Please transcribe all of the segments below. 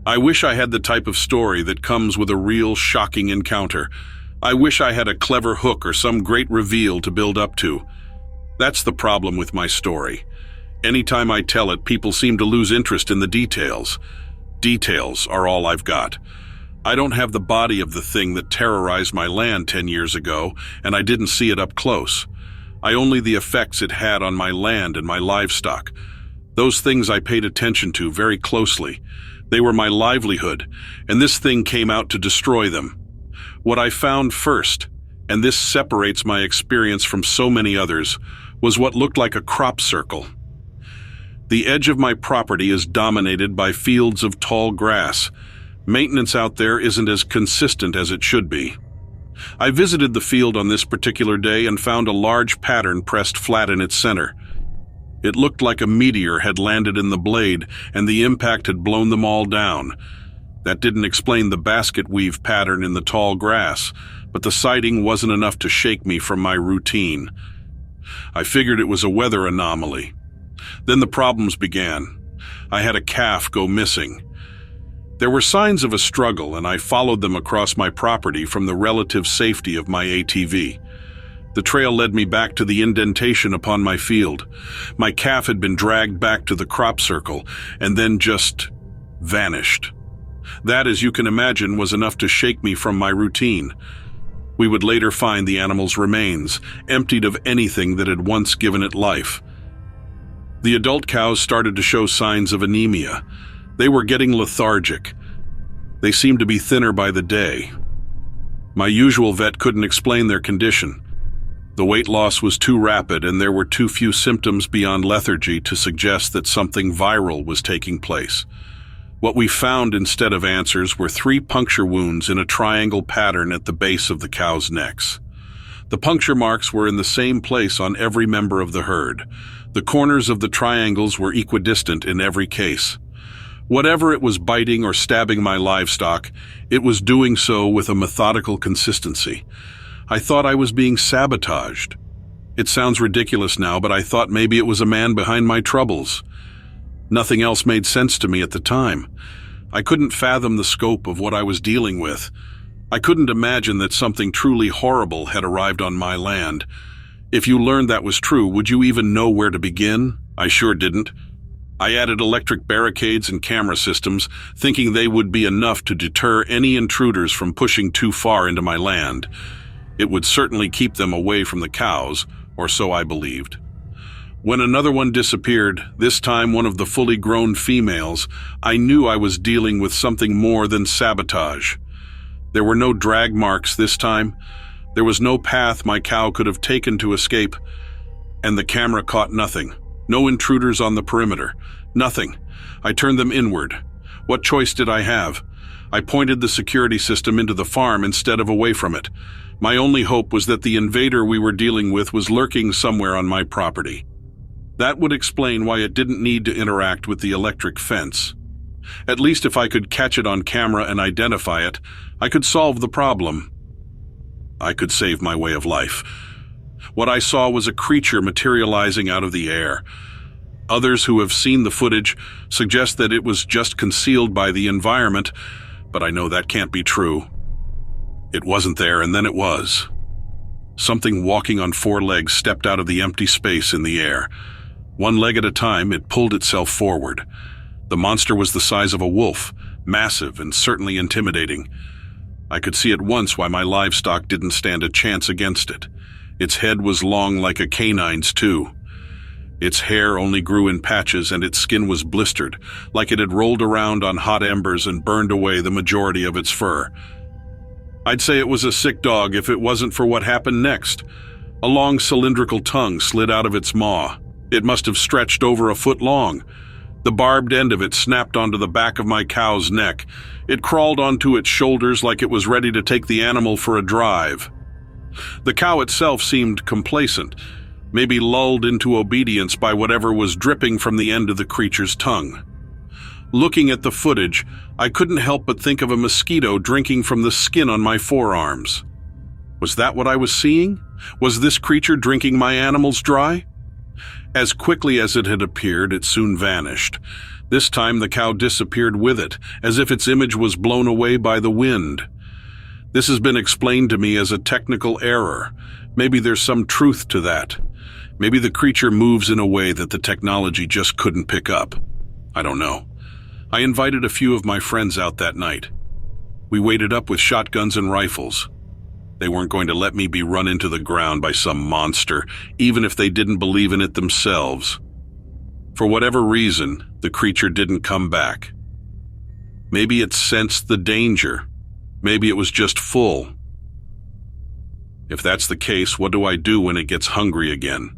I wish I had the type of story that comes with a real shocking encounter. I wish I had a clever hook or some great reveal to build up to. That's the problem with my story. Anytime I tell it, people seem to lose interest in the details. Details are all I've got. I don't have the body of the thing that terrorized my land 10 years ago, and I didn't see it up close. I only the effects it had on my land and my livestock. Those things I paid attention to very closely. They were my livelihood, and this thing came out to destroy them. What I found first, and this separates my experience from so many others, was what looked like a crop circle. The edge of my property is dominated by fields of tall grass. Maintenance out there isn't as consistent as it should be. I visited the field on this particular day and found a large pattern pressed flat in its center. It looked like a meteor had landed in the blade and the impact had blown them all down. That didn't explain the basket weave pattern in the tall grass, but the sighting wasn't enough to shake me from my routine. I figured it was a weather anomaly. Then the problems began. I had a calf go missing. There were signs of a struggle, and I followed them across my property from the relative safety of my ATV. The trail led me back to the indentation upon my field. My calf had been dragged back to the crop circle and then just vanished. That, as you can imagine, was enough to shake me from my routine. We would later find the animal's remains, emptied of anything that had once given it life. The adult cows started to show signs of anemia. They were getting lethargic. They seemed to be thinner by the day. My usual vet couldn't explain their condition. The weight loss was too rapid, and there were too few symptoms beyond lethargy to suggest that something viral was taking place. What we found instead of answers were 3 puncture wounds in a triangle pattern at the base of the cows' necks. The puncture marks were in the same place on every member of the herd. The corners of the triangles were equidistant in every case. Whatever it was biting or stabbing my livestock, it was doing so with a methodical consistency. I thought I was being sabotaged. It sounds ridiculous now, but I thought maybe it was a man behind my troubles. Nothing else made sense to me at the time. I couldn't fathom the scope of what I was dealing with. I couldn't imagine that something truly horrible had arrived on my land. If you learned that was true, would you even know where to begin? I sure didn't. I added electric barricades and camera systems, thinking they would be enough to deter any intruders from pushing too far into my land. It would certainly keep them away from the cows, or so I believed. When another one disappeared, this time one of the fully grown females, I knew I was dealing with something more than sabotage. There were no drag marks this time. There was no path my cow could have taken to escape, and the camera caught nothing. No intruders on the perimeter. Nothing. I turned them inward. What choice did I have? I pointed the security system into the farm instead of away from it. My only hope was that the invader we were dealing with was lurking somewhere on my property. That would explain why it didn't need to interact with the electric fence. At least if I could catch it on camera and identify it, I could solve the problem. I could save my way of life. What I saw was a creature materializing out of the air. Others who have seen the footage suggest that it was just concealed by the environment, but I know that can't be true. It wasn't there, and then it was. Something walking on 4 legs stepped out of the empty space in the air. 1 leg at a time, it pulled itself forward. The monster was the size of a wolf, massive and certainly intimidating. I could see at once why my livestock didn't stand a chance against it. Its head was long like a canine's too. Its hair only grew in patches and its skin was blistered, like it had rolled around on hot embers and burned away the majority of its fur. I'd say it was a sick dog if it wasn't for what happened next. A long cylindrical tongue slid out of its maw. It must have stretched over a foot long. The barbed end of it snapped onto the back of my cow's neck. It crawled onto its shoulders like it was ready to take the animal for a drive. The cow itself seemed complacent, maybe lulled into obedience by whatever was dripping from the end of the creature's tongue. Looking at the footage, I couldn't help but think of a mosquito drinking from the skin on my forearms. Was that what I was seeing? Was this creature drinking my animals dry? As quickly as it had appeared, it soon vanished. This time the cow disappeared with it, as if its image was blown away by the wind. This has been explained to me as a technical error. Maybe there's some truth to that. Maybe the creature moves in a way that the technology just couldn't pick up. I don't know. I invited a few of my friends out that night. We waited up with shotguns and rifles. They weren't going to let me be run into the ground by some monster, even if they didn't believe in it themselves. For whatever reason, the creature didn't come back. Maybe it sensed the danger. Maybe it was just full. If that's the case, what do I do when it gets hungry again?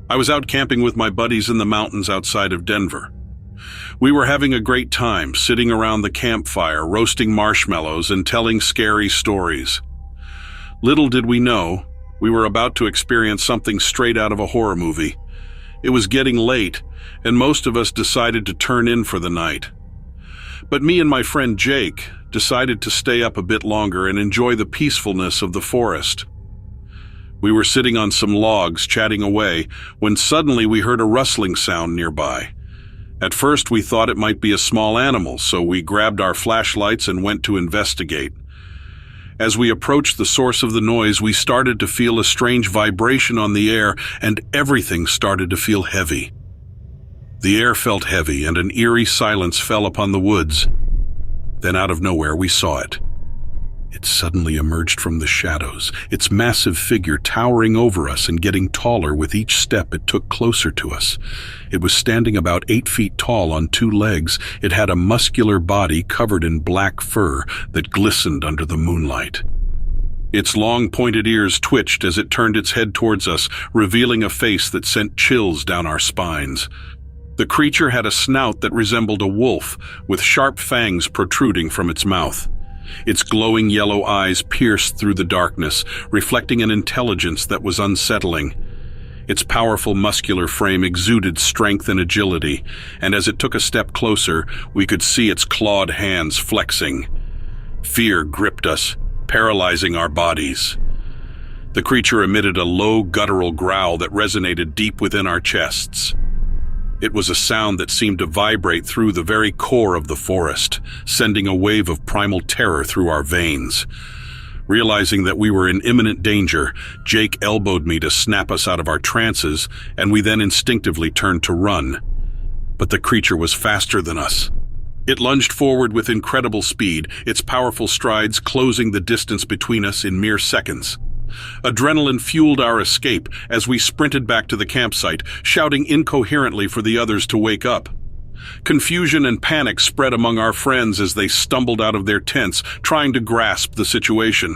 I was out camping with my buddies in the mountains outside of Denver. We were having a great time, sitting around the campfire, roasting marshmallows and telling scary stories. Little did we know, we were about to experience something straight out of a horror movie. It was getting late, and most of us decided to turn in for the night. But me and my friend Jake decided to stay up a bit longer and enjoy the peacefulness of the forest. We were sitting on some logs chatting away when suddenly we heard a rustling sound nearby. At first we thought it might be a small animal, so we grabbed our flashlights and went to investigate. As we approached the source of the noise, we started to feel a strange vibration on the air, and everything started to feel heavy. The air felt heavy, and an eerie silence fell upon the woods. Then out of nowhere we saw it. It suddenly emerged from the shadows, its massive figure towering over us and getting taller with each step it took closer to us. It was standing about 8 feet tall on 2 legs. It had a muscular body covered in black fur that glistened under the moonlight. Its long pointed ears twitched as it turned its head towards us, revealing a face that sent chills down our spines. The creature had a snout that resembled a wolf, with sharp fangs protruding from its mouth. Its glowing yellow eyes pierced through the darkness, reflecting an intelligence that was unsettling. Its powerful muscular frame exuded strength and agility, and as it took a step closer, we could see its clawed hands flexing. Fear gripped us, paralyzing our bodies. The creature emitted a low, guttural growl that resonated deep within our chests. It was a sound that seemed to vibrate through the very core of the forest, sending a wave of primal terror through our veins. Realizing that we were in imminent danger, Jake elbowed me to snap us out of our trances, and we then instinctively turned to run. But the creature was faster than us. It lunged forward with incredible speed, its powerful strides closing the distance between us in mere seconds. Adrenaline fueled our escape as we sprinted back to the campsite, shouting incoherently for the others to wake up. Confusion and panic spread among our friends as they stumbled out of their tents, trying to grasp the situation.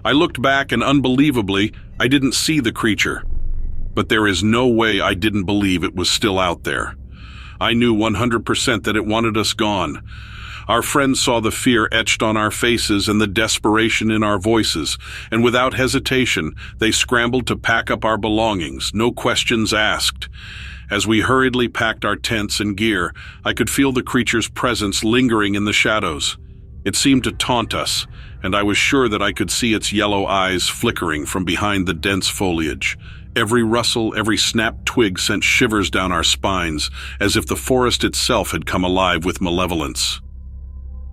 I looked back and unbelievably, I didn't see the creature. But there is no way I didn't believe it was still out there. I knew 100% that it wanted us gone. Our friends saw the fear etched on our faces and the desperation in our voices, and without hesitation, they scrambled to pack up our belongings, no questions asked. As we hurriedly packed our tents and gear, I could feel the creature's presence lingering in the shadows. It seemed to taunt us, and I was sure that I could see its yellow eyes flickering from behind the dense foliage. Every rustle, every snapped twig sent shivers down our spines, as if the forest itself had come alive with malevolence.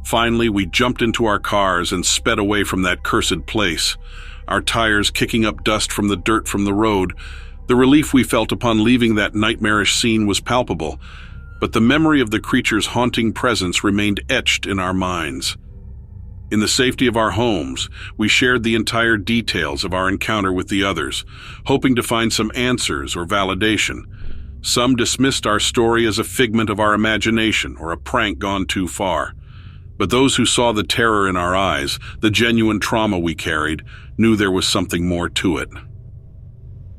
Finally, we jumped into our cars and sped away from that cursed place, our tires kicking up dust from the dirt from the road. The relief we felt upon leaving that nightmarish scene was palpable, but the memory of the creature's haunting presence remained etched in our minds. In the safety of our homes, we shared the entire details of our encounter with the others, hoping to find some answers or validation. Some dismissed our story as a figment of our imagination or a prank gone too far. But those who saw the terror in our eyes, the genuine trauma we carried, knew there was something more to it.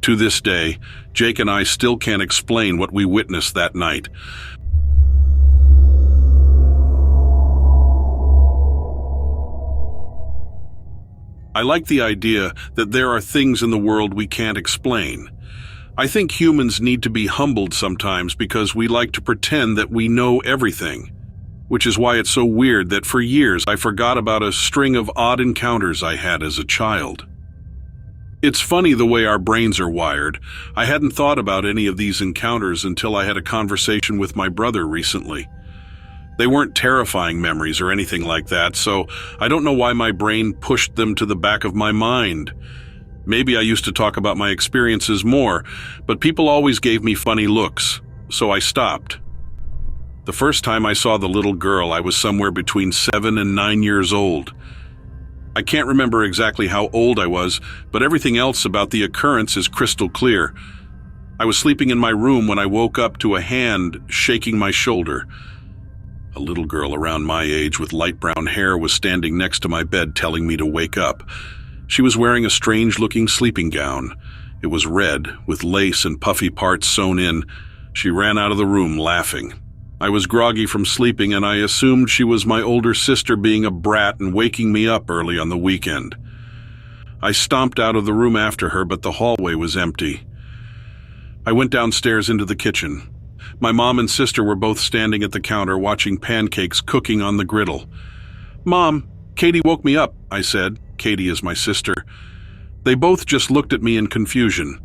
To this day, Jake and I still can't explain what we witnessed that night. I like the idea that there are things in the world we can't explain. I think humans need to be humbled sometimes because we like to pretend that we know everything. which is why it's so weird that for years I forgot about a string of odd encounters I had as a child. It's funny the way our brains are wired. I hadn't thought about any of these encounters until I had a conversation with my brother recently. They weren't terrifying memories or anything like that, so I don't know why my brain pushed them to the back of my mind. Maybe I used to talk about my experiences more, but people always gave me funny looks, so I stopped. The first time I saw the little girl, I was somewhere between 7 and 9 years old. I can't remember exactly how old I was, but everything else about the occurrence is crystal clear. I was sleeping in my room when I woke up to a hand shaking my shoulder. A little girl around my age with light brown hair was standing next to my bed telling me to wake up. She was wearing a strange-looking sleeping gown. It was red, with lace and puffy parts sewn in. She ran out of the room laughing. I was groggy from sleeping, and I assumed she was my older sister being a brat and waking me up early on the weekend. I stomped out of the room after her, but the hallway was empty. I went downstairs into the kitchen. My mom and sister were both standing at the counter watching pancakes cooking on the griddle. "Mom, Katie woke me up," I said. Katie is my sister. They both just looked at me in confusion.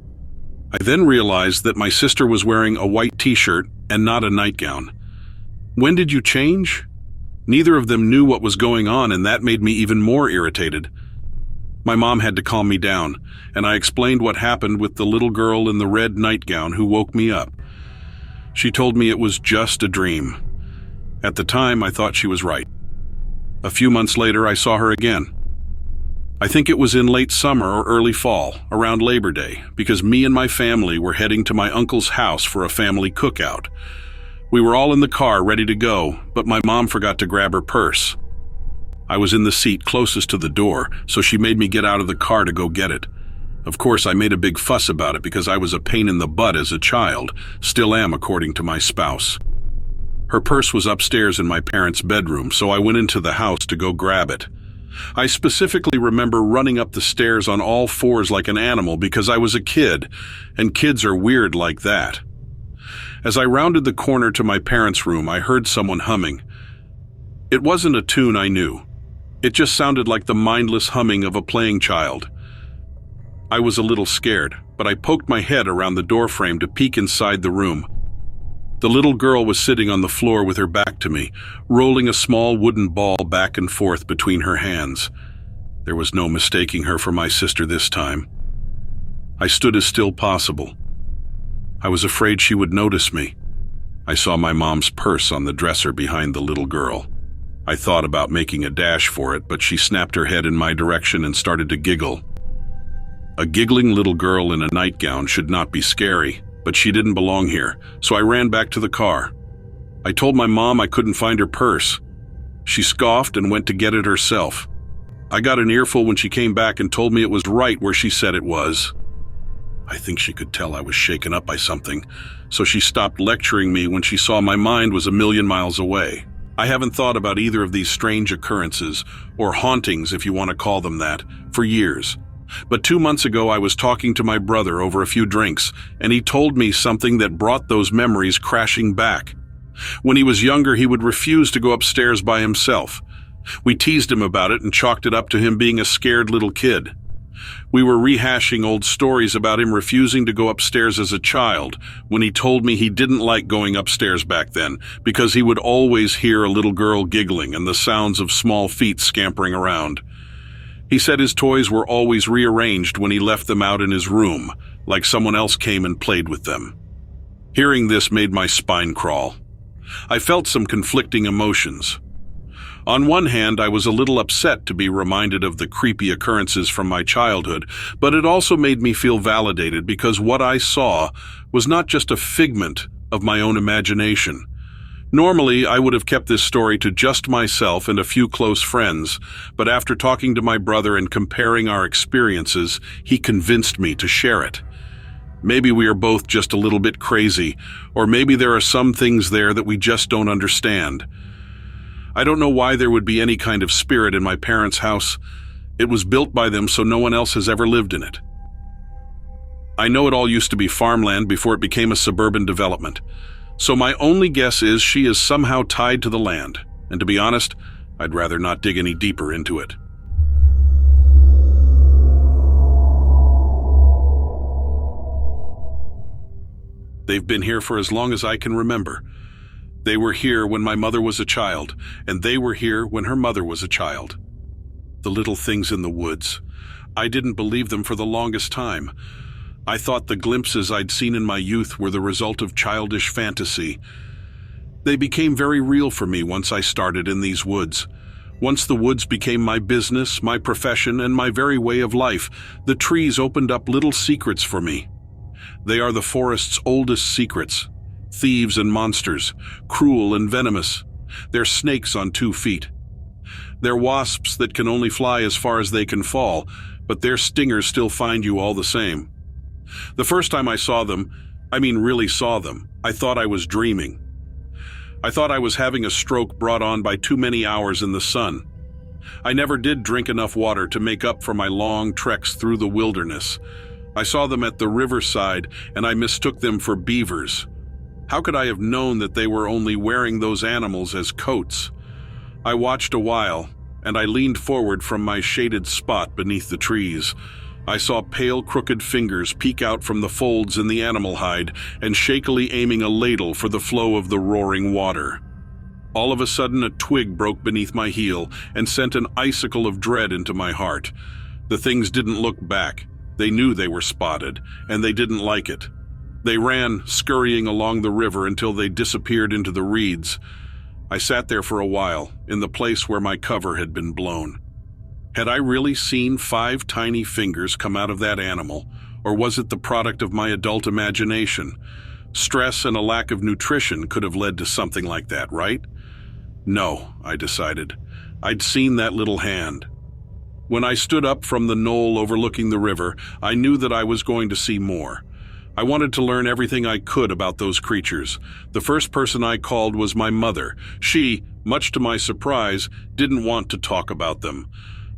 I then realized that my sister was wearing a white t-shirt and not a nightgown. "When did you change?" Neither of them knew what was going on, and that made me even more irritated. My mom had to calm me down, and I explained what happened with the little girl in the red nightgown who woke me up. She told me it was just a dream. At the time, I thought she was right. A few months later, I saw her again. I think it was in late summer or early fall, around Labor Day, because me and my family were heading to my uncle's house for a family cookout. We were all in the car ready to go, but my mom forgot to grab her purse. I was in the seat closest to the door, so she made me get out of the car to go get it. Of course, I made a big fuss about it because I was a pain in the butt as a child, still am according to my spouse. Her purse was upstairs in my parents' bedroom, so I went into the house to go grab it. I specifically remember running up the stairs on all fours like an animal because I was a kid, and kids are weird like that. As I rounded the corner to my parents' room, I heard someone humming. It wasn't a tune I knew. It just sounded like the mindless humming of a playing child. I was a little scared, but I poked my head around the doorframe to peek inside the room. The little girl was sitting on the floor with her back to me, rolling a small wooden ball back and forth between her hands. There was no mistaking her for my sister this time. I stood as still possible. I was afraid she would notice me. I saw my mom's purse on the dresser behind the little girl. I thought about making a dash for it, but she snapped her head in my direction and started to giggle. A giggling little girl in a nightgown should not be scary, but she didn't belong here, so I ran back to the car. I told my mom I couldn't find her purse. She scoffed and went to get it herself. I got an earful when she came back and told me it was right where she said it was. I think she could tell I was shaken up by something, so she stopped lecturing me when she saw my mind was a million miles away. I haven't thought about either of these strange occurrences, or hauntings if you want to call them that, for years. But 2 months ago I was talking to my brother over a few drinks, and he told me something that brought those memories crashing back. When he was younger, he would refuse to go upstairs by himself. We teased him about it and chalked it up to him being a scared little kid. We were rehashing old stories about him refusing to go upstairs as a child when he told me he didn't like going upstairs back then because he would always hear a little girl giggling and the sounds of small feet scampering around. He said his toys were always rearranged when he left them out in his room, like someone else came and played with them. Hearing this made my spine crawl. I felt some conflicting emotions. On one hand, I was a little upset to be reminded of the creepy occurrences from my childhood, but it also made me feel validated because what I saw was not just a figment of my own imagination. Normally, I would have kept this story to just myself and a few close friends, but after talking to my brother and comparing our experiences, he convinced me to share it. Maybe we are both just a little bit crazy, or maybe there are some things there that we just don't understand. I don't know why there would be any kind of spirit in my parents' house. It was built by them, so no one else has ever lived in it. I know it all used to be farmland before it became a suburban development. So my only guess is she is somehow tied to the land. And to be honest, I'd rather not dig any deeper into it. They've been here for as long as I can remember. They were here when my mother was a child, and they were here when her mother was a child. The little things in the woods. I didn't believe them for the longest time. I thought the glimpses I'd seen in my youth were the result of childish fantasy. They became very real for me once I started in these woods. Once the woods became my business, my profession, and my very way of life, the trees opened up little secrets for me. They are the forest's oldest secrets. Thieves and monsters, cruel and venomous. They're snakes on 2 feet. They're wasps that can only fly as far as they can fall, but their stingers still find you all the same. The first time I saw them, really saw them, I thought I was dreaming. I thought I was having a stroke brought on by too many hours in the sun. I never did drink enough water to make up for my long treks through the wilderness. I saw them at the riverside, and I mistook them for beavers. How could I have known that they were only wearing those animals as coats? I watched a while, and I leaned forward from my shaded spot beneath the trees. I saw pale, crooked fingers peek out from the folds in the animal hide and shakily aiming a ladle for the flow of the roaring water. All of a sudden, a twig broke beneath my heel and sent an icicle of dread into my heart. The things didn't look back. They knew they were spotted, and they didn't like it. They ran, scurrying along the river until they disappeared into the reeds. I sat there for a while, in the place where my cover had been blown. Had I really seen 5 tiny fingers come out of that animal, or was it the product of my adult imagination? Stress and a lack of nutrition could have led to something like that, right? No, I decided. I'd seen that little hand. When I stood up from the knoll overlooking the river, I knew that I was going to see more. I wanted to learn everything I could about those creatures. The first person I called was my mother. She, much to my surprise, didn't want to talk about them.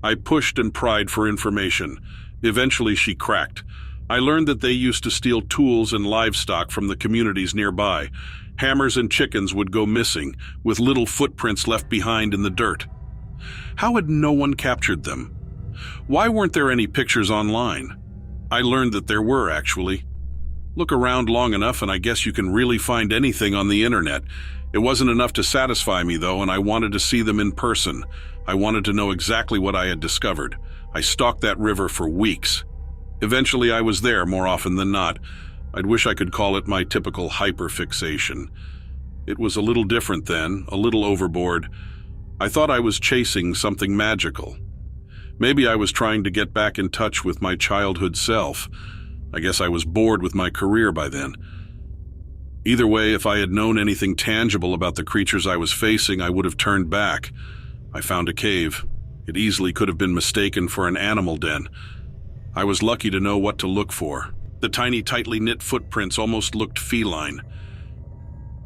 I pushed and pried for information. Eventually she cracked. I learned that they used to steal tools and livestock from the communities nearby. Hammers and chickens would go missing, with little footprints left behind in the dirt. How had no one captured them? Why weren't there any pictures online? I learned that there were, actually. Look around long enough and I guess you can really find anything on the internet. It wasn't enough to satisfy me though, and I wanted to see them in person. I wanted to know exactly what I had discovered. I stalked that river for weeks. Eventually I was there more often than not. I'd wish I could call it my typical hyperfixation. It was a little different then, a little overboard. I thought I was chasing something magical. Maybe I was trying to get back in touch with my childhood self. I guess I was bored with my career by then. Either way, if I had known anything tangible about the creatures I was facing, I would have turned back. I found a cave. It easily could have been mistaken for an animal den. I was lucky to know what to look for. The tiny, tightly knit footprints almost looked feline.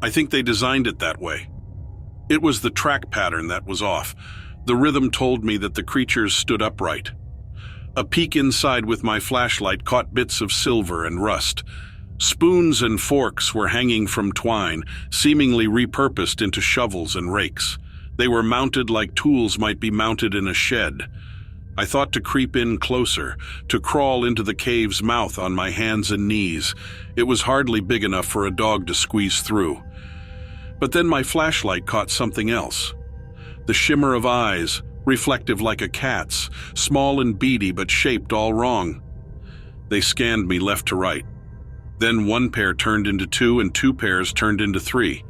I think they designed it that way. It was the track pattern that was off. The rhythm told me that the creatures stood upright. A peek inside with my flashlight caught bits of silver and rust. Spoons and forks were hanging from twine, seemingly repurposed into shovels and rakes. They were mounted like tools might be mounted in a shed. I thought to creep in closer, to crawl into the cave's mouth on my hands and knees. It was hardly big enough for a dog to squeeze through. But then my flashlight caught something else. The shimmer of eyes, reflective like a cat's, small and beady but shaped all wrong. They scanned me left to right. Then one pair turned into 2 and 2 pairs turned into 3.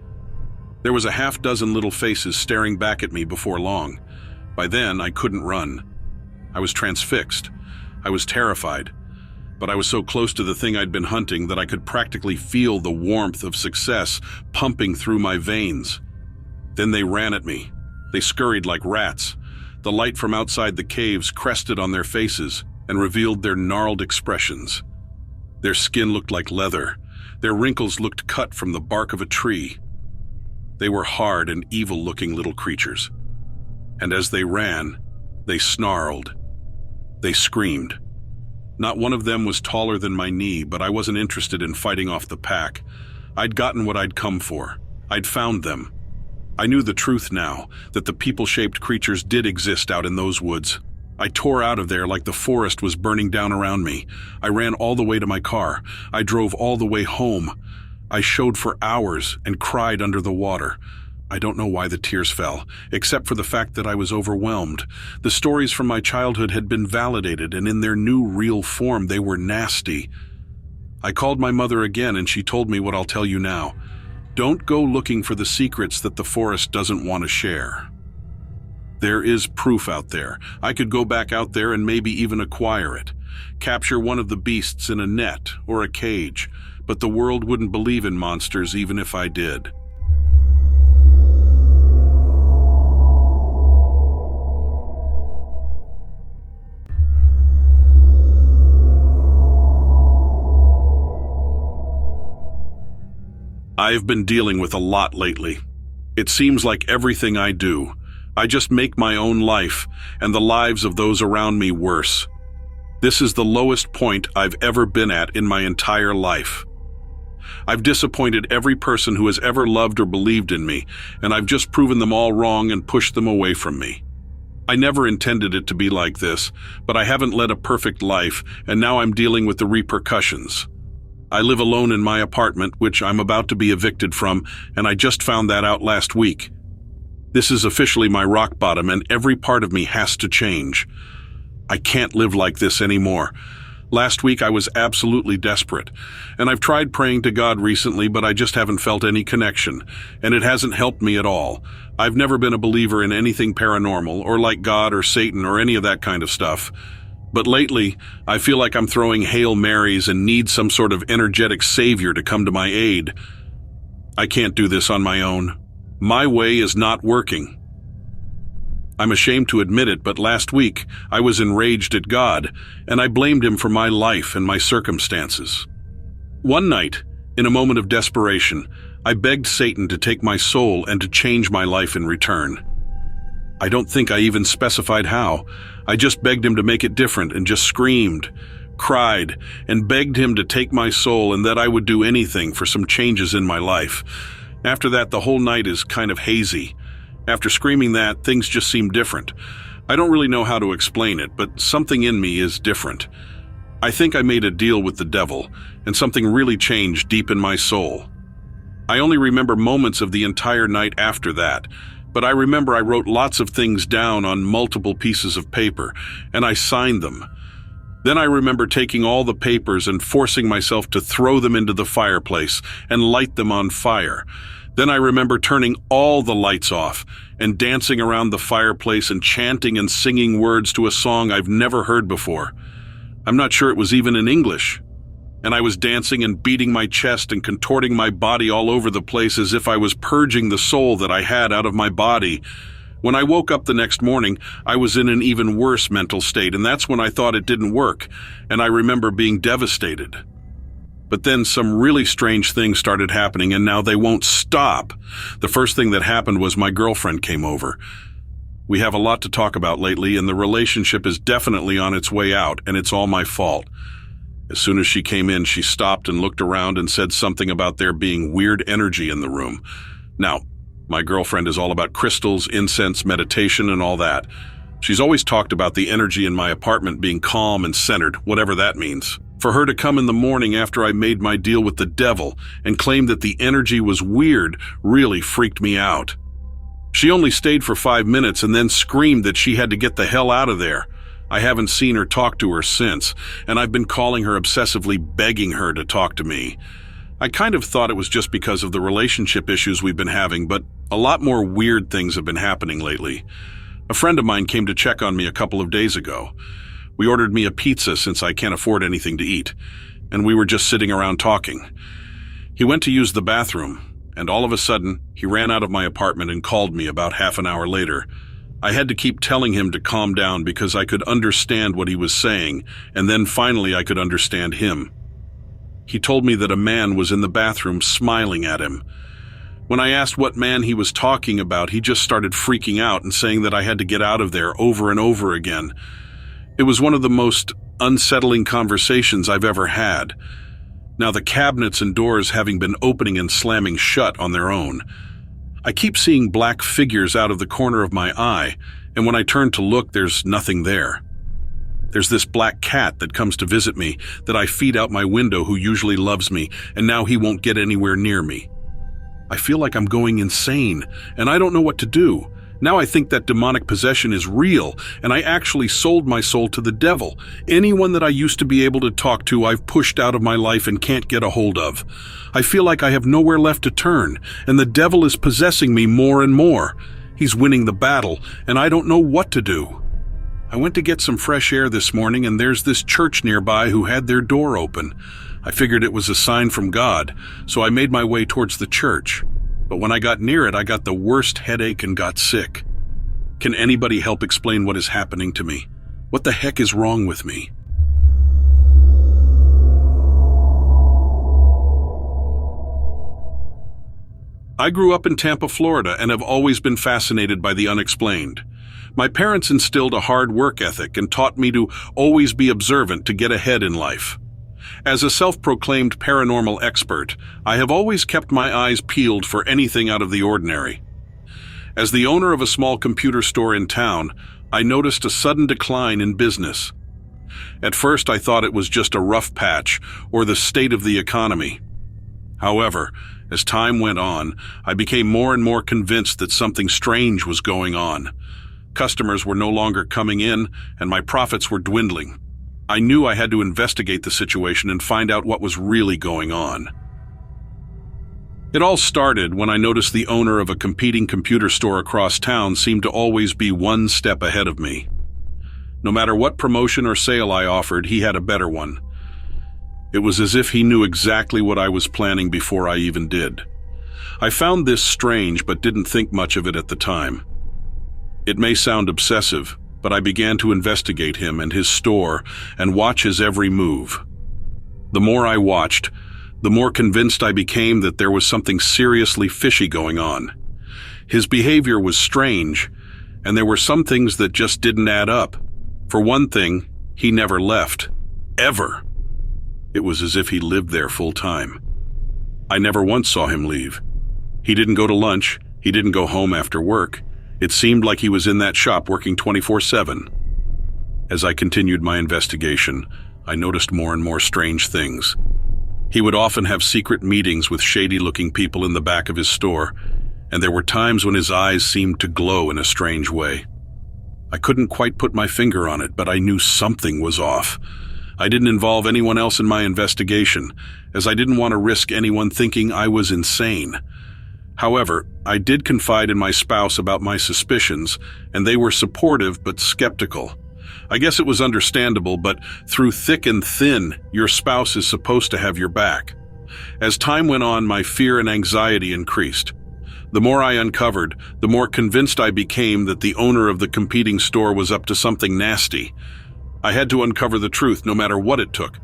There was a half-dozen little faces staring back at me before long. By then, I couldn't run. I was transfixed. I was terrified. But I was so close to the thing I'd been hunting that I could practically feel the warmth of success pumping through my veins. Then they ran at me. They scurried like rats. The light from outside the caves crested on their faces and revealed their gnarled expressions. Their skin looked like leather. Their wrinkles looked cut from the bark of a tree. They were hard and evil-looking little creatures. And as they ran, they snarled. They screamed. Not one of them was taller than my knee, but I wasn't interested in fighting off the pack. I'd gotten what I'd come for. I'd found them. I knew the truth now, that the people-shaped creatures did exist out in those woods. I tore out of there like the forest was burning down around me. I ran all the way to my car. I drove all the way home. I showed for hours and cried under the water. I don't know why the tears fell, except for the fact that I was overwhelmed. The stories from my childhood had been validated, and in their new real form, they were nasty. I called my mother again, and she told me what I'll tell you now. Don't go looking for the secrets that the forest doesn't want to share. There is proof out there. I could go back out there and maybe even acquire it. Capture one of the beasts in a net or a cage, but the world wouldn't believe in monsters even if I did. I've been dealing with a lot lately. It seems like everything I do, I just make my own life and the lives of those around me worse. This is the lowest point I've ever been at in my entire life. I've disappointed every person who has ever loved or believed in me, and I've just proven them all wrong and pushed them away from me. I never intended it to be like this, but I haven't led a perfect life, and now I'm dealing with the repercussions. I live alone in my apartment, which I'm about to be evicted from, and I just found that out last week. This is officially my rock bottom, and every part of me has to change. I can't live like this anymore. Last week I was absolutely desperate, and I've tried praying to God recently, but I just haven't felt any connection, and it hasn't helped me at all. I've never been a believer in anything paranormal, or like God or Satan or any of that kind of stuff. But lately, I feel like I'm throwing Hail Marys and need some sort of energetic savior to come to my aid. I can't do this on my own. My way is not working. I'm ashamed to admit it, but last week I was enraged at God, and I blamed him for my life and my circumstances. One night, in a moment of desperation, I begged Satan to take my soul and to change my life in return. I don't think I even specified how. I just begged him to make it different and just screamed, cried, and begged him to take my soul and that I would do anything for some changes in my life. After that, the whole night is kind of hazy. After screaming that, things just seem different. I don't really know how to explain it, but something in me is different. I think I made a deal with the devil, and something really changed deep in my soul. I only remember moments of the entire night after that, but I remember I wrote lots of things down on multiple pieces of paper, and I signed them. Then I remember taking all the papers and forcing myself to throw them into the fireplace and light them on fire. Then I remember turning all the lights off and dancing around the fireplace and chanting and singing words to a song I've never heard before. I'm not sure it was even in English. And I was dancing and beating my chest and contorting my body all over the place as if I was purging the soul that I had out of my body. When I woke up the next morning, I was in an even worse mental state, and that's when I thought it didn't work, and I remember being devastated. But then some really strange things started happening, and now they won't stop. The first thing that happened was my girlfriend came over. We have a lot to talk about lately, and the relationship is definitely on its way out, and it's all my fault. As soon as she came in, she stopped and looked around and said something about there being weird energy in the room. Now, my girlfriend is all about crystals, incense, meditation, and all that. She's always talked about the energy in my apartment being calm and centered, whatever that means. For her to come in the morning after I made my deal with the devil and claim that the energy was weird really freaked me out. She only stayed for 5 minutes and then screamed that she had to get the hell out of there. I haven't seen or talked to her since, and I've been calling her obsessively, begging her to talk to me. I kind of thought it was just because of the relationship issues we've been having, but a lot more weird things have been happening lately. A friend of mine came to check on me a couple of days ago. We ordered me a pizza since I can't afford anything to eat, and we were just sitting around talking. He went to use the bathroom, and all of a sudden, he ran out of my apartment and called me about half an hour later. I had to keep telling him to calm down because I could understand what he was saying, and then finally I could understand him. He told me that a man was in the bathroom smiling at him. When I asked what man he was talking about, he just started freaking out and saying that I had to get out of there over and over again. It was one of the most unsettling conversations I've ever had. Now, the cabinets and doors having been opening and slamming shut on their own, I keep seeing black figures out of the corner of my eye, and when I turn to look, there's nothing there. There's this black cat that comes to visit me that I feed out my window who usually loves me, and now he won't get anywhere near me. I feel like I'm going insane, and I don't know what to do. Now I think that demonic possession is real, and I actually sold my soul to the devil. Anyone that I used to be able to talk to, I've pushed out of my life and can't get a hold of. I feel like I have nowhere left to turn, and the devil is possessing me more and more. He's winning the battle, and I don't know what to do. I went to get some fresh air this morning, and there's this church nearby who had their door open. I figured it was a sign from God, so I made my way towards the church. But when I got near it, I got the worst headache and got sick. Can anybody help explain what is happening to me? What the heck is wrong with me? I grew up in Tampa, Florida, and have always been fascinated by the unexplained. My parents instilled a hard work ethic and taught me to always be observant to get ahead in life. As a self-proclaimed paranormal expert, I have always kept my eyes peeled for anything out of the ordinary. As the owner of a small computer store in town, I noticed a sudden decline in business. At first, I thought it was just a rough patch or the state of the economy. However, as time went on, I became more and more convinced that something strange was going on. Customers were no longer coming in, and my profits were dwindling. I knew I had to investigate the situation and find out what was really going on. It all started when I noticed the owner of a competing computer store across town seemed to always be one step ahead of me. No matter what promotion or sale I offered, he had a better one. It was as if he knew exactly what I was planning before I even did. I found this strange but didn't think much of it at the time. It may sound obsessive, but I began to investigate him and his store and watch his every move. The more I watched, the more convinced I became that there was something seriously fishy going on. His behavior was strange, and there were some things that just didn't add up. For one thing, he never left. Ever. It was as if he lived there full time. I never once saw him leave. He didn't go to lunch. He didn't go home after work. It seemed like he was in that shop working 24/7. As I continued my investigation, I noticed more and more strange things. He would often have secret meetings with shady-looking people in the back of his store, and there were times when his eyes seemed to glow in a strange way. I couldn't quite put my finger on it, but I knew something was off. I didn't involve anyone else in my investigation, as I didn't want to risk anyone thinking I was insane. However, I did confide in my spouse about my suspicions, and they were supportive but skeptical. I guess it was understandable, but through thick and thin, your spouse is supposed to have your back. As time went on, my fear and anxiety increased. The more I uncovered, the more convinced I became that the owner of the competing store was up to something nasty. I had to uncover the truth, no matter what it took.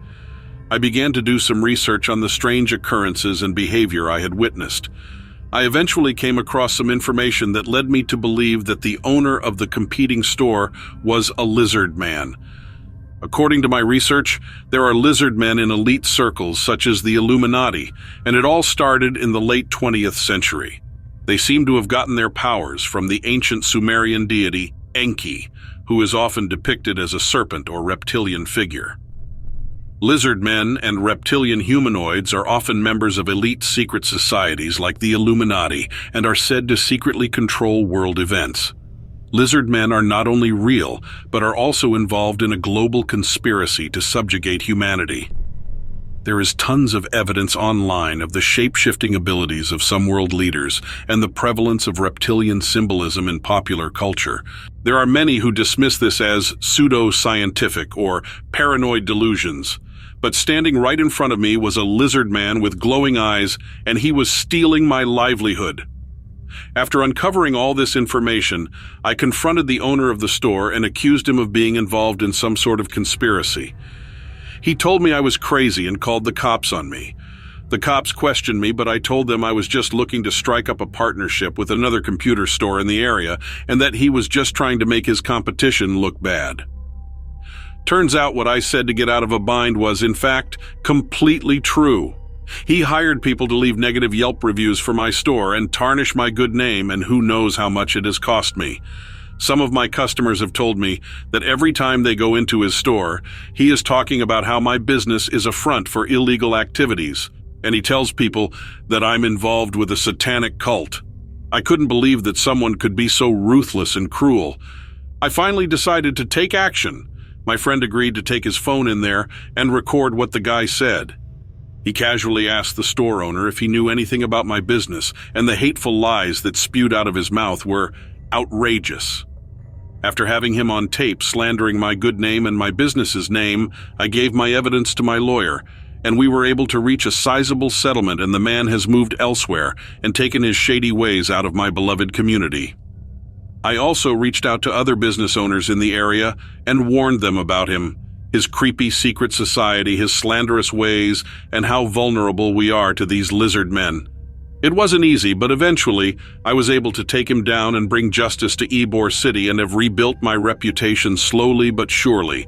I began to do some research on the strange occurrences and behavior I had witnessed. I eventually came across some information that led me to believe that the owner of the competing store was a lizard man. According to my research, there are lizard men in elite circles such as the Illuminati, and it all started in the late 20th century. They seem to have gotten their powers from the ancient Sumerian deity Enki, who is often depicted as a serpent or reptilian figure. Lizard men and reptilian humanoids are often members of elite secret societies like the Illuminati and are said to secretly control world events. Lizard men are not only real, but are also involved in a global conspiracy to subjugate humanity. There is tons of evidence online of the shape-shifting abilities of some world leaders and the prevalence of reptilian symbolism in popular culture. There are many who dismiss this as pseudo-scientific or paranoid delusions. But standing right in front of me was a lizard man with glowing eyes, and he was stealing my livelihood. After uncovering all this information, I confronted the owner of the store and accused him of being involved in some sort of conspiracy. He told me I was crazy and called the cops on me. The cops questioned me, but I told them I was just looking to strike up a partnership with another computer store in the area and that he was just trying to make his competition look bad. Turns out what I said to get out of a bind was, in fact, completely true. He hired people to leave negative Yelp reviews for my store and tarnish my good name, and who knows how much it has cost me. Some of my customers have told me that every time they go into his store, he is talking about how my business is a front for illegal activities, and he tells people that I'm involved with a satanic cult. I couldn't believe that someone could be so ruthless and cruel. I finally decided to take action. My friend agreed to take his phone in there and record what the guy said. He casually asked the store owner if he knew anything about my business, and the hateful lies that spewed out of his mouth were outrageous. After having him on tape slandering my good name and my business's name, I gave my evidence to my lawyer, and we were able to reach a sizable settlement, and the man has moved elsewhere and taken his shady ways out of my beloved community. I also reached out to other business owners in the area and warned them about him, his creepy secret society, his slanderous ways, and how vulnerable we are to these lizard men. It wasn't easy, but eventually I was able to take him down and bring justice to Ybor City and have rebuilt my reputation slowly but surely.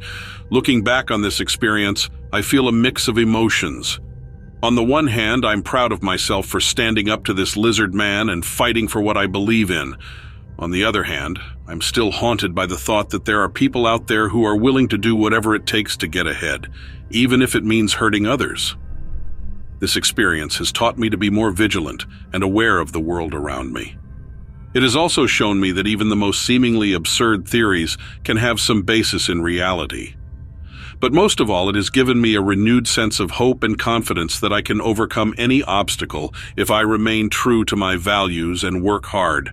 Looking back on this experience, I feel a mix of emotions. On the one hand, I'm proud of myself for standing up to this lizard man and fighting for what I believe in. On the other hand, I'm still haunted by the thought that there are people out there who are willing to do whatever it takes to get ahead, even if it means hurting others. This experience has taught me to be more vigilant and aware of the world around me. It has also shown me that even the most seemingly absurd theories can have some basis in reality. But most of all, it has given me a renewed sense of hope and confidence that I can overcome any obstacle if I remain true to my values and work hard.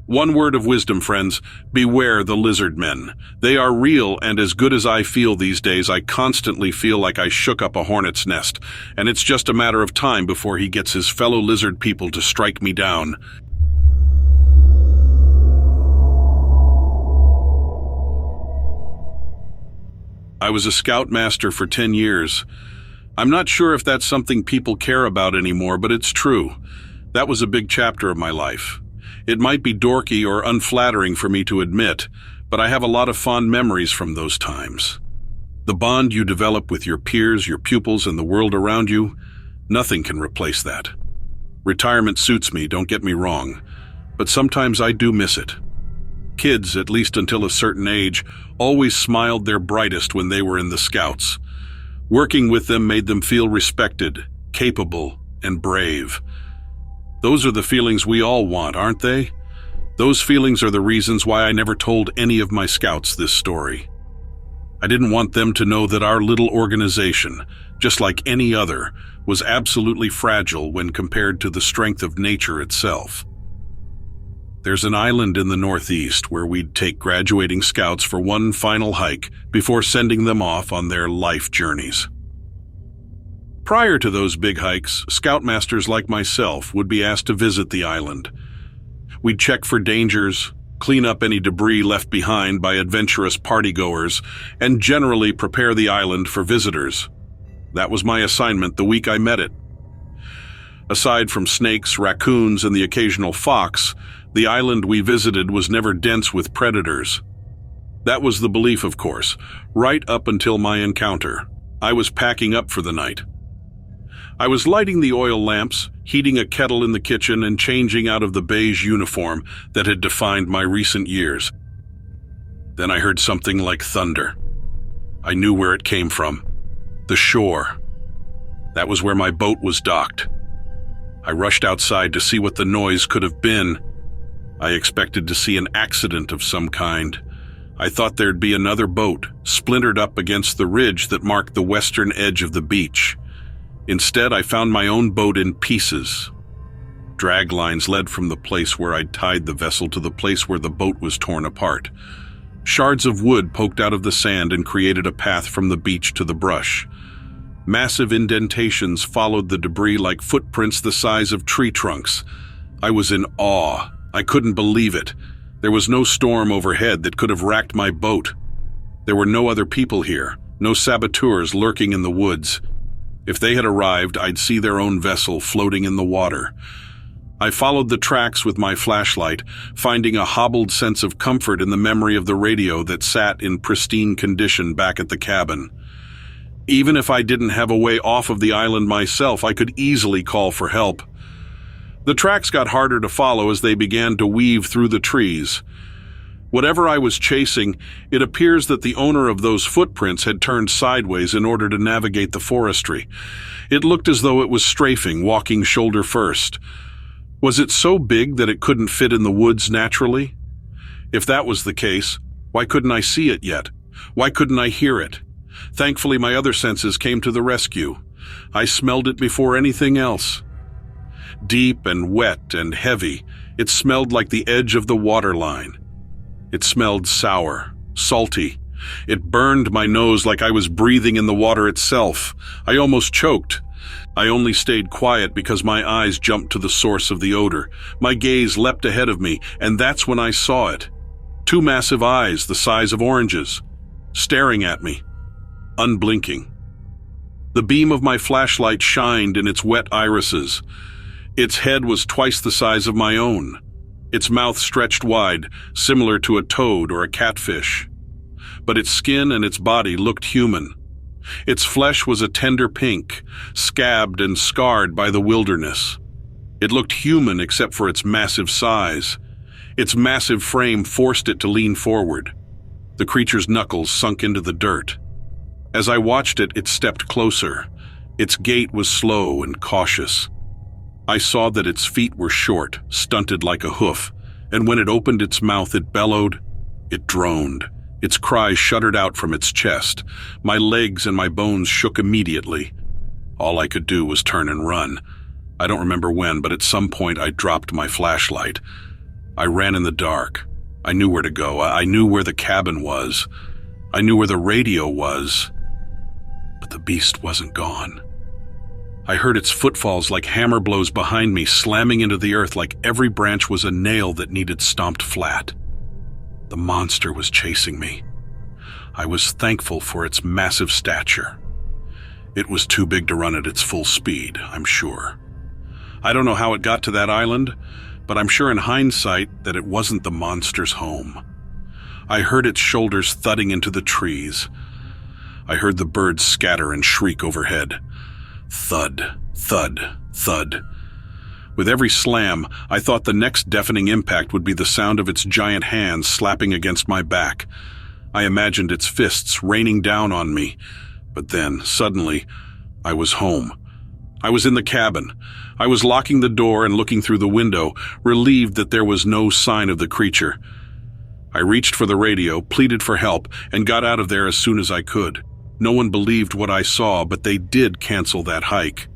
One word of wisdom, friends: beware the lizard men. They are real, and as good as I feel these days, I constantly feel like I shook up a hornet's nest, and it's just a matter of time before he gets his fellow lizard people to strike me down. I was a scoutmaster for 10 years. I'm not sure if that's something people care about anymore, but it's true. That was a big chapter of my life. It might be dorky or unflattering for me to admit, but I have a lot of fond memories from those times. The bond you develop with your peers, your pupils, and the world around you, nothing can replace that. Retirement suits me, don't get me wrong, but sometimes I do miss it. Kids, at least until a certain age, always smiled their brightest when they were in the Scouts. Working with them made them feel respected, capable, and brave. Those are the feelings we all want, aren't they? Those feelings are the reasons why I never told any of my Scouts this story. I didn't want them to know that our little organization, just like any other, was absolutely fragile when compared to the strength of nature itself. There's an island in the Northeast where we'd take graduating Scouts for one final hike before sending them off on their life journeys. Prior to those big hikes, scoutmasters like myself would be asked to visit the island. We'd check for dangers, clean up any debris left behind by adventurous partygoers, and generally prepare the island for visitors. That was my assignment the week I met it. Aside from snakes, raccoons, and the occasional fox, the island we visited was never dense with predators. That was the belief, of course, right up until my encounter. I was packing up for the night. I was lighting the oil lamps, heating a kettle in the kitchen, and changing out of the beige uniform that had defined my recent years. Then I heard something like thunder. I knew where it came from. The shore. That was where my boat was docked. I rushed outside to see what the noise could have been. I expected to see an accident of some kind. I thought there'd be another boat, splintered up against the ridge that marked the western edge of the beach. Instead, I found my own boat in pieces. Drag lines led from the place where I'd tied the vessel to the place where the boat was torn apart. Shards of wood poked out of the sand and created a path from the beach to the brush. Massive indentations followed the debris like footprints the size of tree trunks. I was in awe. I couldn't believe it. There was no storm overhead that could have racked my boat. There were no other people here, no saboteurs lurking in the woods. If they had arrived, I'd see their own vessel floating in the water. I followed the tracks with my flashlight, finding a hobbled sense of comfort in the memory of the radio that sat in pristine condition back at the cabin. Even if I didn't have a way off of the island myself, I could easily call for help. The tracks got harder to follow as they began to weave through the trees. Whatever I was chasing, it appears that the owner of those footprints had turned sideways in order to navigate the forestry. It looked as though it was strafing, walking shoulder first. Was it so big that it couldn't fit in the woods naturally? If that was the case, why couldn't I see it yet? Why couldn't I hear it? Thankfully, my other senses came to the rescue. I smelled it before anything else. Deep and wet and heavy, it smelled like the edge of the waterline. It smelled sour, salty. It burned my nose like I was breathing in the water itself. I almost choked. I only stayed quiet because my eyes jumped to the source of the odor. My gaze leapt ahead of me, and that's when I saw it. Two massive eyes the size of oranges, staring at me, unblinking. The beam of my flashlight shined in its wet irises. Its head was twice the size of my own. Its mouth stretched wide, similar to a toad or a catfish. But its skin and its body looked human. Its flesh was a tender pink, scabbed and scarred by the wilderness. It looked human except for its massive size. Its massive frame forced it to lean forward. The creature's knuckles sunk into the dirt. As I watched it, it stepped closer. Its gait was slow and cautious. I saw that its feet were short, stunted like a hoof, and when it opened its mouth, it bellowed, it droned. Its cries shuddered out from its chest. My legs and my bones shook immediately. All I could do was turn and run. I don't remember when, but at some point I dropped my flashlight. I ran in the dark. I knew where to go. I knew where the cabin was. I knew where the radio was. But the beast wasn't gone. I heard its footfalls like hammer blows behind me, slamming into the earth like every branch was a nail that needed stomped flat. The monster was chasing me. I was thankful for its massive stature. It was too big to run at its full speed, I'm sure. I don't know how it got to that island, but I'm sure in hindsight that it wasn't the monster's home. I heard its shoulders thudding into the trees. I heard the birds scatter and shriek overhead. Thud, thud, thud. With every slam, I thought the next deafening impact would be the sound of its giant hands slapping against my back. I imagined its fists raining down on me. But then, suddenly, I was home. I was in the cabin. I was locking the door and looking through the window, relieved that there was no sign of the creature. I reached for the radio, pleaded for help, and got out of there as soon as I could. No one believed what I saw, but they did cancel that hike.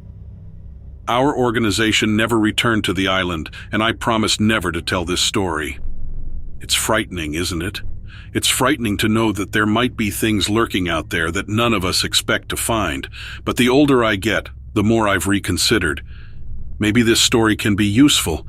Our organization never returned to the island, and I promised never to tell this story. It's frightening, isn't it? It's frightening to know that there might be things lurking out there that none of us expect to find. But the older I get, the more I've reconsidered. Maybe this story can be useful.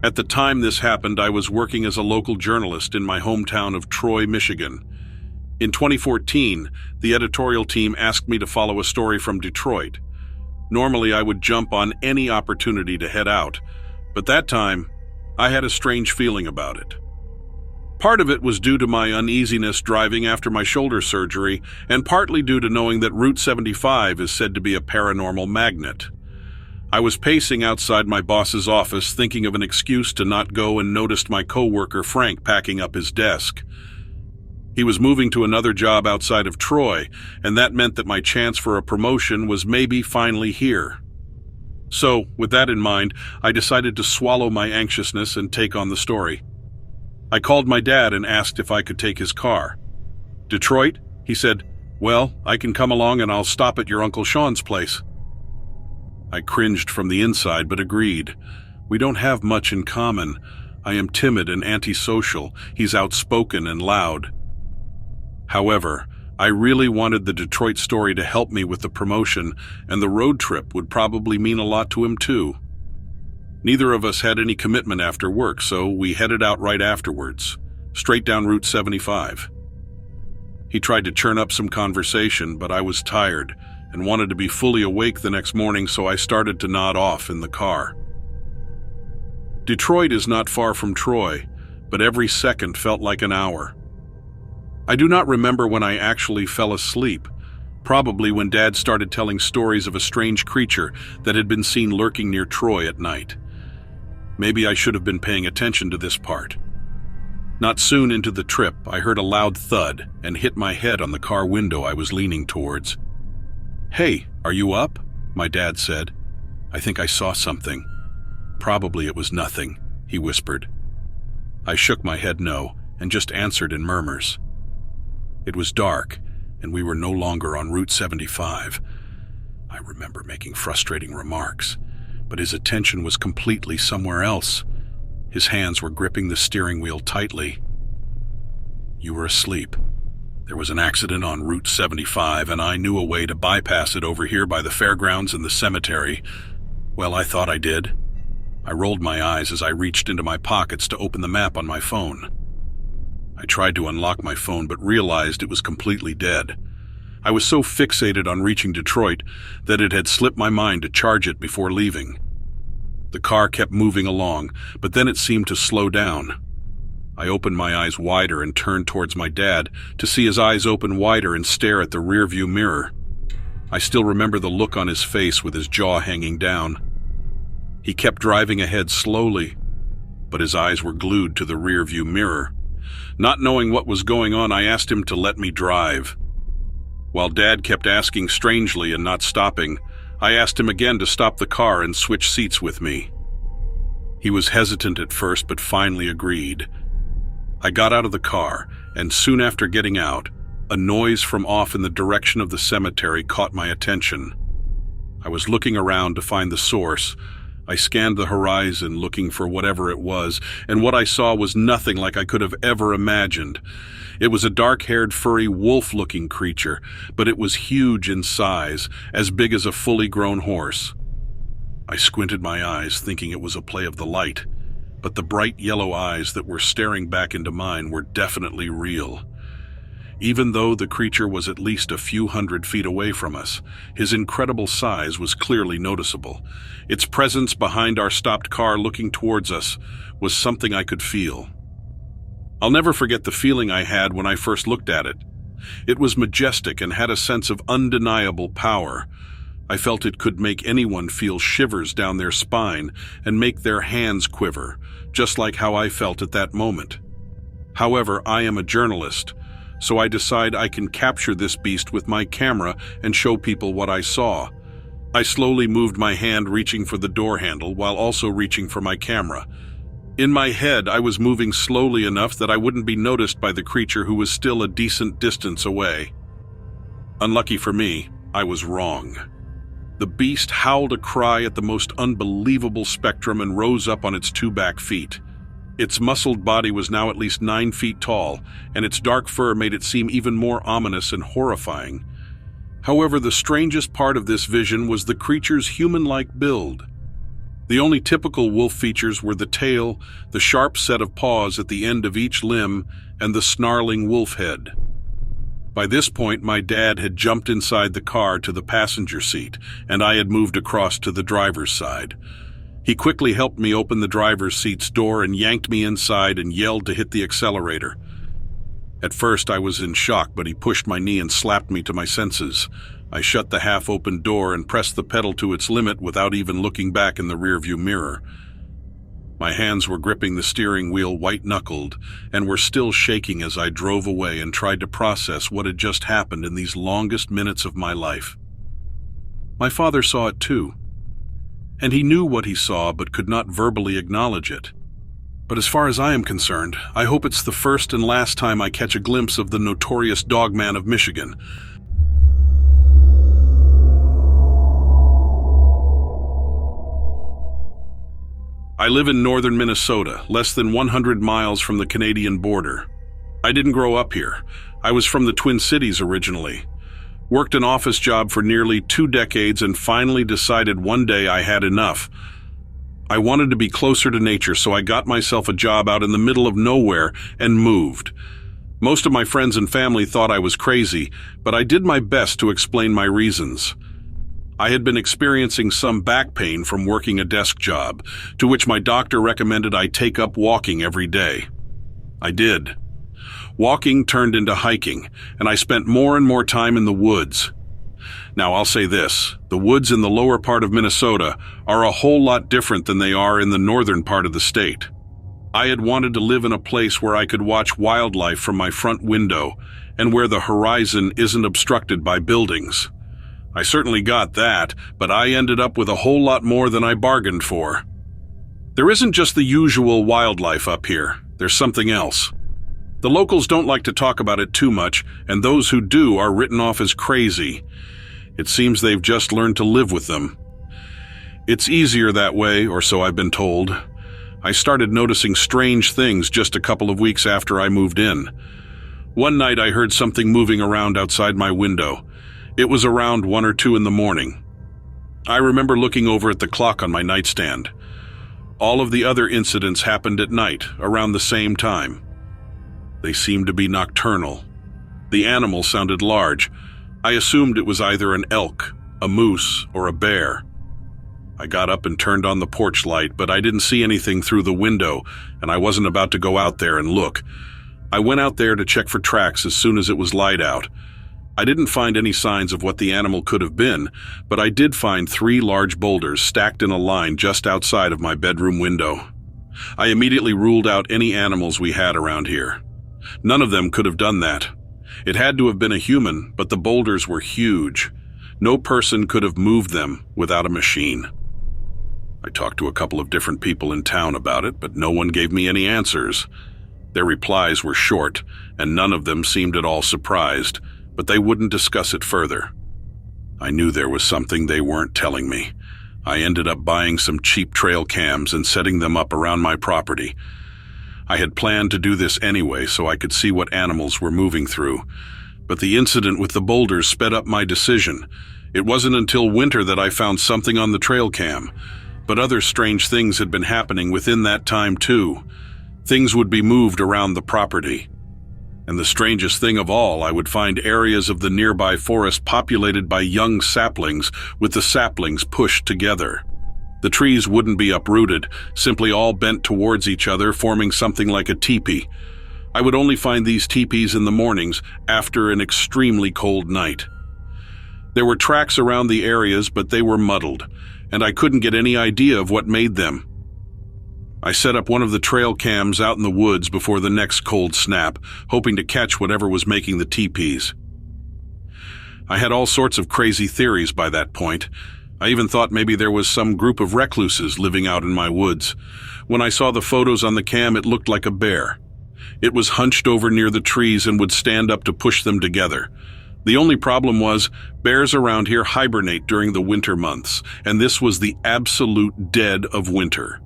At the time this happened, I was working as a local journalist in my hometown of Troy, Michigan. In 2014, the editorial team asked me to follow a story from Detroit. Normally, I would jump on any opportunity to head out, but that time, I had a strange feeling about it. Part of it was due to my uneasiness driving after my shoulder surgery, and partly due to knowing that Route 75 is said to be a paranormal magnet. I was pacing outside my boss's office, thinking of an excuse to not go, and noticed my coworker Frank packing up his desk. He was moving to another job outside of Troy, and that meant that my chance for a promotion was maybe finally here. So, with that in mind, I decided to swallow my anxiousness and take on the story. I called my dad and asked if I could take his car. "Detroit?" He said. "Well, I can come along and I'll stop at your Uncle Sean's place." I cringed from the inside, but agreed. We don't have much in common. I am timid and antisocial. He's outspoken and loud. However, I really wanted the Detroit story to help me with the promotion, and the road trip would probably mean a lot to him too. Neither of us had any commitment after work, so we headed out right afterwards, straight down Route 75. He tried to churn up some conversation, but I was tired and wanted to be fully awake the next morning, so I started to nod off in the car. Detroit is not far from Troy, but every second felt like an hour. I do not remember when I actually fell asleep, probably when Dad started telling stories of a strange creature that had been seen lurking near Troy at night. Maybe I should have been paying attention to this part. Not soon into the trip, I heard a loud thud and hit my head on the car window I was leaning towards. "Hey, are you up?" my dad said. "I think I saw something." "Probably it was nothing," he whispered. I shook my head no and just answered in murmurs. It was dark, and we were no longer on Route 75. I remember making frustrating remarks, but his attention was completely somewhere else. His hands were gripping the steering wheel tightly. "You were asleep. There was an accident on Route 75, and I knew a way to bypass it over here by the fairgrounds and the cemetery. Well, I thought I did." I rolled my eyes as I reached into my pockets to open the map on my phone. I tried to unlock my phone but realized it was completely dead. I was so fixated on reaching Detroit that it had slipped my mind to charge it before leaving. The car kept moving along, but then it seemed to slow down. I opened my eyes wider and turned towards my dad to see his eyes open wider and stare at the rearview mirror. I still remember the look on his face with his jaw hanging down. He kept driving ahead slowly, but his eyes were glued to the rearview mirror. Not knowing what was going on, I asked him to let me drive. While Dad kept asking strangely and not stopping, I asked him again to stop the car and switch seats with me. He was hesitant at first, but finally agreed. I got out of the car, and soon after getting out, a noise from off in the direction of the cemetery caught my attention. I was looking around to find the source. I scanned the horizon looking for whatever it was, and what I saw was nothing like I could have ever imagined. It was a dark-haired, furry, wolf-looking creature, but it was huge in size, as big as a fully grown horse. I squinted my eyes, thinking it was a play of the light, but the bright yellow eyes that were staring back into mine were definitely real. Even though the creature was at least a few 100 feet away from us, his incredible size was clearly noticeable. Its presence behind our stopped car looking towards us was something I could feel. I'll never forget the feeling I had when I first looked at it. It was majestic and had a sense of undeniable power. I felt it could make anyone feel shivers down their spine and make their hands quiver, just like how I felt at that moment. However, I am a journalist, so I decide I can capture this beast with my camera and show people what I saw. I slowly moved my hand, reaching for the door handle while also reaching for my camera. In my head, I was moving slowly enough that I wouldn't be noticed by the creature who was still a decent distance away. Unlucky for me, I was wrong. The beast howled a cry at the most unbelievable spectrum and rose up on its two back feet. Its muscled body was now at least 9 feet tall, and its dark fur made it seem even more ominous and horrifying. However, the strangest part of this vision was the creature's human-like build. The only typical wolf features were the tail, the sharp set of paws at the end of each limb, and the snarling wolf head. By this point, my dad had jumped inside the car to the passenger seat, and I had moved across to the driver's side. He quickly helped me open the driver's seat's door and yanked me inside and yelled to hit the accelerator. At first, I was in shock, but he pushed my knee and slapped me to my senses. I shut the half-open door and pressed the pedal to its limit without even looking back in the rearview mirror. My hands were gripping the steering wheel white-knuckled and were still shaking as I drove away and tried to process what had just happened in these longest minutes of my life. My father saw it too, and he knew what he saw but could not verbally acknowledge it. But as far as I am concerned, I hope it's the first and last time I catch a glimpse of the notorious Dogman of Michigan. I live in northern Minnesota, less than 100 miles from the Canadian border. I didn't grow up here. I was from the Twin Cities originally. Worked an office job for nearly 2 decades and finally decided one day I had enough. I wanted to be closer to nature, so I got myself a job out in the middle of nowhere and moved. Most of my friends and family thought I was crazy, but I did my best to explain my reasons. I had been experiencing some back pain from working a desk job, to which my doctor recommended I take up walking every day. I did. Walking turned into hiking, and I spent more and more time in the woods. Now, I'll say this, the woods in the lower part of Minnesota are a whole lot different than they are in the northern part of the state. I had wanted to live in a place where I could watch wildlife from my front window and where the horizon isn't obstructed by buildings. I certainly got that, but I ended up with a whole lot more than I bargained for. There isn't just the usual wildlife up here. There's something else. The locals don't like to talk about it too much, and those who do are written off as crazy. It seems they've just learned to live with them. It's easier that way, or so I've been told. I started noticing strange things just a couple of weeks after I moved in. One night I heard something moving around outside my window. It was around 1 or 2 in the morning. I remember looking over at the clock on my nightstand. All of the other incidents happened at night, around the same time. They seemed to be nocturnal. The animal sounded large. I assumed it was either an elk, a moose, or a bear. I got up and turned on the porch light, but I didn't see anything through the window, and I wasn't about to go out there and look. I went out there to check for tracks as soon as it was light out. I didn't find any signs of what the animal could have been, but I did find 3 large boulders stacked in a line just outside of my bedroom window. I immediately ruled out any animals we had around here. None of them could have done that. It had to have been a human, but the boulders were huge. No person could have moved them without a machine. I talked to a couple of different people in town about it, but no one gave me any answers. Their replies were short, and none of them seemed at all surprised, but they wouldn't discuss it further. I knew there was something they weren't telling me. I ended up buying some cheap trail cams and setting them up around my property. I had planned to do this anyway so I could see what animals were moving through, but the incident with the boulders sped up my decision. It wasn't until winter that I found something on the trail cam, but other strange things had been happening within that time too. Things would be moved around the property. And the strangest thing of all, I would find areas of the nearby forest populated by young saplings, with the saplings pushed together. The trees wouldn't be uprooted, simply all bent towards each other, forming something like a teepee. I would only find these teepees in the mornings after an extremely cold night. There were tracks around the areas, but they were muddled, and I couldn't get any idea of what made them. I set up one of the trail cams out in the woods before the next cold snap, hoping to catch whatever was making the teepees. I had all sorts of crazy theories by that point. I even thought maybe there was some group of recluses living out in my woods. When I saw the photos on the cam, it looked like a bear. It was hunched over near the trees and would stand up to push them together. The only problem was, bears around here hibernate during the winter months, and this was the absolute dead of winter.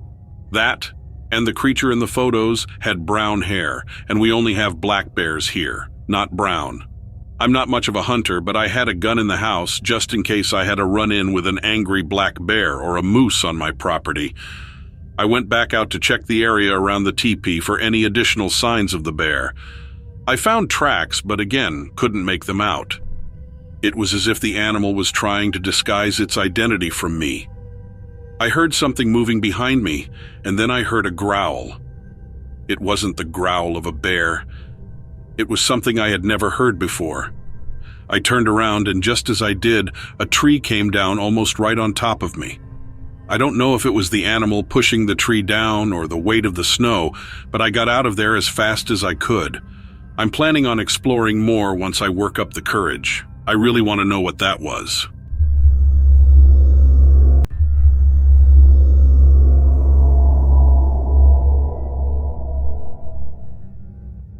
That, and the creature in the photos, had brown hair, and we only have black bears here, not brown. I'm not much of a hunter, but I had a gun in the house just in case I had a run-in with an angry black bear or a moose on my property. I went back out to check the area around the teepee for any additional signs of the bear. I found tracks, but again, couldn't make them out. It was as if the animal was trying to disguise its identity from me. I heard something moving behind me, and then I heard a growl. It wasn't the growl of a bear. It was something I had never heard before. I turned around, and just as I did, a tree came down almost right on top of me. I don't know if it was the animal pushing the tree down or the weight of the snow, but I got out of there as fast as I could. I'm planning on exploring more once I work up the courage. I really want to know what that was.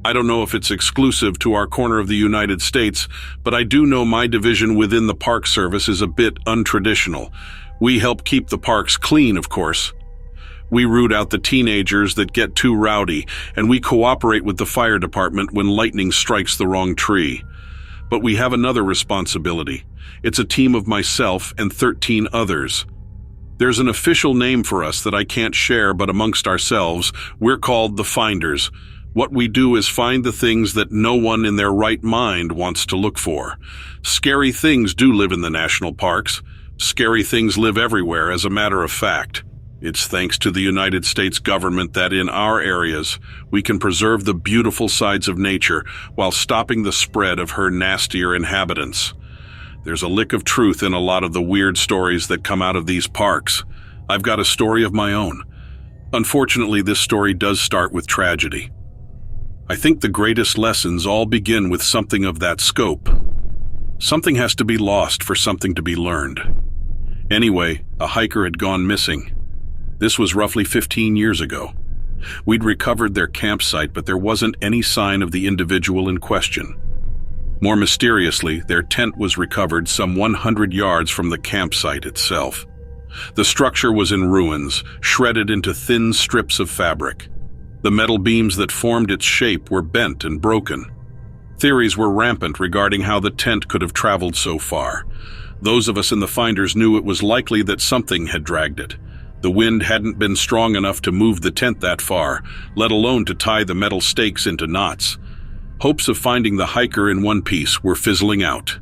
I don't know if it's exclusive to our corner of the United States, but I do know my division within the Park Service is a bit untraditional. We help keep the parks clean, of course. We root out the teenagers that get too rowdy, and we cooperate with the fire department when lightning strikes the wrong tree. But we have another responsibility. It's a team of myself and 13 others. There's an official name for us that I can't share, but amongst ourselves, we're called the Finders. What we do is find the things that no one in their right mind wants to look for. Scary things do live in the national parks. Scary things live everywhere, as a matter of fact. It's thanks to the United States government that in our areas, we can preserve the beautiful sides of nature while stopping the spread of her nastier inhabitants. There's a lick of truth in a lot of the weird stories that come out of these parks. I've got a story of my own. Unfortunately, this story does start with tragedy. I think the greatest lessons all begin with something of that scope. Something has to be lost for something to be learned. Anyway, a hiker had gone missing. This was roughly 15 years ago. We'd recovered their campsite, but there wasn't any sign of the individual in question. More mysteriously, their tent was recovered some 100 yards from the campsite itself. The structure was in ruins, shredded into thin strips of fabric. The metal beams that formed its shape were bent and broken. Theories were rampant regarding how the tent could have traveled so far. Those of us in the finders knew it was likely that something had dragged it. The wind hadn't been strong enough to move the tent that far, let alone to tie the metal stakes into knots. Hopes of finding the hiker in one piece were fizzling out.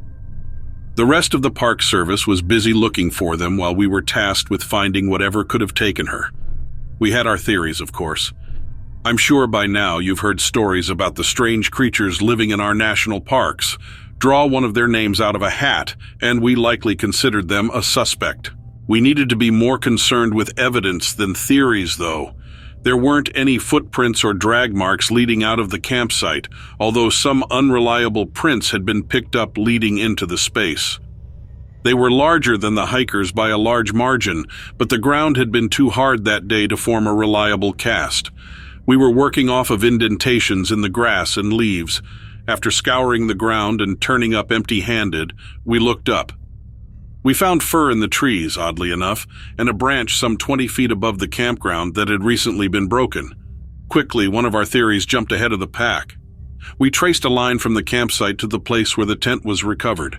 The rest of the Park Service was busy looking for them while we were tasked with finding whatever could have taken her. We had our theories, of course. I'm sure by now you've heard stories about the strange creatures living in our national parks. Draw one of their names out of a hat, and we likely considered them a suspect. We needed to be more concerned with evidence than theories, though. There weren't any footprints or drag marks leading out of the campsite, although some unreliable prints had been picked up leading into the space. They were larger than the hikers by a large margin, but the ground had been too hard that day to form a reliable cast. We were working off of indentations in the grass and leaves. After scouring the ground and turning up empty-handed, we looked up. We found fur in the trees, oddly enough, and a branch some 20 feet above the campground that had recently been broken. Quickly, one of our theories jumped ahead of the pack. We traced a line from the campsite to the place where the tent was recovered.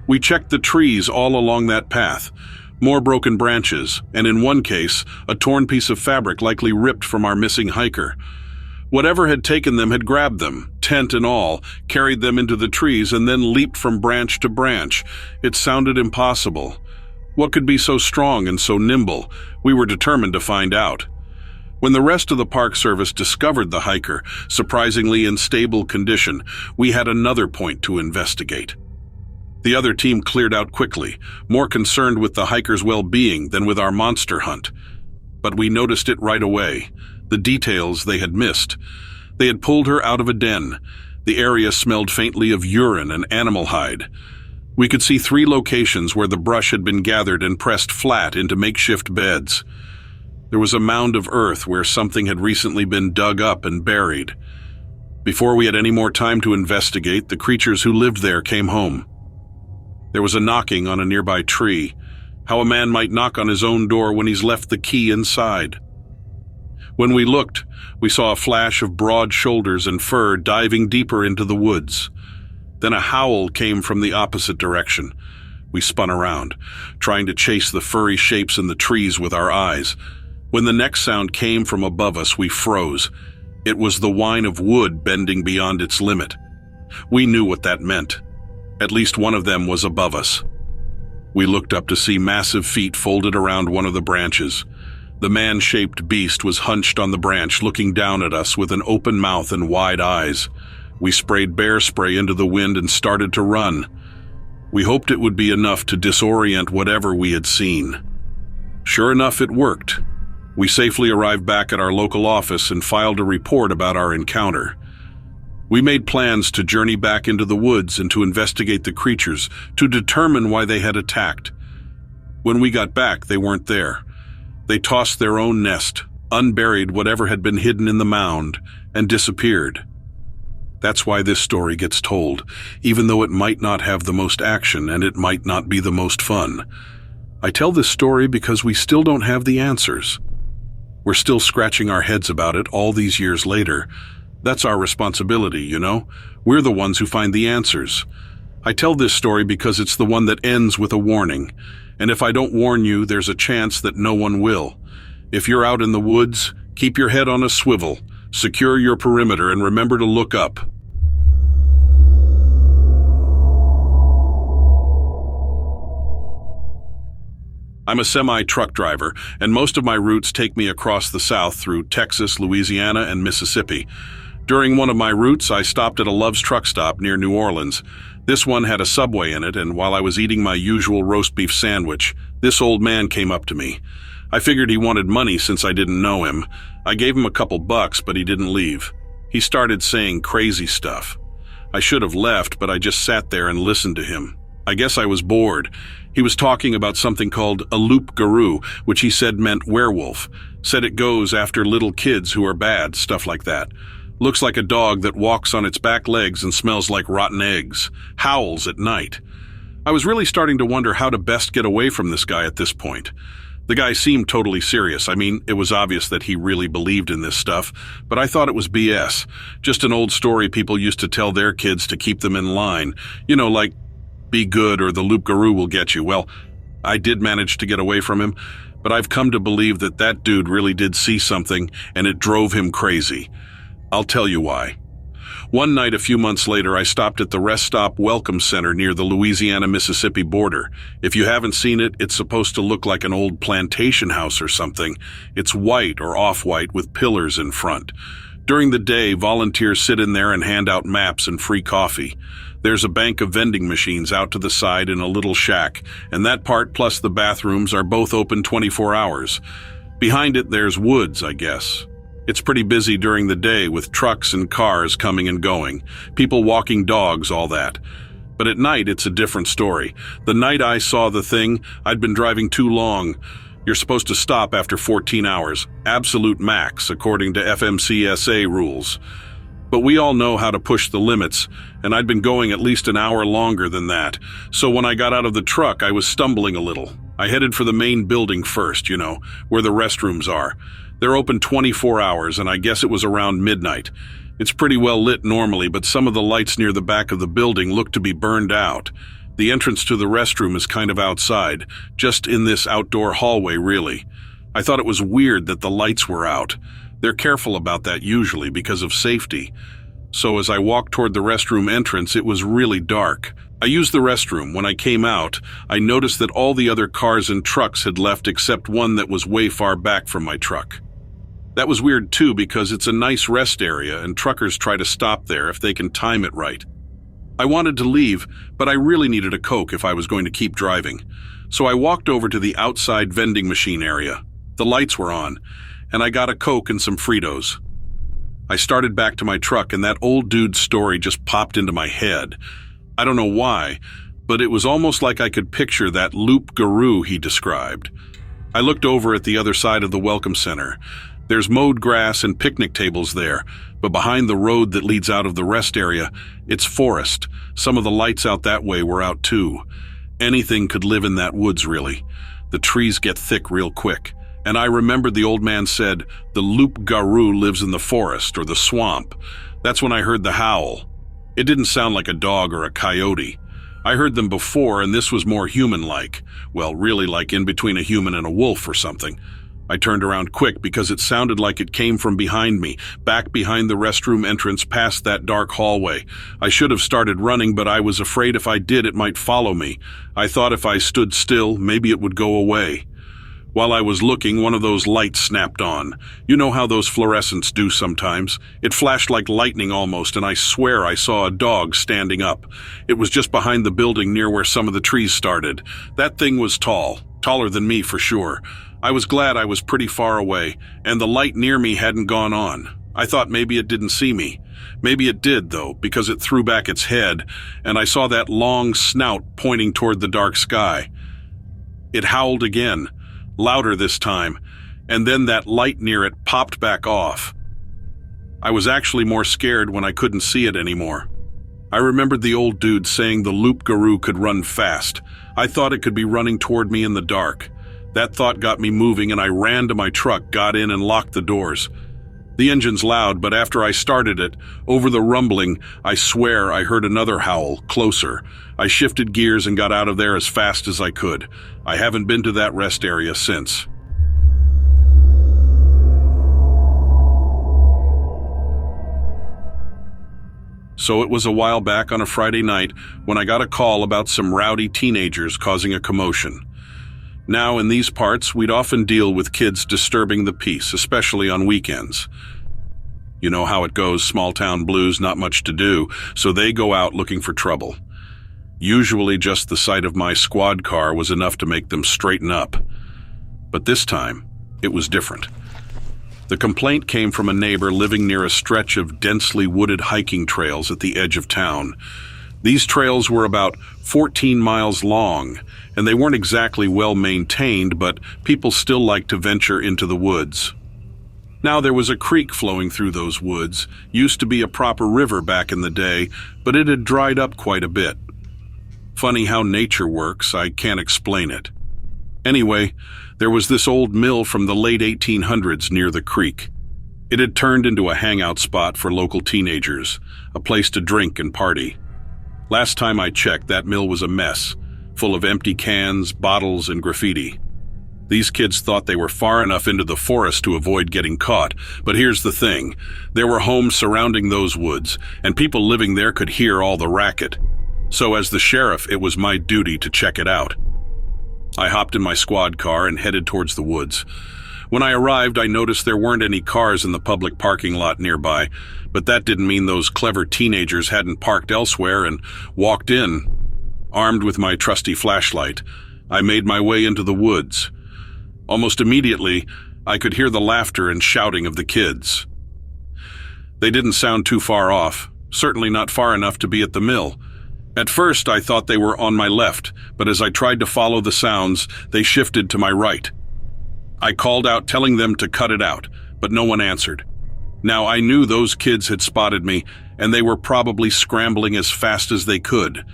We checked the trees all along that path. More broken branches, and in one case, a torn piece of fabric likely ripped from our missing hiker. Whatever had taken them had grabbed them, tent and all, carried them into the trees, and then leaped from branch to branch. It sounded impossible. What could be so strong and so nimble? We were determined to find out. When the rest of the Park Service discovered the hiker, surprisingly in stable condition, we had another point to investigate. The other team cleared out quickly, more concerned with the hiker's well-being than with our monster hunt. But we noticed it right away. The details they had missed. They had pulled her out of a den. The area smelled faintly of urine and animal hide. We could see 3 locations where the brush had been gathered and pressed flat into makeshift beds. There was a mound of earth where something had recently been dug up and buried. Before we had any more time to investigate, the creatures who lived there came home. There was a knocking on a nearby tree. How a man might knock on his own door when he's left the key inside. When we looked, we saw a flash of broad shoulders and fur diving deeper into the woods. Then a howl came from the opposite direction. We spun around, trying to chase the furry shapes in the trees with our eyes. When the next sound came from above us, we froze. It was the whine of wood bending beyond its limit. We knew what that meant. At least one of them was above us. We looked up to see massive feet folded around one of the branches. The man-shaped beast was hunched on the branch, looking down at us with an open mouth and wide eyes. We sprayed bear spray into the wind and started to run. We hoped it would be enough to disorient whatever we had seen. Sure enough, it worked. We safely arrived back at our local office and filed a report about our encounter. We made plans to journey back into the woods and to investigate the creatures, to determine why they had attacked. When we got back, they weren't there. They tossed their own nest, unburied whatever had been hidden in the mound, and disappeared. That's why this story gets told, even though it might not have the most action and it might not be the most fun. I tell this story because we still don't have the answers. We're still scratching our heads about it all these years later. That's our responsibility, you know? We're the ones who find the answers. I tell this story because it's the one that ends with a warning. And if I don't warn you, there's a chance that no one will. If you're out in the woods, keep your head on a swivel, secure your perimeter, and remember to look up. I'm a semi-truck driver, and most of my routes take me across the South through Texas, Louisiana, and Mississippi. During one of my routes, I stopped at a Love's truck stop near New Orleans. This one had a Subway in it, and while I was eating my usual roast beef sandwich, this old man came up to me. I figured he wanted money since I didn't know him. I gave him a couple bucks, but he didn't leave. He started saying crazy stuff. I should have left, but I just sat there and listened to him. I guess I was bored. He was talking about something called a loup-garou, which he said meant werewolf. Said it goes after little kids who are bad, stuff like that. Looks like a dog that walks on its back legs and smells like rotten eggs. Howls at night. I was really starting to wonder how to best get away from this guy at this point. The guy seemed totally serious. I mean, it was obvious that he really believed in this stuff, but I thought it was BS. Just an old story people used to tell their kids to keep them in line. You know, like, be good or the loup-garou will get you. Well, I did manage to get away from him, but I've come to believe that that dude really did see something, and it drove him crazy. I'll tell you why. One night a few months later, I stopped at the Rest Stop Welcome Center near the Louisiana-Mississippi border. If you haven't seen it, it's supposed to look like an old plantation house or something. It's white or off-white with pillars in front. During the day, volunteers sit in there and hand out maps and free coffee. There's a bank of vending machines out to the side in a little shack, and that part plus the bathrooms are both open 24 hours. Behind it, there's woods, I guess. It's pretty busy during the day with trucks and cars coming and going, people walking dogs, all that. But at night, it's a different story. The night I saw the thing, I'd been driving too long. You're supposed to stop after 14 hours, absolute max, according to FMCSA rules. But we all know how to push the limits, and I'd been going at least an hour longer than that. So when I got out of the truck, I was stumbling a little. I headed for the main building first, you know, where the restrooms are. They're open 24 hours, and I guess it was around midnight. It's pretty well lit normally, but some of the lights near the back of the building look to be burned out. The entrance to the restroom is kind of outside, just in this outdoor hallway, really. I thought it was weird that the lights were out. They're careful about that usually because of safety. So as I walked toward the restroom entrance, it was really dark. I used the restroom. When I came out, I noticed that all the other cars and trucks had left except one that was way far back from my truck. That was weird too because it's a nice rest area and truckers try to stop there if they can time it right. I wanted to leave, but I really needed a Coke if I was going to keep driving. So I walked over to the outside vending machine area. The lights were on, and I got a Coke and some Fritos. I started back to my truck and that old dude's story just popped into my head. I don't know why, but it was almost like I could picture that loup-garou he described. I looked over at the other side of the Welcome Center. There's mowed grass and picnic tables there, but behind the road that leads out of the rest area, it's forest. Some of the lights out that way were out too. Anything could live in that woods, really. The trees get thick real quick. And I remembered the old man said, the loup-garou lives in the forest or the swamp. That's when I heard the howl. It didn't sound like a dog or a coyote. I heard them before, and this was more human-like. Well, really like in between a human and a wolf or something. I turned around quick because it sounded like it came from behind me, back behind the restroom entrance past that dark hallway. I should have started running, but I was afraid if I did, it might follow me. I thought if I stood still, maybe it would go away. While I was looking, one of those lights snapped on. You know how those fluorescents do sometimes? It flashed like lightning almost, and I swear I saw a dog standing up. It was just behind the building near where some of the trees started. That thing was tall, taller than me for sure. I was glad I was pretty far away, and the light near me hadn't gone on. I thought maybe it didn't see me. Maybe it did, though, because it threw back its head, and I saw that long snout pointing toward the dark sky. It howled again, louder this time, and then that light near it popped back off. I was actually more scared when I couldn't see it anymore. I remembered the old dude saying the loup-garou could run fast. I thought it could be running toward me in the dark. That thought got me moving, and I ran to my truck, got in, and locked the doors. The engine's loud, but after I started it, over the rumbling, I swear I heard another howl, closer. I shifted gears and got out of there as fast as I could. I haven't been to that rest area since. So it was a while back on a Friday night when I got a call about some rowdy teenagers causing a commotion. Now, in these parts, we'd often deal with kids disturbing the peace, especially on weekends. You know how it goes, small-town blues, not much to do, so they go out looking for trouble. Usually just the sight of my squad car was enough to make them straighten up. But this time, it was different. The complaint came from a neighbor living near a stretch of densely wooded hiking trails at the edge of town. These trails were about 14 miles long, and they weren't exactly well maintained, but people still liked to venture into the woods. Now, there was a creek flowing through those woods, used to be a proper river back in the day, but it had dried up quite a bit. Funny how nature works, I can't explain it. Anyway, there was this old mill from the late 1800s near the creek. It had turned into a hangout spot for local teenagers, a place to drink and party. Last time I checked, that mill was a mess, full of empty cans, bottles, and graffiti. These kids thought they were far enough into the forest to avoid getting caught, but here's the thing. There were homes surrounding those woods, and people living there could hear all the racket. So as the sheriff, it was my duty to check it out. I hopped in my squad car and headed towards the woods. When I arrived, I noticed there weren't any cars in the public parking lot nearby, but that didn't mean those clever teenagers hadn't parked elsewhere and walked in. Armed with my trusty flashlight, I made my way into the woods. Almost immediately, I could hear the laughter and shouting of the kids. They didn't sound too far off, certainly not far enough to be at the mill. At first, I thought they were on my left, but as I tried to follow the sounds, they shifted to my right. I called out, telling them to cut it out, but no one answered. Now, I knew those kids had spotted me, and they were probably scrambling as fast as they could.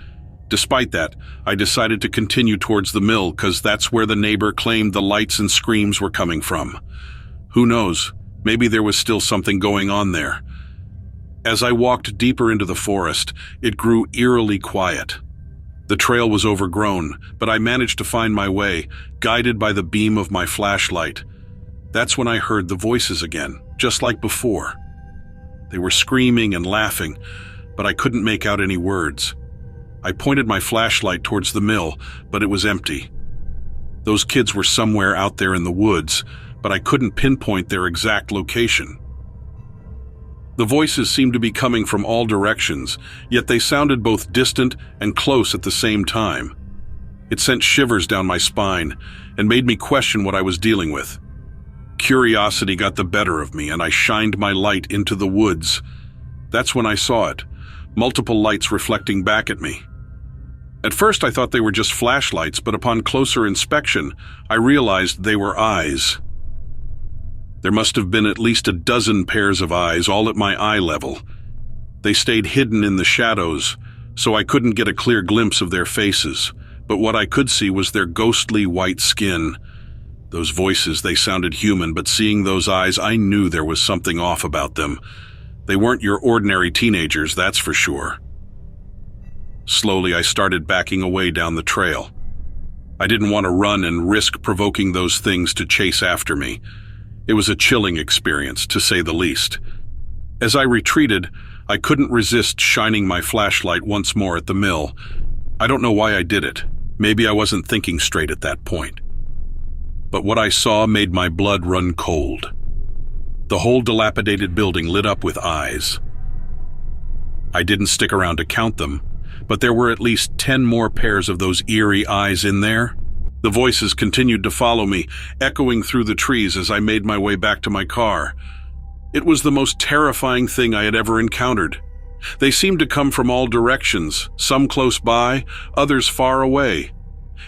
Despite that, I decided to continue towards the mill because that's where the neighbor claimed the lights and screams were coming from. Who knows? Maybe there was still something going on there. As I walked deeper into the forest, it grew eerily quiet. The trail was overgrown, but I managed to find my way, guided by the beam of my flashlight. That's when I heard the voices again, just like before. They were screaming and laughing, but I couldn't make out any words. I pointed my flashlight towards the mill, but it was empty. Those kids were somewhere out there in the woods, but I couldn't pinpoint their exact location. The voices seemed to be coming from all directions, yet they sounded both distant and close at the same time. It sent shivers down my spine and made me question what I was dealing with. Curiosity got the better of me, and I shined my light into the woods. That's when I saw it, multiple lights reflecting back at me. At first I thought they were just flashlights, but upon closer inspection, I realized they were eyes. There must have been at least a dozen pairs of eyes, all at my eye level. They stayed hidden in the shadows, so I couldn't get a clear glimpse of their faces, but what I could see was their ghostly white skin. Those voices, they sounded human, but seeing those eyes, I knew there was something off about them. They weren't your ordinary teenagers, that's for sure. Slowly, I started backing away down the trail. I didn't want to run and risk provoking those things to chase after me. It was a chilling experience, to say the least. As I retreated, I couldn't resist shining my flashlight once more at the mill. I don't know why I did it. Maybe I wasn't thinking straight at that point. But what I saw made my blood run cold. The whole dilapidated building lit up with eyes. I didn't stick around to count them, but there were at least 10 more pairs of those eerie eyes in there. The voices continued to follow me, echoing through the trees as I made my way back to my car. It was the most terrifying thing I had ever encountered. They seemed to come from all directions, some close by, others far away.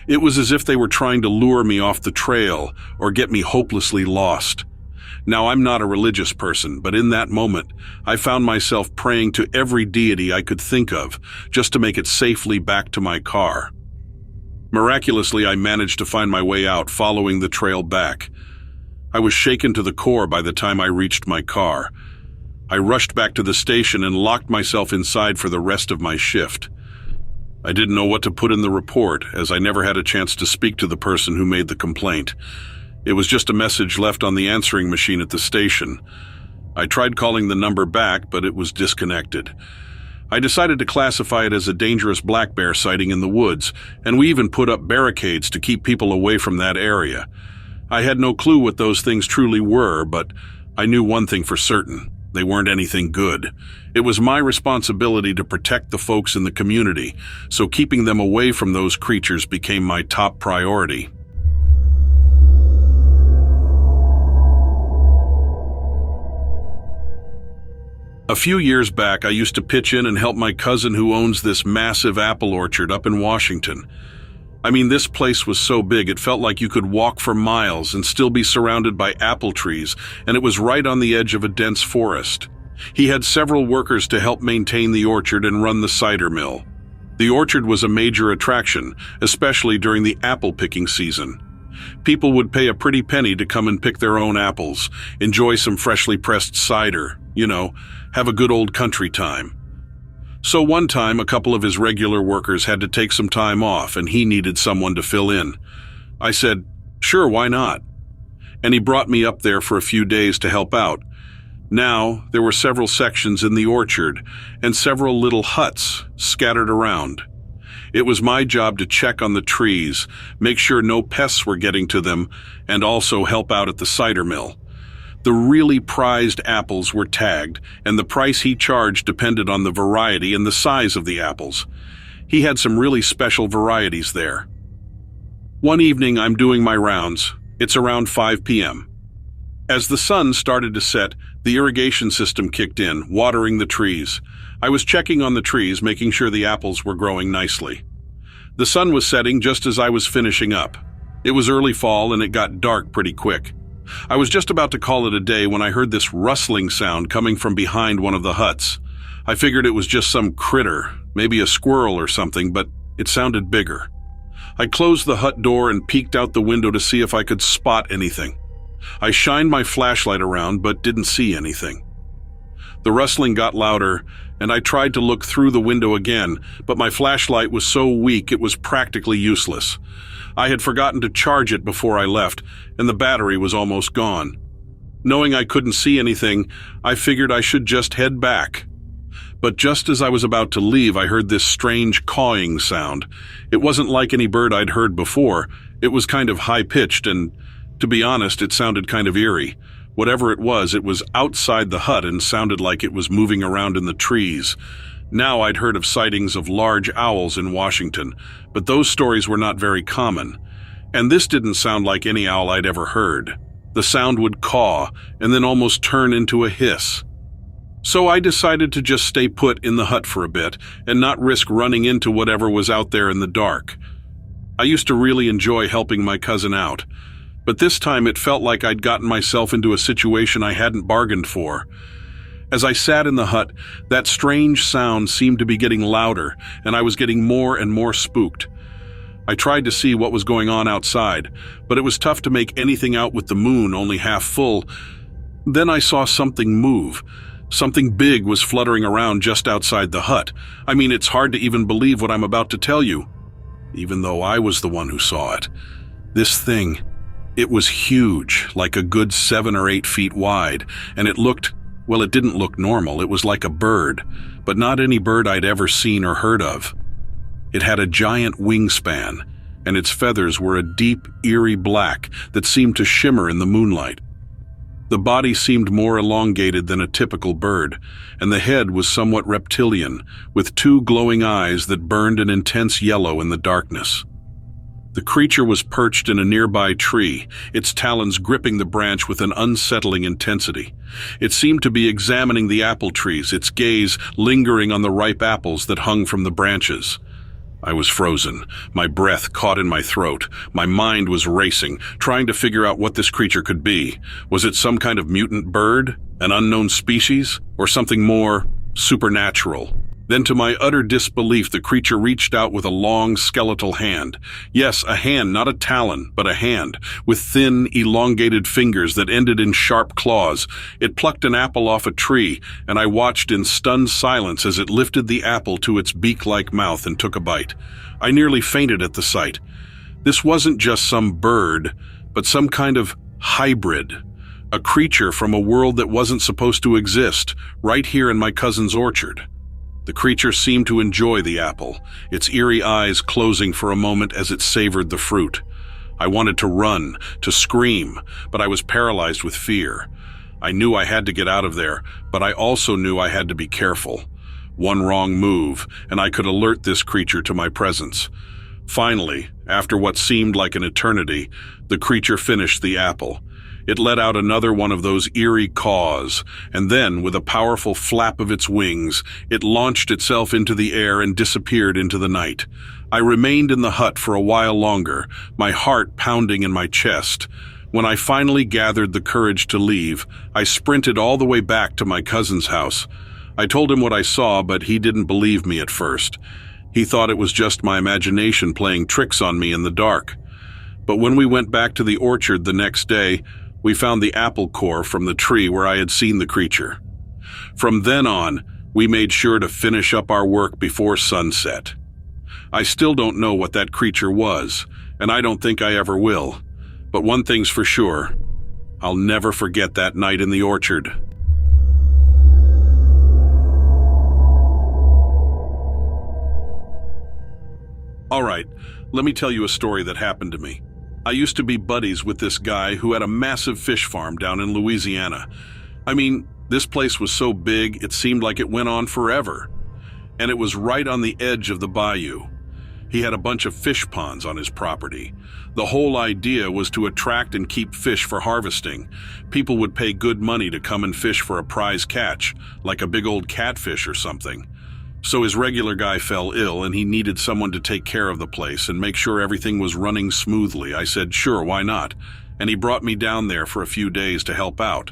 It was as if they were trying to lure me off the trail or get me hopelessly lost. Now, I'm not a religious person, but in that moment, I found myself praying to every deity I could think of just to make it safely back to my car. Miraculously, I managed to find my way out, following the trail back. I was shaken to the core by the time I reached my car. I rushed back to the station and locked myself inside for the rest of my shift. I didn't know what to put in the report, as I never had a chance to speak to the person who made the complaint. It was just a message left on the answering machine at the station. I tried calling the number back, but it was disconnected. I decided to classify it as a dangerous black bear sighting in the woods, and we even put up barricades to keep people away from that area. I had no clue what those things truly were, but I knew one thing for certain. They weren't anything good. It was my responsibility to protect the folks in the community, so keeping them away from those creatures became my top priority. A few years back, I used to pitch in and help my cousin who owns this massive apple orchard up in Washington. I mean, this place was so big it felt like you could walk for miles and still be surrounded by apple trees, and it was right on the edge of a dense forest. He had several workers to help maintain the orchard and run the cider mill. The orchard was a major attraction, especially during the apple picking season. People would pay a pretty penny to come and pick their own apples, enjoy some freshly pressed cider, have a good old country time. So one time, a couple of his regular workers had to take some time off and he needed someone to fill in. I said, sure, why not? And he brought me up there for a few days to help out. Now, there were several sections in the orchard and several little huts scattered around. It was my job to check on the trees, make sure no pests were getting to them, and also help out at the cider mill. The really prized apples were tagged, and the price he charged depended on the variety and the size of the apples. He had some really special varieties there. One evening, I'm doing my rounds. It's around 5 p.m. As the sun started to set, the irrigation system kicked in, watering the trees. I was checking on the trees, making sure the apples were growing nicely. The sun was setting just as I was finishing up. It was early fall and it got dark pretty quick. I was just about to call it a day when I heard this rustling sound coming from behind one of the huts. I figured it was just some critter, maybe a squirrel or something, but it sounded bigger. I closed the hut door and peeked out the window to see if I could spot anything. I shined my flashlight around but didn't see anything. The rustling got louder, and I tried to look through the window again, but my flashlight was so weak it was practically useless. I had forgotten to charge it before I left, and the battery was almost gone. Knowing I couldn't see anything, I figured I should just head back. But just as I was about to leave, I heard this strange cawing sound. It wasn't like any bird I'd heard before. It was kind of high-pitched, and to be honest, it sounded kind of eerie. Whatever it was outside the hut and sounded like it was moving around in the trees. Now I'd heard of sightings of large owls in Washington, but those stories were not very common. And this didn't sound like any owl I'd ever heard. The sound would caw and then almost turn into a hiss. So I decided to just stay put in the hut for a bit and not risk running into whatever was out there in the dark. I used to really enjoy helping my cousin out, but this time it felt like I'd gotten myself into a situation I hadn't bargained for. As I sat in the hut, that strange sound seemed to be getting louder, and I was getting more and more spooked. I tried to see what was going on outside, but it was tough to make anything out with the moon only half full. Then I saw something move. Something big was fluttering around just outside the hut. I mean, it's hard to even believe what I'm about to tell you, even though I was the one who saw it. This thing, it was huge, like a good 7 or 8 feet wide, and it didn't look normal. It was like a bird, but not any bird I'd ever seen or heard of. It had a giant wingspan, and its feathers were a deep, eerie black that seemed to shimmer in the moonlight. The body seemed more elongated than a typical bird, and the head was somewhat reptilian, with 2 glowing eyes that burned an intense yellow in the darkness. The creature was perched in a nearby tree, its talons gripping the branch with an unsettling intensity. It seemed to be examining the apple trees, its gaze lingering on the ripe apples that hung from the branches. I was frozen, my breath caught in my throat. My mind was racing, trying to figure out what this creature could be. Was it some kind of mutant bird, an unknown species, or something more supernatural? Then, to my utter disbelief, the creature reached out with a long skeletal hand. Yes, a hand, not a talon, but a hand, with thin, elongated fingers that ended in sharp claws. It plucked an apple off a tree, and I watched in stunned silence as it lifted the apple to its beak-like mouth and took a bite. I nearly fainted at the sight. This wasn't just some bird, but some kind of hybrid. A creature from a world that wasn't supposed to exist, right here in my cousin's orchard. The creature seemed to enjoy the apple, its eerie eyes closing for a moment as it savored the fruit. I wanted to run, to scream, but I was paralyzed with fear. I knew I had to get out of there, but I also knew I had to be careful. One wrong move, and I could alert this creature to my presence. Finally, after what seemed like an eternity, the creature finished the apple. It let out another one of those eerie caws, and then, with a powerful flap of its wings, it launched itself into the air and disappeared into the night. I remained in the hut for a while longer, my heart pounding in my chest. When I finally gathered the courage to leave, I sprinted all the way back to my cousin's house. I told him what I saw, but he didn't believe me at first. He thought it was just my imagination playing tricks on me in the dark. But when we went back to the orchard the next day, we found the apple core from the tree where I had seen the creature. From then on, we made sure to finish up our work before sunset. I still don't know what that creature was, and I don't think I ever will. But one thing's for sure, I'll never forget that night in the orchard. All right, let me tell you a story that happened to me. I used to be buddies with this guy who had a massive fish farm down in Louisiana. I mean, this place was so big it seemed like it went on forever. And it was right on the edge of the bayou. He had a bunch of fish ponds on his property. The whole idea was to attract and keep fish for harvesting. People would pay good money to come and fish for a prize catch, like a big old catfish or something. So his regular guy fell ill and he needed someone to take care of the place and make sure everything was running smoothly. I said, sure, why not? And he brought me down there for a few days to help out.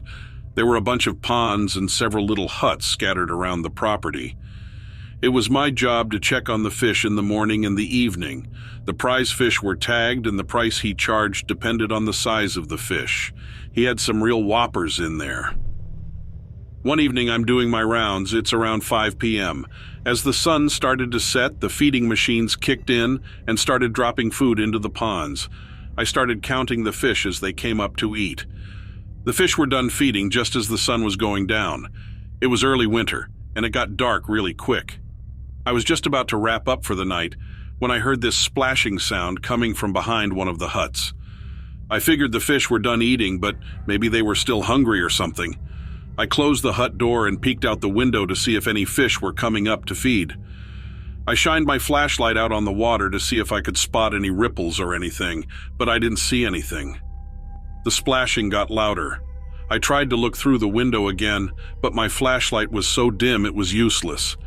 There were a bunch of ponds and several little huts scattered around the property. It was my job to check on the fish in the morning and the evening. The prize fish were tagged and the price he charged depended on the size of the fish. He had some real whoppers in there. One evening I'm doing my rounds. It's around 5 p.m. As the sun started to set, the feeding machines kicked in and started dropping food into the ponds. I started counting the fish as they came up to eat. The fish were done feeding just as the sun was going down. It was early winter, and it got dark really quick. I was just about to wrap up for the night when I heard this splashing sound coming from behind one of the huts. I figured the fish were done eating, but maybe they were still hungry or something. I closed the hut door and peeked out the window to see if any fish were coming up to feed. I shined my flashlight out on the water to see if I could spot any ripples or anything, but I didn't see anything. The splashing got louder. I tried to look through the window again, but my flashlight was so dim it was useless.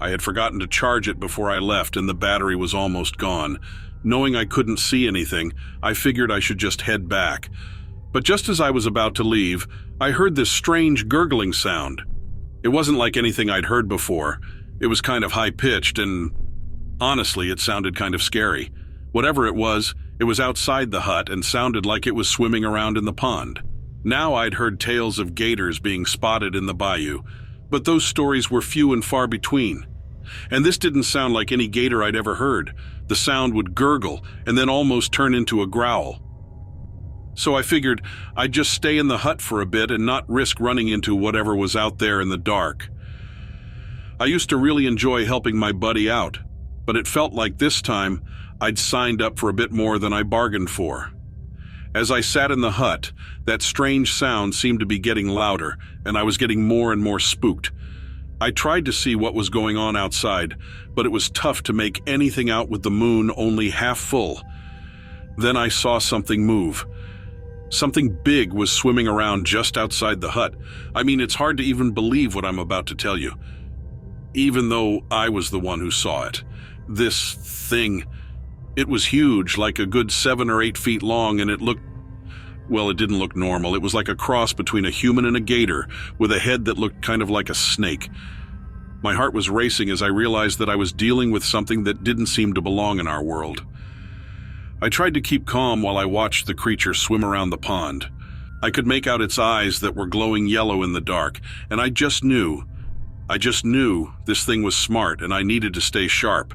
I had forgotten to charge it before I left and the battery was almost gone. Knowing I couldn't see anything, I figured I should just head back. But just as I was about to leave, I heard this strange gurgling sound. It wasn't like anything I'd heard before. It was kind of high-pitched and, honestly, it sounded kind of scary. Whatever it was outside the hut and sounded like it was swimming around in the pond. Now I'd heard tales of gators being spotted in the bayou, but those stories were few and far between. And this didn't sound like any gator I'd ever heard. The sound would gurgle and then almost turn into a growl. So I figured I'd just stay in the hut for a bit and not risk running into whatever was out there in the dark. I used to really enjoy helping my buddy out, but it felt like this time I'd signed up for a bit more than I bargained for. As I sat in the hut, that strange sound seemed to be getting louder, and I was getting more and more spooked. I tried to see what was going on outside, but it was tough to make anything out with the moon only half full. Then I saw something move. Something big was swimming around just outside the hut. I mean, it's hard to even believe what I'm about to tell you. Even though I was the one who saw it. This thing, it was huge, like a good 7 or 8 feet long, and it looked, well, it didn't look normal. It was like a cross between a human and a gator, with a head that looked kind of like a snake. My heart was racing as I realized that I was dealing with something that didn't seem to belong in our world. I tried to keep calm while I watched the creature swim around the pond. I could make out its eyes that were glowing yellow in the dark, and I just knew this thing was smart and I needed to stay sharp.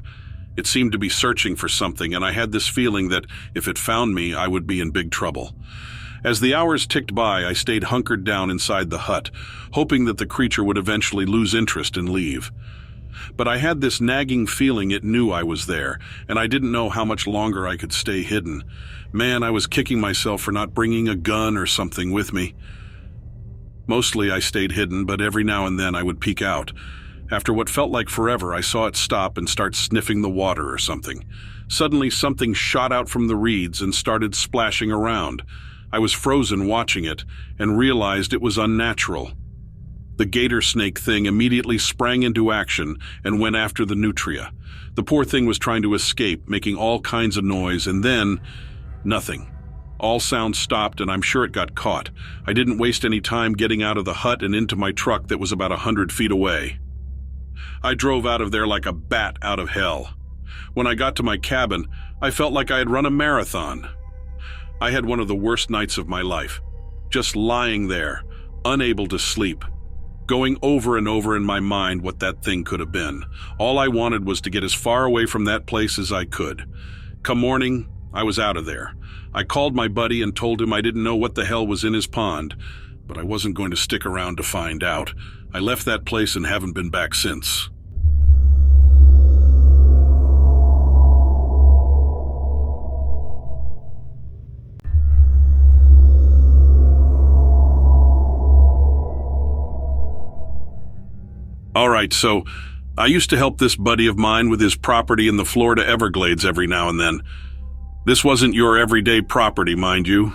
It seemed to be searching for something, and I had this feeling that if it found me, I would be in big trouble. As the hours ticked by, I stayed hunkered down inside the hut, hoping that the creature would eventually lose interest and leave. But I had this nagging feeling it knew I was there, and I didn't know how much longer I could stay hidden. Man, I was kicking myself for not bringing a gun or something with me. Mostly I stayed hidden, but every now and then I would peek out. After what felt like forever, I saw it stop and start sniffing the water or something. Suddenly, something shot out from the reeds and started splashing around. I was frozen watching it and realized it was unnatural. The gator snake thing immediately sprang into action and went after the nutria. The poor thing was trying to escape, making all kinds of noise, and then nothing. All sound stopped, and I'm sure it got caught. I didn't waste any time getting out of the hut and into my truck that was about 100 feet away. I drove out of there like a bat out of hell. When I got to my cabin, I felt like I had run a marathon. I had one of the worst nights of my life, just lying there, unable to sleep, going over and over in my mind what that thing could have been. All I wanted was to get as far away from that place as I could. Come morning, I was out of there. I called my buddy and told him I didn't know what the hell was in his pond, but I wasn't going to stick around to find out. I left that place and haven't been back since. All right, so I used to help this buddy of mine with his property in the Florida Everglades every now and then. This wasn't your everyday property, mind you.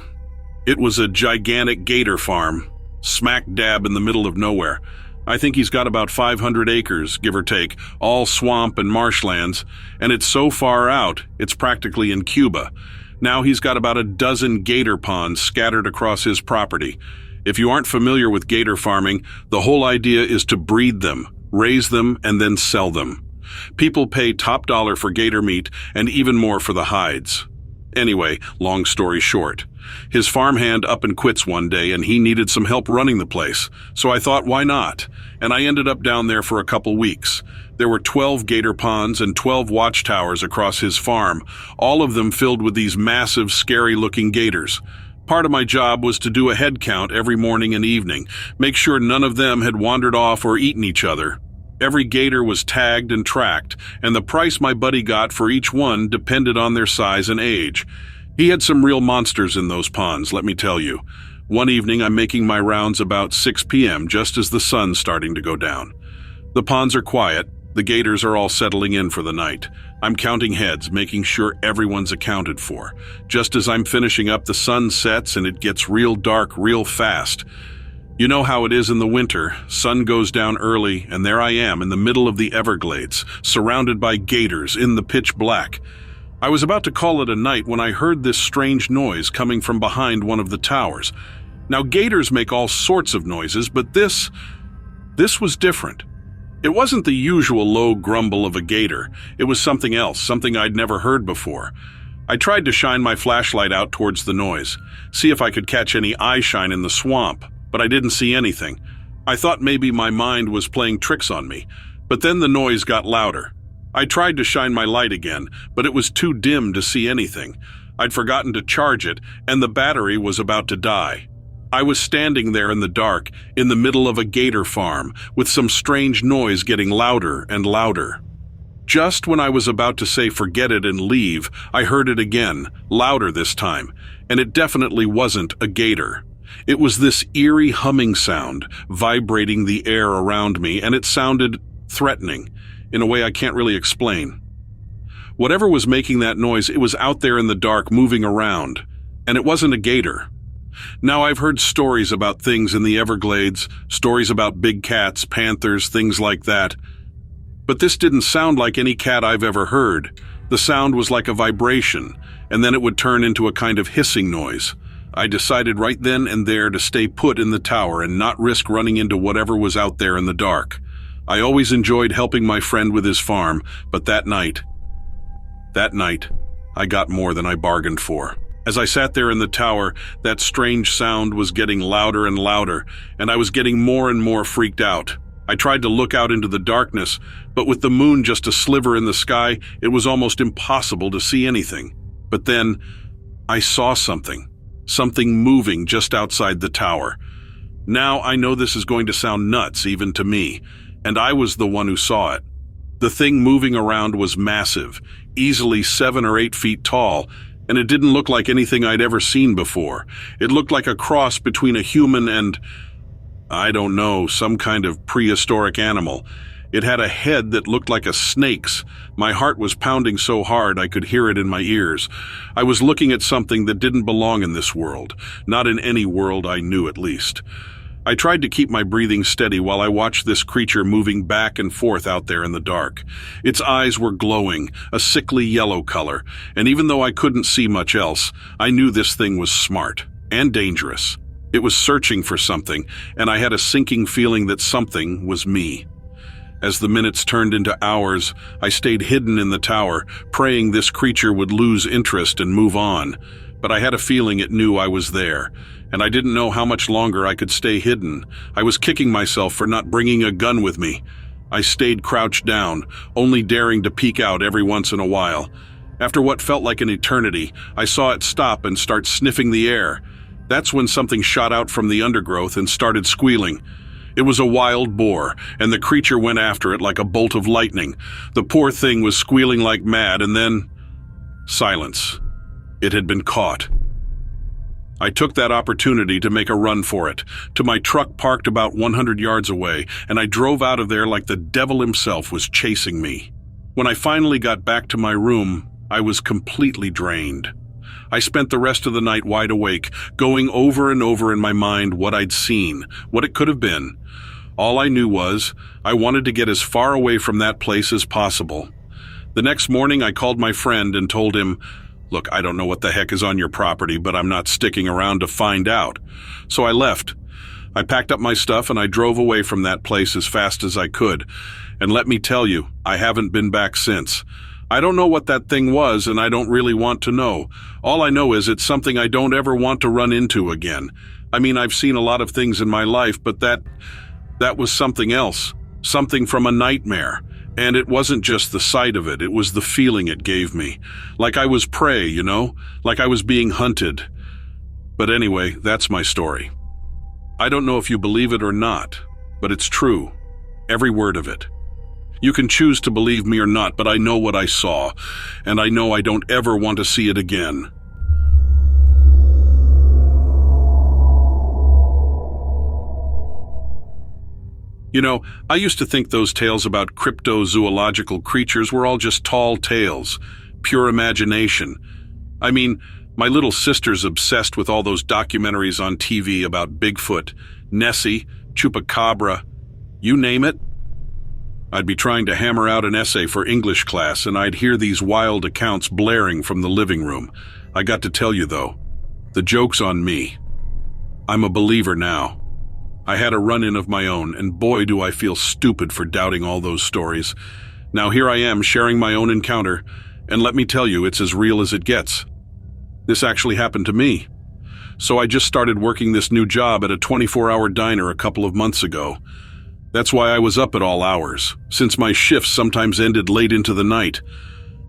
It was a gigantic gator farm, smack dab in the middle of nowhere. I think he's got about 500 acres, give or take, all swamp and marshlands, and it's so far out, it's practically in Cuba. Now he's got about a dozen gator ponds scattered across his property. If you aren't familiar with gator farming, the whole idea is to breed them, raise them, and then sell them. People pay top dollar for gator meat and even more for the hides. Anyway, long story short, his farmhand up and quits one day and he needed some help running the place. So I thought, why not? And I ended up down there for a couple weeks. There were 12 gator ponds and 12 watchtowers across his farm, all of them filled with these massive, scary-looking gators. Part of my job was to do a head count every morning and evening, make sure none of them had wandered off or eaten each other. Every gator was tagged and tracked, and the price my buddy got for each one depended on their size and age. He had some real monsters in those ponds, let me tell you. One evening, I'm making my rounds about 6 p.m., just as the sun's starting to go down. The ponds are quiet. The gators are all settling in for the night. I'm counting heads, making sure everyone's accounted for. Just as I'm finishing up, the sun sets and it gets real dark real fast. You know how it is in the winter. Sun goes down early, and there I am in the middle of the Everglades, surrounded by gators in the pitch black. I was about to call it a night when I heard this strange noise coming from behind one of the towers. Now, gators make all sorts of noises, but this was different. It wasn't the usual low grumble of a gator. It was something else, something I'd never heard before. I tried to shine my flashlight out towards the noise, see if I could catch any eye shine in the swamp, but I didn't see anything. I thought maybe my mind was playing tricks on me, but then the noise got louder. I tried to shine my light again, but it was too dim to see anything. I'd forgotten to charge it, and the battery was about to die. I was standing there in the dark, in the middle of a gator farm, with some strange noise getting louder and louder. Just when I was about to say forget it and leave, I heard it again, louder this time, and it definitely wasn't a gator. It was this eerie humming sound, vibrating the air around me, and it sounded threatening, in a way I can't really explain. Whatever was making that noise, it was out there in the dark, moving around, and it wasn't a gator. Now, I've heard stories about things in the Everglades, stories about big cats, panthers, things like that. But this didn't sound like any cat I've ever heard. The sound was like a vibration, and then it would turn into a kind of hissing noise. I decided right then and there to stay put in the tower and not risk running into whatever was out there in the dark. I always enjoyed helping my friend with his farm, but that night, I got more than I bargained for. As I sat there in the tower, that strange sound was getting louder and louder, and I was getting more and more freaked out. I tried to look out into the darkness, but with the moon just a sliver in the sky, it was almost impossible to see anything. But then, I saw something moving just outside the tower. Now I know this is going to sound nuts even to me, and I was the one who saw it. The thing moving around was massive, easily 7 or 8 feet tall, and it didn't look like anything I'd ever seen before. It looked like a cross between a human and, I don't know, some kind of prehistoric animal. It had a head that looked like a snake's. My heart was pounding so hard I could hear it in my ears. I was looking at something that didn't belong in this world, not in any world I knew at least. I tried to keep my breathing steady while I watched this creature moving back and forth out there in the dark. Its eyes were glowing, a sickly yellow color, and even though I couldn't see much else, I knew this thing was smart and dangerous. It was searching for something, and I had a sinking feeling that something was me. As the minutes turned into hours, I stayed hidden in the tower, praying this creature would lose interest and move on. But I had a feeling it knew I was there, and I didn't know how much longer I could stay hidden. I was kicking myself for not bringing a gun with me. I stayed crouched down, only daring to peek out every once in a while. After what felt like an eternity, I saw it stop and start sniffing the air. That's when something shot out from the undergrowth and started squealing. It was a wild boar, and the creature went after it like a bolt of lightning. The poor thing was squealing like mad, and then silence. It had been caught. I took that opportunity to make a run for it, to my truck parked about 100 yards away, and I drove out of there like the devil himself was chasing me. When I finally got back to my room, I was completely drained. I spent the rest of the night wide awake, going over and over in my mind what I'd seen, what it could have been. All I knew was I wanted to get as far away from that place as possible. The next morning, I called my friend and told him, "Look, I don't know what the heck is on your property, but I'm not sticking around to find out." So I left. I packed up my stuff and I drove away from that place as fast as I could. And let me tell you, I haven't been back since. I don't know what that thing was, and I don't really want to know. All I know is it's something I don't ever want to run into again. I mean, I've seen a lot of things in my life, but that was something else. Something from a nightmare. And it wasn't just the sight of it, it was the feeling it gave me. Like I was prey, you know? Like I was being hunted. But anyway, that's my story. I don't know if you believe it or not, but it's true. Every word of it. You can choose to believe me or not, but I know what I saw, and I know I don't ever want to see it again. You know, I used to think those tales about cryptozoological creatures were all just tall tales, pure imagination. I mean, my little sister's obsessed with all those documentaries on TV about Bigfoot, Nessie, Chupacabra, you name it. I'd be trying to hammer out an essay for English class, and I'd hear these wild accounts blaring from the living room. I got to tell you, though, the joke's on me. I'm a believer now. I had a run-in of my own, and boy do I feel stupid for doubting all those stories. Now here I am sharing my own encounter, and let me tell you, it's as real as it gets. This actually happened to me. So I just started working this new job at a 24-hour diner a couple of months ago. That's why I was up at all hours, since my shifts sometimes ended late into the night.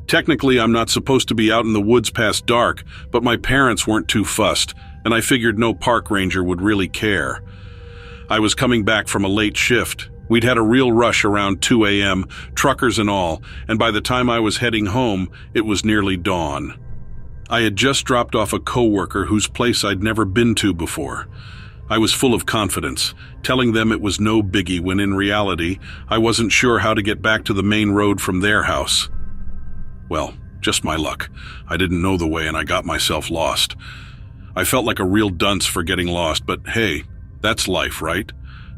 Technically, I'm not supposed to be out in the woods past dark, but my parents weren't too fussed, and I figured no park ranger would really care. I was coming back from a late shift. We'd had a real rush around 2 a.m., truckers and all, and by the time I was heading home, it was nearly dawn. I had just dropped off a coworker whose place I'd never been to before. I was full of confidence, telling them it was no biggie when in reality, I wasn't sure how to get back to the main road from their house. Well, just my luck. I didn't know the way and I got myself lost. I felt like a real dunce for getting lost, but hey, that's life, right?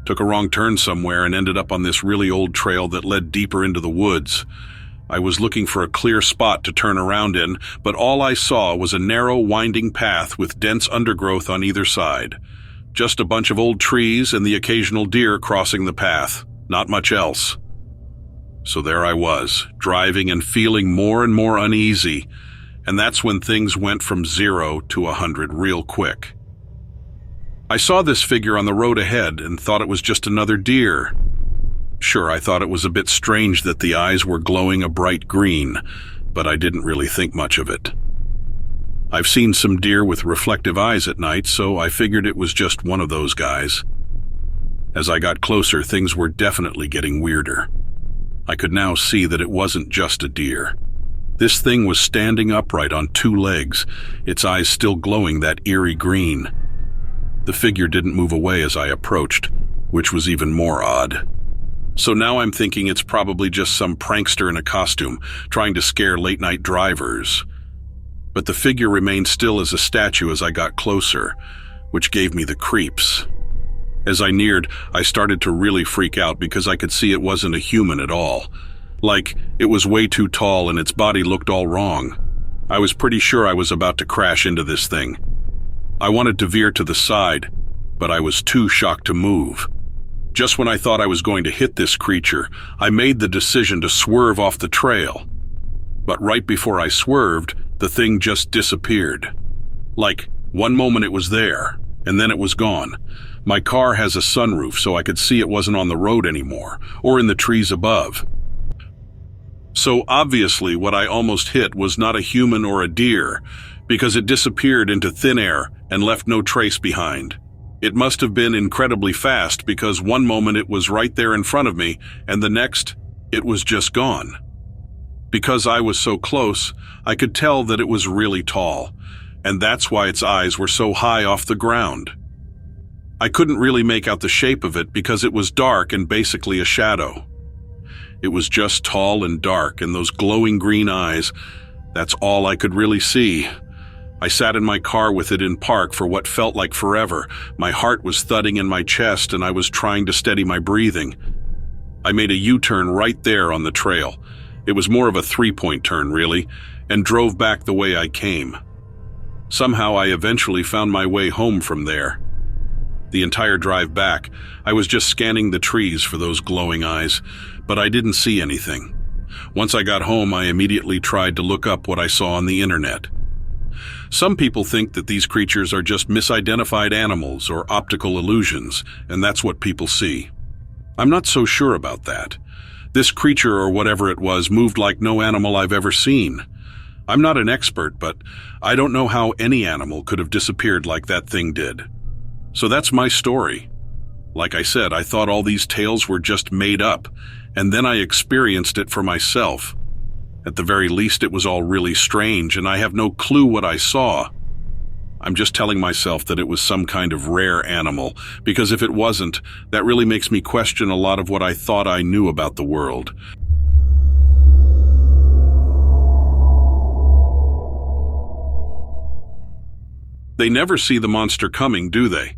Took a wrong turn somewhere and ended up on this really old trail that led deeper into the woods. I was looking for a clear spot to turn around in, but all I saw was a narrow, winding path with dense undergrowth on either side. Just a bunch of old trees and the occasional deer crossing the path, not much else. So there I was, driving and feeling more and more uneasy, and that's when things went from 0 to 100 real quick. I saw this figure on the road ahead and thought it was just another deer. Sure, I thought it was a bit strange that the eyes were glowing a bright green, but I didn't really think much of it. I've seen some deer with reflective eyes at night, so I figured it was just one of those guys. As I got closer, things were definitely getting weirder. I could now see that it wasn't just a deer. This thing was standing upright on two legs, its eyes still glowing that eerie green. The figure didn't move away as I approached, which was even more odd. So now I'm thinking it's probably just some prankster in a costume, trying to scare late-night drivers. But the figure remained still as a statue as I got closer, which gave me the creeps. As I neared, I started to really freak out because I could see it wasn't a human at all. Like, it was way too tall and its body looked all wrong. I was pretty sure I was about to crash into this thing. I wanted to veer to the side, but I was too shocked to move. Just when I thought I was going to hit this creature, I made the decision to swerve off the trail. But right before I swerved, the thing just disappeared. Like, one moment it was there, and then it was gone. My car has a sunroof, so I could see it wasn't on the road anymore, or in the trees above. So obviously what I almost hit was not a human or a deer, because it disappeared into thin air and left no trace behind. It must have been incredibly fast because one moment it was right there in front of me, and the next, it was just gone. Because I was so close, I could tell that it was really tall, and that's why its eyes were so high off the ground. I couldn't really make out the shape of it because it was dark and basically a shadow. It was just tall and dark, and those glowing green eyes, that's all I could really see. I sat in my car with it in park for what felt like forever. My heart was thudding in my chest and I was trying to steady my breathing. I made a U-turn right there on the trail. It was more of a three-point turn, really, and drove back the way I came. Somehow I eventually found my way home from there. The entire drive back, I was just scanning the trees for those glowing eyes, but I didn't see anything. Once I got home, I immediately tried to look up what I saw on the internet. Some people think that these creatures are just misidentified animals or optical illusions, and that's what people see. I'm not so sure about that. This creature or whatever it was moved like no animal I've ever seen. I'm not an expert, but I don't know how any animal could have disappeared like that thing did. So that's my story. Like I said, I thought all these tales were just made up, and then I experienced it for myself. At the very least, it was all really strange, and I have no clue what I saw. I'm just telling myself that it was some kind of rare animal, because if it wasn't, that really makes me question a lot of what I thought I knew about the world. They never see the monster coming, do they?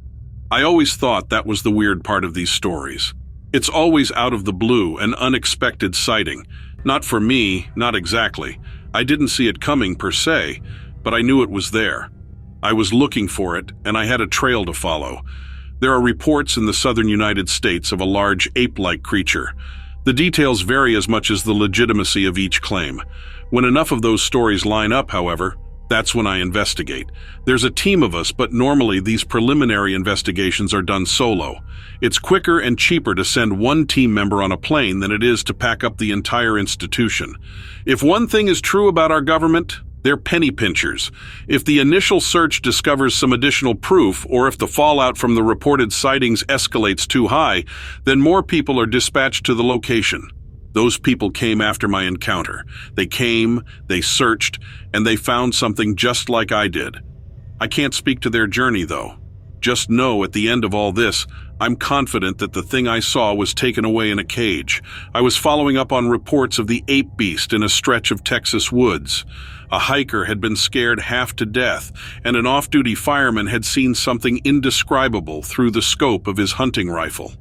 I always thought that was the weird part of these stories. It's always out of the blue, an unexpected sighting. Not for me, not exactly. I didn't see it coming per se, but I knew it was there. I was looking for it, and I had a trail to follow. There are reports in the southern United States of a large ape-like creature. The details vary as much as the legitimacy of each claim. When enough of those stories line up, however, that's when I investigate. There's a team of us, but normally these preliminary investigations are done solo. It's quicker and cheaper to send one team member on a plane than it is to pack up the entire institution. If one thing is true about our government, they're penny pinchers. If the initial search discovers some additional proof, or if the fallout from the reported sightings escalates too high, then more people are dispatched to the location. Those people came after my encounter. They came, they searched, and they found something just like I did. I can't speak to their journey, though. Just know at the end of all this, I'm confident that the thing I saw was taken away in a cage. I was following up on reports of the ape beast in a stretch of Texas woods. A hiker had been scared half to death, and an off-duty fireman had seen something indescribable through the scope of his hunting rifle.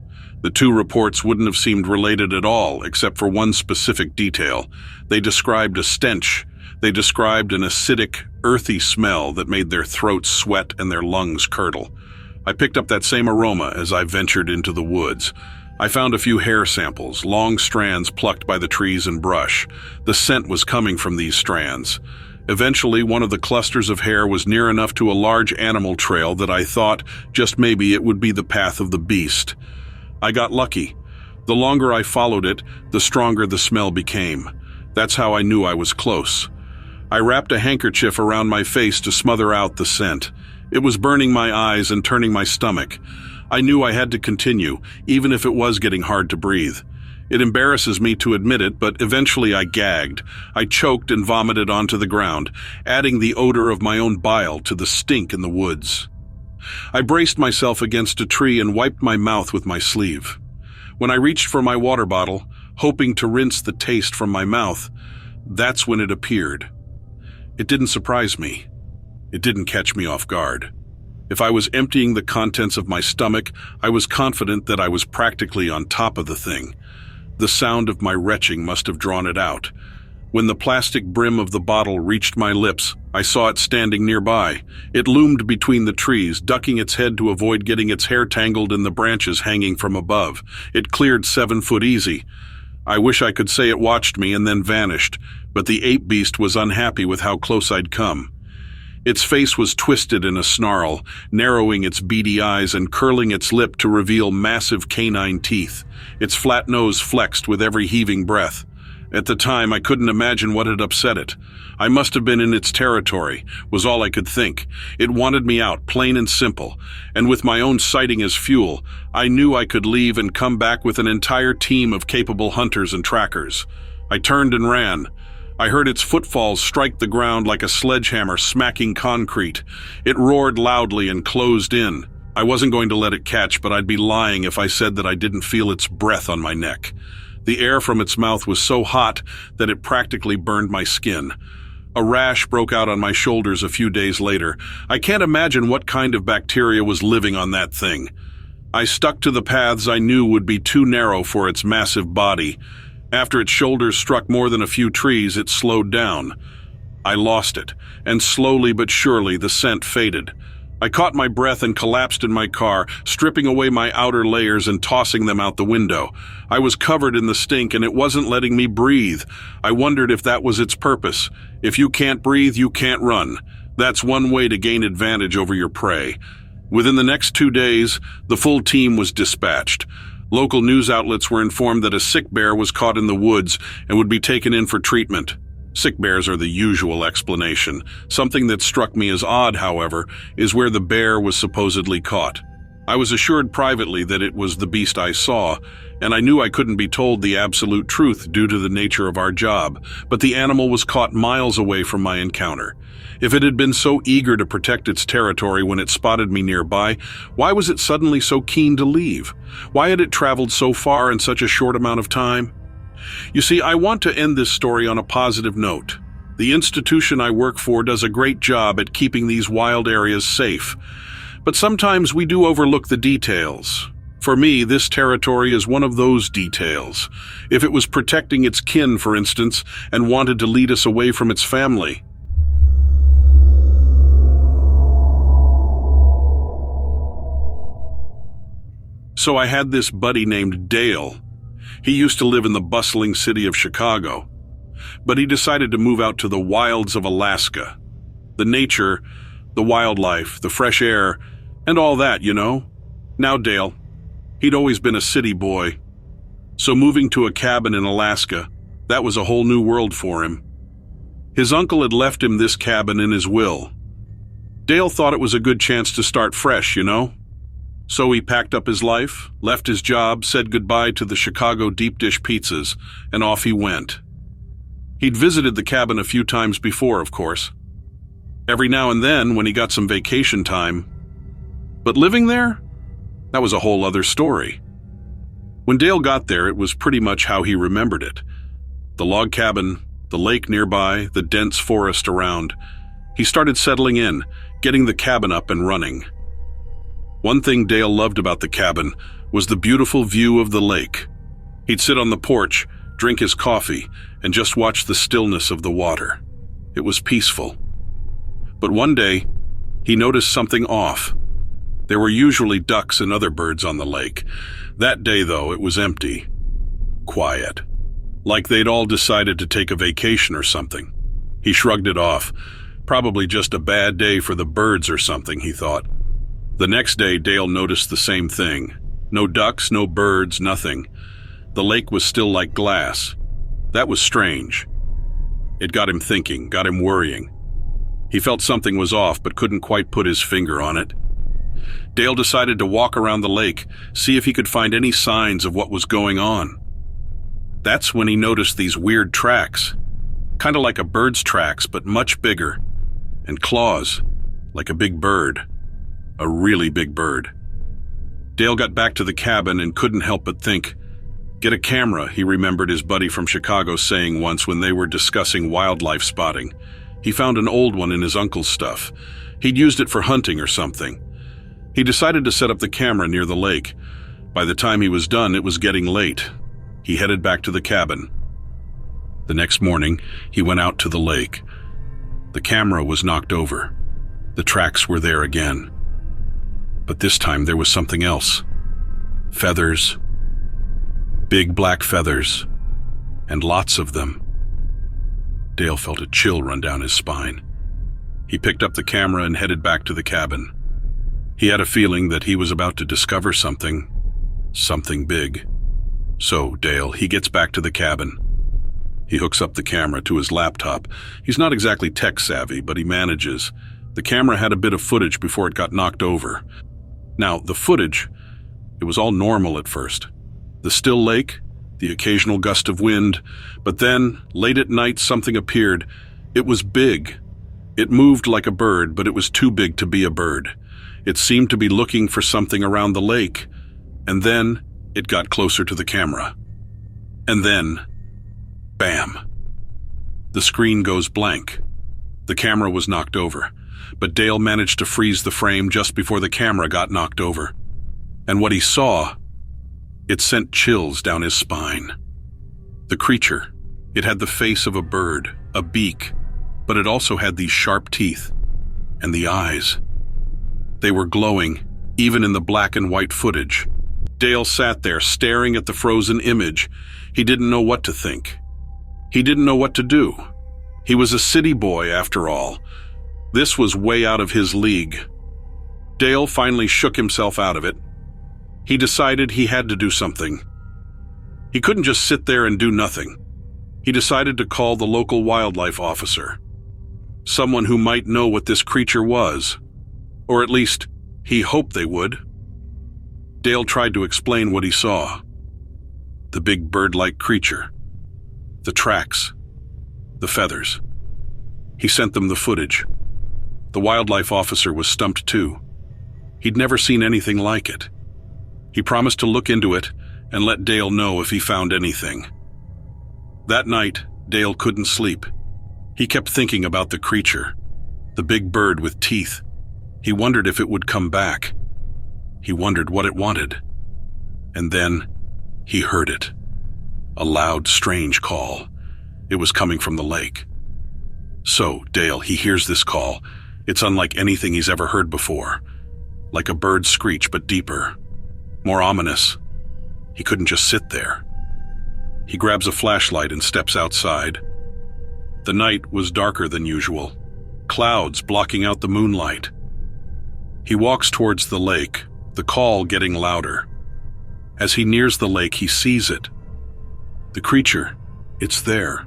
The two reports wouldn't have seemed related at all, except for one specific detail. They described a stench. They described an acidic, earthy smell that made their throats sweat and their lungs curdle. I picked up that same aroma as I ventured into the woods. I found a few hair samples, long strands plucked by the trees and brush. The scent was coming from these strands. Eventually, one of the clusters of hair was near enough to a large animal trail that I thought just maybe it would be the path of the beast. I got lucky. The longer I followed it, the stronger the smell became. That's how I knew I was close. I wrapped a handkerchief around my face to smother out the scent. It was burning my eyes and turning my stomach. I knew I had to continue, even if it was getting hard to breathe. It embarrasses me to admit it, but eventually I gagged. I choked and vomited onto the ground, adding the odor of my own bile to the stink in the woods. I braced myself against a tree and wiped my mouth with my sleeve. When I reached for my water bottle, hoping to rinse the taste from my mouth, that's when it appeared. It didn't surprise me. It didn't catch me off guard. If I was emptying the contents of my stomach, I was confident that I was practically on top of the thing. The sound of my retching must have drawn it out. When the plastic brim of the bottle reached my lips, I saw it standing nearby. It loomed between the trees, ducking its head to avoid getting its hair tangled in the branches hanging from above. It cleared 7 foot easy. I wish I could say it watched me and then vanished, but the ape beast was unhappy with how close I'd come. Its face was twisted in a snarl, narrowing its beady eyes and curling its lip to reveal massive canine teeth. Its flat nose flexed with every heaving breath. At the time, I couldn't imagine what had upset it. I must have been in its territory, was all I could think. It wanted me out, plain and simple, and with my own sighting as fuel, I knew I could leave and come back with an entire team of capable hunters and trackers. I turned and ran. I heard its footfalls strike the ground like a sledgehammer smacking concrete. It roared loudly and closed in. I wasn't going to let it catch, but I'd be lying if I said that I didn't feel its breath on my neck. The air from its mouth was so hot that it practically burned my skin. A rash broke out on my shoulders a few days later. I can't imagine what kind of bacteria was living on that thing. I stuck to the paths I knew would be too narrow for its massive body. After its shoulders struck more than a few trees, it slowed down. I lost it, and slowly but surely the scent faded. I caught my breath and collapsed in my car, stripping away my outer layers and tossing them out the window. I was covered in the stink and it wasn't letting me breathe. I wondered if that was its purpose. If you can't breathe, you can't run. That's one way to gain advantage over your prey. Within the next 2 days, the full team was dispatched. Local news outlets were informed that a sick bear was caught in the woods and would be taken in for treatment. Sick bears are the usual explanation. Something that struck me as odd, however, is where the bear was supposedly caught. I was assured privately that it was the beast I saw, and I knew I couldn't be told the absolute truth due to the nature of our job, but the animal was caught miles away from my encounter. If it had been so eager to protect its territory when it spotted me nearby, why was it suddenly so keen to leave? Why had it traveled so far in such a short amount of time? You see, I want to end this story on a positive note. The institution I work for does a great job at keeping these wild areas safe. But sometimes we do overlook the details. For me, this territory is one of those details. If it was protecting its kin, for instance, and wanted to lead us away from its family. So I had this buddy named Dale. He used to live in the bustling city of Chicago, but he decided to move out to the wilds of Alaska. The nature, the wildlife, the fresh air, and all that, you know. Now Dale, he'd always been a city boy, so moving to a cabin in Alaska, that was a whole new world for him. His uncle had left him this cabin in his will. Dale thought it was a good chance to start fresh, you know. So he packed up his life, left his job, said goodbye to the Chicago deep dish pizzas, and off he went. He'd visited the cabin a few times before, of course. Every now and then when he got some vacation time. But living there? That was a whole other story. When Dale got there, it was pretty much how he remembered it. The log cabin, the lake nearby, the dense forest around. He started settling in, getting the cabin up and running. One thing Dale loved about the cabin was the beautiful view of the lake. He'd sit on the porch, drink his coffee, and just watch the stillness of the water. It was peaceful. But one day, he noticed something off. There were usually ducks and other birds on the lake. That day, though, it was empty. Quiet. Like they'd all decided to take a vacation or something. He shrugged it off. Probably just a bad day for the birds or something, he thought. The next day, Dale noticed the same thing. No ducks, no birds, nothing. The lake was still like glass. That was strange. It got him thinking, got him worrying. He felt something was off, but couldn't quite put his finger on it. Dale decided to walk around the lake, see if he could find any signs of what was going on. That's when he noticed these weird tracks, kind of like a bird's tracks, but much bigger, and claws, like a big bird, a really big bird. Dale got back to the cabin and couldn't help but think, "Get a camera," he remembered his buddy from Chicago saying once when they were discussing wildlife spotting. He found an old one in his uncle's stuff. He'd used it for hunting or something. He decided to set up the camera near the lake. By the time he was done, it was getting late. He headed back to the cabin. The next morning, he went out to the lake. The camera was knocked over. The tracks were there again. But this time there was something else. Feathers. Big black feathers. And lots of them. Dale felt a chill run down his spine. He picked up the camera and headed back to the cabin. He had a feeling that he was about to discover something big. So, he gets back to the cabin. He hooks up the camera to his laptop. He's not exactly tech-savvy, but he manages. The camera had a bit of footage before it got knocked over. Now, the footage, it was all normal at first. The still lake, the occasional gust of wind, but then, late at night, something appeared. It was big. It moved like a bird, but it was too big to be a bird. It seemed to be looking for something around the lake, and then it got closer to the camera. And then, bam! The screen goes blank. The camera was knocked over, but Dale managed to freeze the frame just before the camera got knocked over. And what he saw, it sent chills down his spine. The creature, it had the face of a bird, a beak, but it also had these sharp teeth, and the eyes. They were glowing, even in the black and white footage. Dale sat there, staring at the frozen image. He didn't know what to think. He didn't know what to do. He was a city boy, after all. This was way out of his league. Dale finally shook himself out of it. He decided he had to do something. He couldn't just sit there and do nothing. He decided to call the local wildlife officer. Someone who might know what this creature was. Or at least, he hoped they would. Dale tried to explain what he saw. The big bird-like creature. The tracks. The feathers. He sent them the footage. The wildlife officer was stumped too. He'd never seen anything like it. He promised to look into it and let Dale know if he found anything. That night, Dale couldn't sleep. He kept thinking about the creature, the big bird with teeth. He wondered if it would come back. He wondered what it wanted. And then, he heard it. A loud, strange call. It was coming from the lake. So, Dale, he hears this call. It's unlike anything he's ever heard before. Like a bird's screech, but deeper. More ominous. He couldn't just sit there. He grabs a flashlight and steps outside. The night was darker than usual. Clouds blocking out the moonlight. He walks towards the lake, the call getting louder. As he nears the lake, he sees it. The creature, it's there.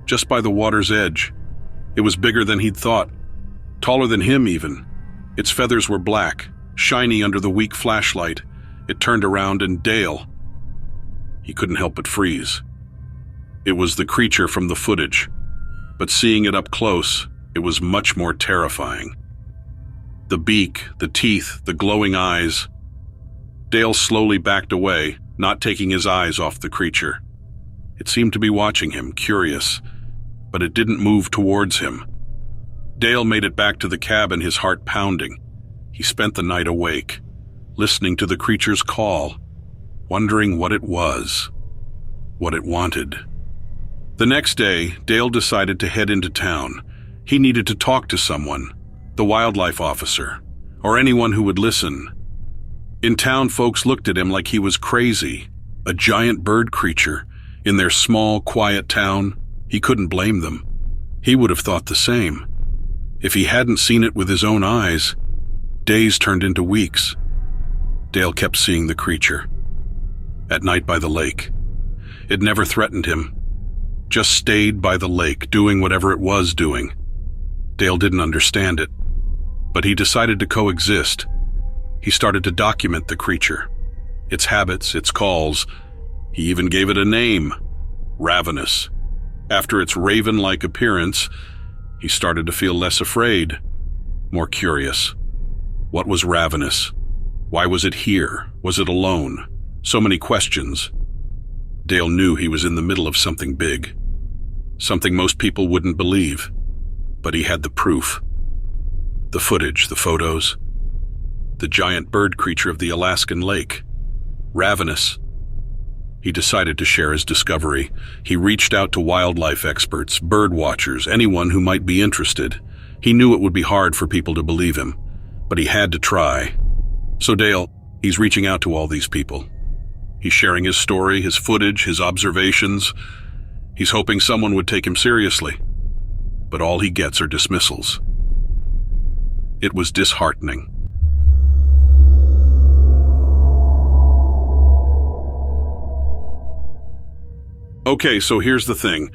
Just by the water's edge. It was bigger than he'd thought. Taller than him, even. Its feathers were black, shiny under the weak flashlight. It turned around and Dale. He couldn't help but freeze. It was the creature from the footage, but seeing it up close, it was much more terrifying. The beak, the teeth, the glowing eyes. Dale slowly backed away, not taking his eyes off the creature. It seemed to be watching him, curious, but it didn't move towards him. Dale made it back to the cabin, his heart pounding. He spent the night awake, listening to the creature's call, wondering what it was, what it wanted. The next day, Dale decided to head into town. He needed to talk to someone, the wildlife officer, or anyone who would listen. In town, folks looked at him like he was crazy, a giant bird creature. In their small, quiet town, he couldn't blame them. He would have thought the same. If he hadn't seen it with his own eyes, days turned into weeks. Dale kept seeing the creature. At night by the lake. It never threatened him. Just stayed by the lake, doing whatever it was doing. Dale didn't understand it, but he decided to coexist. He started to document the creature, its habits, its calls. He even gave it a name, ravenous. After its raven-like appearance, he started to feel less afraid, more curious. What was ravenous? Why was it here? Was it alone? So many questions. Dale knew he was in the middle of something big. Something most people wouldn't believe. But he had the proof. The footage, the photos. The giant bird creature of the Alaskan lake. Ravenous. He decided to share his discovery. He reached out to wildlife experts, bird watchers, anyone who might be interested. He knew it would be hard for people to believe him, but he had to try. So Dale, he's reaching out to all these people. He's sharing his story, his footage, his observations. He's hoping someone would take him seriously. But all he gets are dismissals. It was disheartening. Okay, so here's the thing.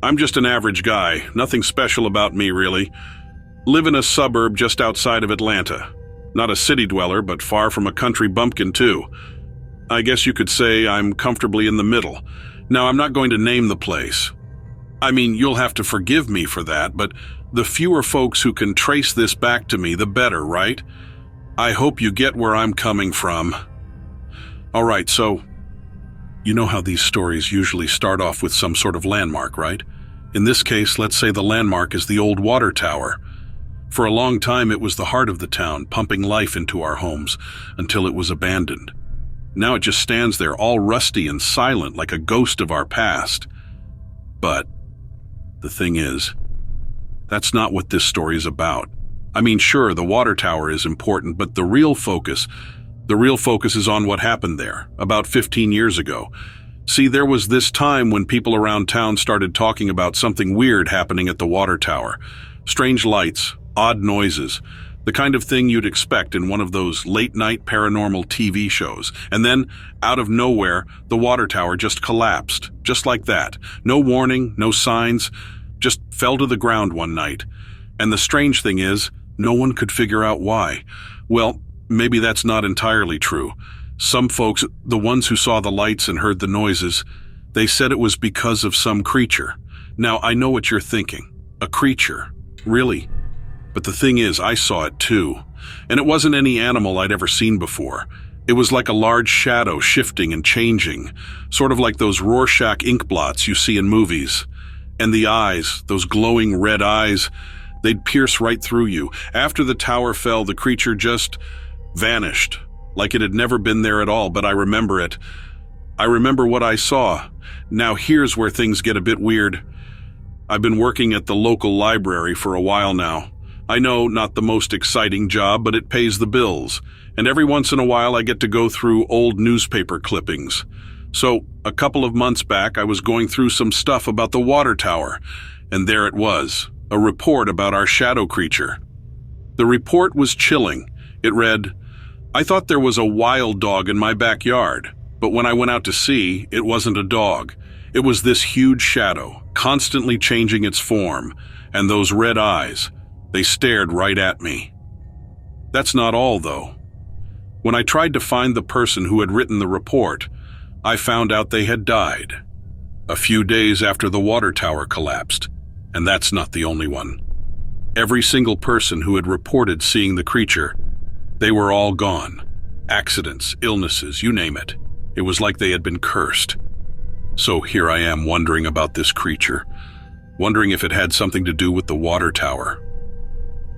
I'm just an average guy, nothing special about me really. Live in a suburb just outside of Atlanta. Not a city dweller, but far from a country bumpkin too. I guess you could say I'm comfortably in the middle. Now, I'm not going to name the place. I mean, you'll have to forgive me for that, but the fewer folks who can trace this back to me, the better, right? I hope you get where I'm coming from. All right, so you know how these stories usually start off with some sort of landmark, right? In this case, let's say the landmark is the old water tower. For a long time, it was the heart of the town, pumping life into our homes, until it was abandoned. Now it just stands there, all rusty and silent, like a ghost of our past. But the thing is, that's not what this story is about. I mean, sure, the water tower is important, but the real focus is on what happened there, about 15 years ago. See, there was this time when people around town started talking about something weird happening at the water tower. Strange lights, odd noises, the kind of thing you'd expect in one of those late-night paranormal TV shows. And then, out of nowhere, the water tower just collapsed, just like that. No warning, no signs, just fell to the ground one night. And the strange thing is, no one could figure out why. Well, maybe that's not entirely true. Some folks, the ones who saw the lights and heard the noises, they said it was because of some creature. Now, I know what you're thinking. A creature? Really? But the thing is, I saw it too. And it wasn't any animal I'd ever seen before. It was like a large shadow shifting and changing, sort of like those Rorschach ink blots you see in movies. And the eyes, those glowing red eyes, they'd pierce right through you. After the tower fell, the creature just vanished, like it had never been there at all, but I remember it. I remember what I saw. Now here's where things get a bit weird. I've been working at the local library for a while now. I know, not the most exciting job, but it pays the bills. And every once in a while I get to go through old newspaper clippings. So, a couple of months back, I was going through some stuff about the water tower, and there it was, a report about our shadow creature. The report was chilling. It read, "I thought there was a wild dog in my backyard, but when I went out to see, it wasn't a dog. It was this huge shadow, constantly changing its form, and those red eyes, they stared right at me." That's not all, though. When I tried to find the person who had written the report, I found out they had died a few days after the water tower collapsed, and that's not the only one. Every single person who had reported seeing the creature, they were all gone. Accidents, illnesses, you name it. It was like they had been cursed. So here I am wondering about this creature, wondering if it had something to do with the water tower,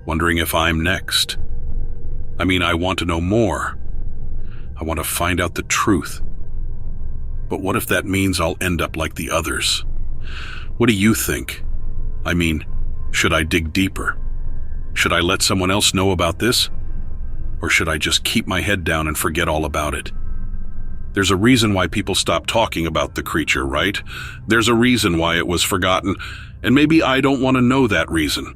wondering if I'm next. I mean, I want to know more. I want to find out the truth. But what if that means I'll end up like the others? What do you think? I mean, should I dig deeper? Should I let someone else know about this? Or should I just keep my head down and forget all about it? There's a reason why people stopped talking about the creature, right? There's a reason why it was forgotten, and maybe I don't want to know that reason.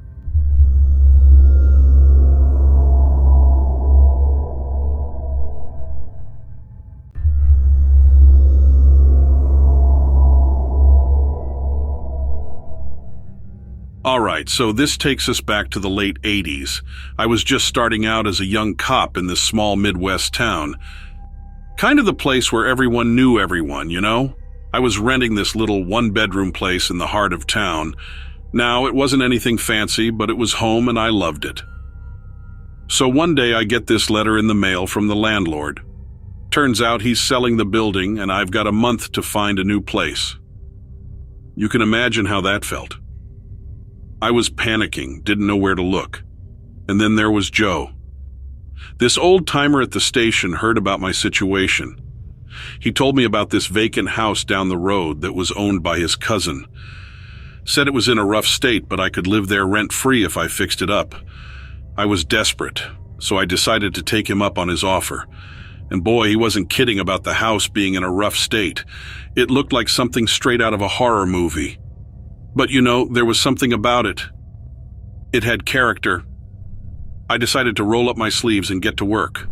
All right, so this takes us back to the late 80s. I was just starting out as a young cop in this small Midwest town. Kind of the place where everyone knew everyone, you know? I was renting this little one-bedroom place in the heart of town. Now, it wasn't anything fancy, but it was home and I loved it. So one day I get this letter in the mail from the landlord. Turns out he's selling the building and I've got a month to find a new place. You can imagine how that felt. I was panicking, didn't know where to look. And then there was Joe. This old-timer at the station heard about my situation. He told me about this vacant house down the road that was owned by his cousin. Said it was in a rough state, but I could live there rent-free if I fixed it up. I was desperate, so I decided to take him up on his offer. And boy, he wasn't kidding about the house being in a rough state. It looked like something straight out of a horror movie. But you know, there was something about it. It had character. I decided to roll up my sleeves and get to work.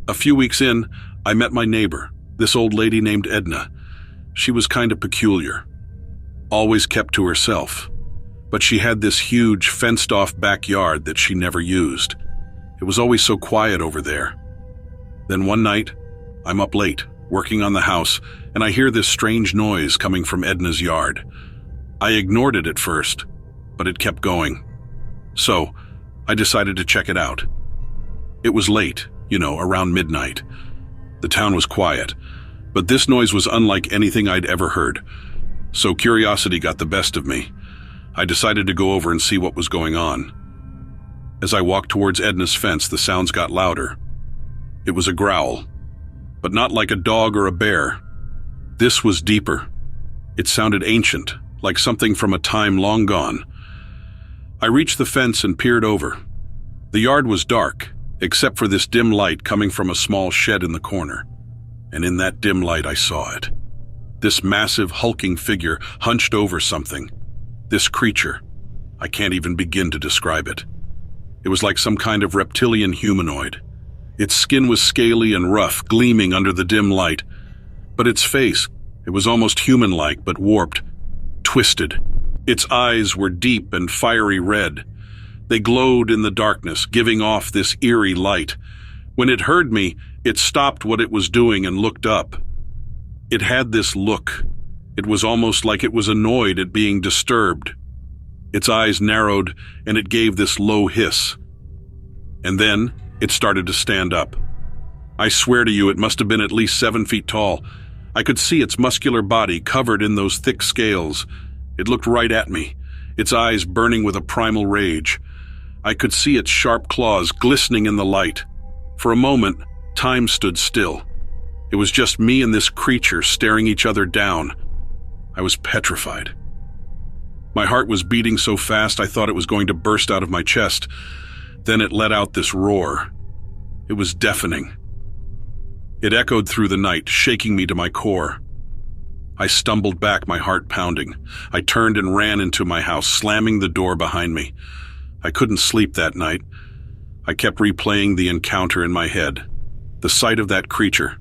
A few weeks in, I met my neighbor, this old lady named Edna. She was kind of peculiar. Always kept to herself. But she had this huge, fenced-off backyard that she never used. It was always so quiet over there. Then one night, I'm up late, working on the house, and I hear this strange noise coming from Edna's yard. I ignored it at first, but it kept going. So, I decided to check it out. It was late, around midnight. The town was quiet, but this noise was unlike anything I'd ever heard. So curiosity got the best of me. I decided to go over and see what was going on. As I walked towards Edna's fence, the sounds got louder. It was a growl, but not like a dog or a bear. This was deeper. It sounded ancient, like something from a time long gone. I reached the fence and peered over. The yard was dark, except for this dim light coming from a small shed in the corner. And in that dim light I saw it. This massive, hulking figure hunched over something. This creature. I can't even begin to describe it. It was like some kind of reptilian humanoid. Its skin was scaly and rough, gleaming under the dim light. But its face, it was almost human-like, but warped, twisted. Its eyes were deep and fiery red. They glowed in the darkness, giving off this eerie light. When it heard me, it stopped what it was doing and looked up. It had this look. It was almost like it was annoyed at being disturbed. Its eyes narrowed, and it gave this low hiss. And then, it started to stand up. I swear to you, it must have been at least 7 feet tall. I could see its muscular body covered in those thick scales. It looked right at me, its eyes burning with a primal rage. I could see its sharp claws glistening in the light. For a moment, time stood still. It was just me and this creature staring each other down. I was petrified. My heart was beating so fast I thought it was going to burst out of my chest. Then it let out this roar. It was deafening. It echoed through the night, shaking me to my core. I stumbled back, my heart pounding. I turned and ran into my house, slamming the door behind me. I couldn't sleep that night. I kept replaying the encounter in my head. The sight of that creature.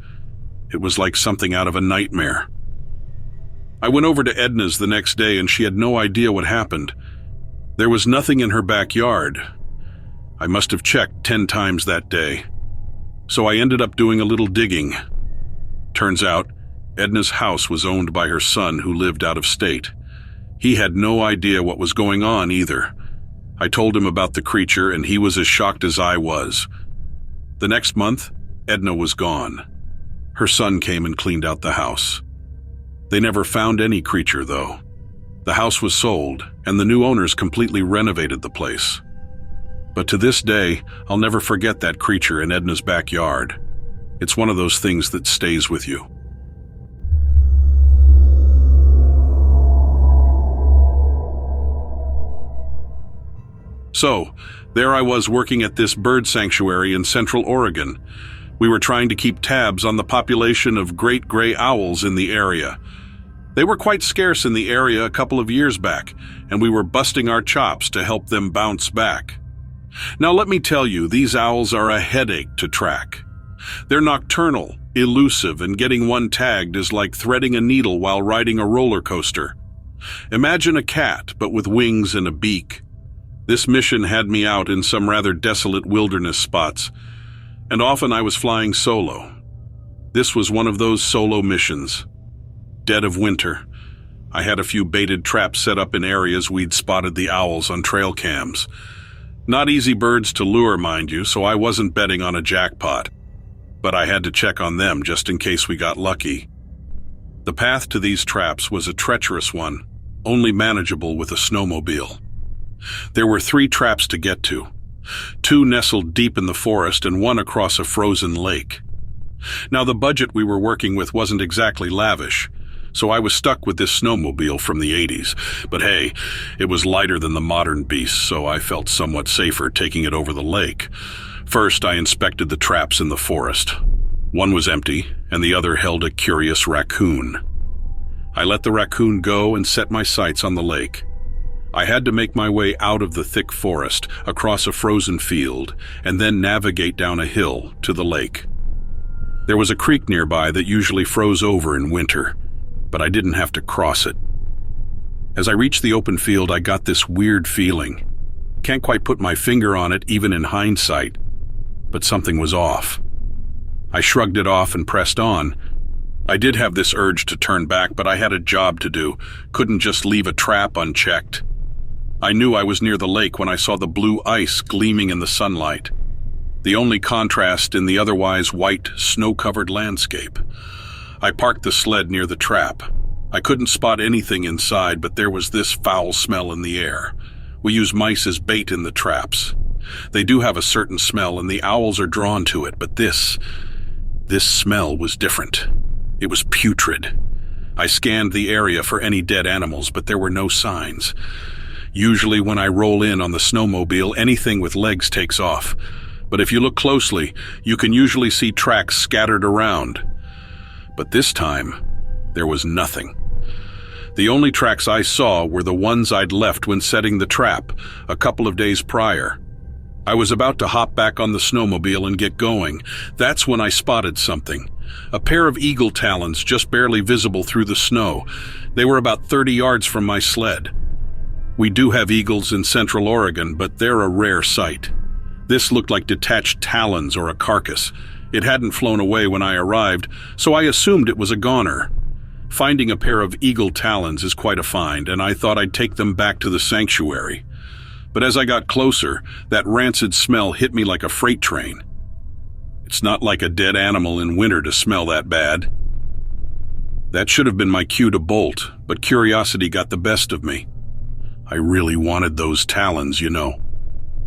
It was like something out of a nightmare. I went over to Edna's the next day and she had no idea what happened. There was nothing in her backyard. I must have checked 10 times that day. So I ended up doing a little digging. Turns out, Edna's house was owned by her son who lived out of state. He had no idea what was going on either. I told him about the creature and he was as shocked as I was. The next month, Edna was gone. Her son came and cleaned out the house. They never found any creature, though. The house was sold, and the new owners completely renovated the place. But to this day, I'll never forget that creature in Edna's backyard. It's one of those things that stays with you. So, there I was working at this bird sanctuary in Central Oregon. We were trying to keep tabs on the population of great gray owls in the area. They were quite scarce in the area a couple of years back, and we were busting our chops to help them bounce back. Now let me tell you, these owls are a headache to track. They're nocturnal, elusive, and getting one tagged is like threading a needle while riding a roller coaster. Imagine a cat, but with wings and a beak. This mission had me out in some rather desolate wilderness spots, and often I was flying solo. This was one of those solo missions. dead of winter. I had a few baited traps set up in areas we'd spotted the owls on trail cams. Not easy birds to lure, mind you, so I wasn't betting on a jackpot. But I had to check on them just in case we got lucky. The path to these traps was a treacherous one, only manageable with a snowmobile. There were 3 traps to get to. 2 nestled deep in the forest and 1 across a frozen lake. Now the budget we were working with wasn't exactly lavish, so I was stuck with this snowmobile from the 80s. But hey, it was lighter than the modern beast, so I felt somewhat safer taking it over the lake. First, I inspected the traps in the forest. One was empty, and the other held a curious raccoon. I let the raccoon go and set my sights on the lake. I had to make my way out of the thick forest, across a frozen field, and then navigate down a hill to the lake. There was a creek nearby that usually froze over in winter, but I didn't have to cross it. As I reached the open field, I got this weird feeling. Can't quite put my finger on it, even in hindsight, but something was off. I shrugged it off and pressed on. I did have this urge to turn back, but I had a job to do, couldn't just leave a trap unchecked. I knew I was near the lake when I saw the blue ice gleaming in the sunlight, the only contrast in the otherwise white, snow-covered landscape. I parked the sled near the trap. I couldn't spot anything inside, but there was this foul smell in the air. We use mice as bait in the traps. They do have a certain smell, and the owls are drawn to it, but this smell was different. It was putrid. I scanned the area for any dead animals, but there were no signs. Usually when I roll in on the snowmobile, anything with legs takes off. But if you look closely, you can usually see tracks scattered around. But this time, there was nothing. The only tracks I saw were the ones I'd left when setting the trap a couple of days prior. I was about to hop back on the snowmobile and get going. That's when I spotted something. A pair of eagle talons just barely visible through the snow. They were about 30 yards from my sled. We do have eagles in Central Oregon, but they're a rare sight. This looked like detached talons or a carcass. It hadn't flown away when I arrived, so I assumed it was a goner. Finding a pair of eagle talons is quite a find, and I thought I'd take them back to the sanctuary. But as I got closer, that rancid smell hit me like a freight train. It's not like a dead animal in winter to smell that bad. That should have been my cue to bolt, but curiosity got the best of me. I really wanted those talons, you know.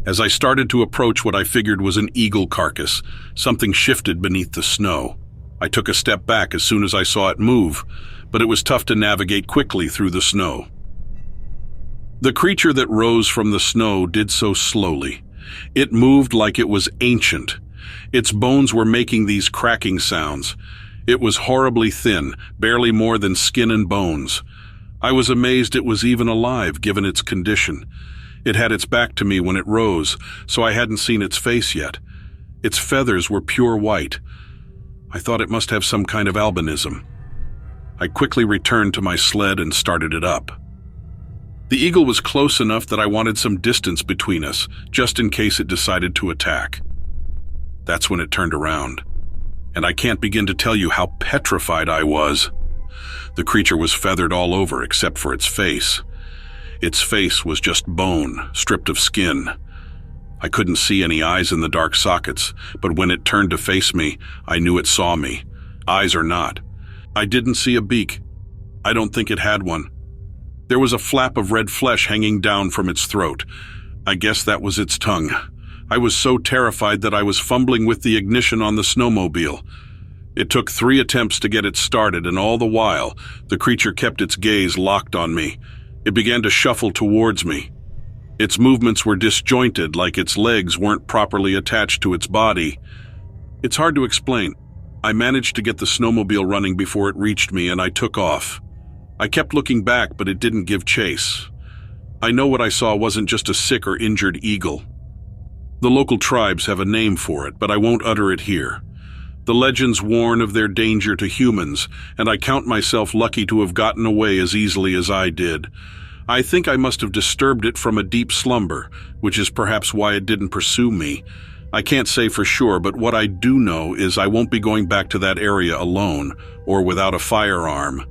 As I started to approach what I figured was an eagle carcass, something shifted beneath the snow. I took a step back as soon as I saw it move, but it was tough to navigate quickly through the snow. The creature that rose from the snow did so slowly. It moved like it was ancient. Its bones were making these cracking sounds. It was horribly thin, barely more than skin and bones. I was amazed it was even alive, given its condition. It had its back to me when it rose, so I hadn't seen its face yet. Its feathers were pure white. I thought it must have some kind of albinism. I quickly returned to my sled and started it up. The eagle was close enough that I wanted some distance between us, just in case it decided to attack. That's when it turned around, and I can't begin to tell you how petrified I was. The creature was feathered all over except for its face. Its face was just bone, stripped of skin. I couldn't see any eyes in the dark sockets, but when it turned to face me, I knew it saw me, eyes or not. I didn't see a beak. I don't think it had one. There was a flap of red flesh hanging down from its throat. I guess that was its tongue. I was so terrified that I was fumbling with the ignition on the snowmobile. It took 3 attempts to get it started, and all the while, the creature kept its gaze locked on me. It began to shuffle towards me. Its movements were disjointed, like its legs weren't properly attached to its body. It's hard to explain. I managed to get the snowmobile running before it reached me, and I took off. I kept looking back, but it didn't give chase. I know what I saw wasn't just a sick or injured eagle. The local tribes have a name for it, but I won't utter it here. The legends warn of their danger to humans, and I count myself lucky to have gotten away as easily as I did. I think I must have disturbed it from a deep slumber, which is perhaps why it didn't pursue me. I can't say for sure, but what I do know is I won't be going back to that area alone or without a firearm.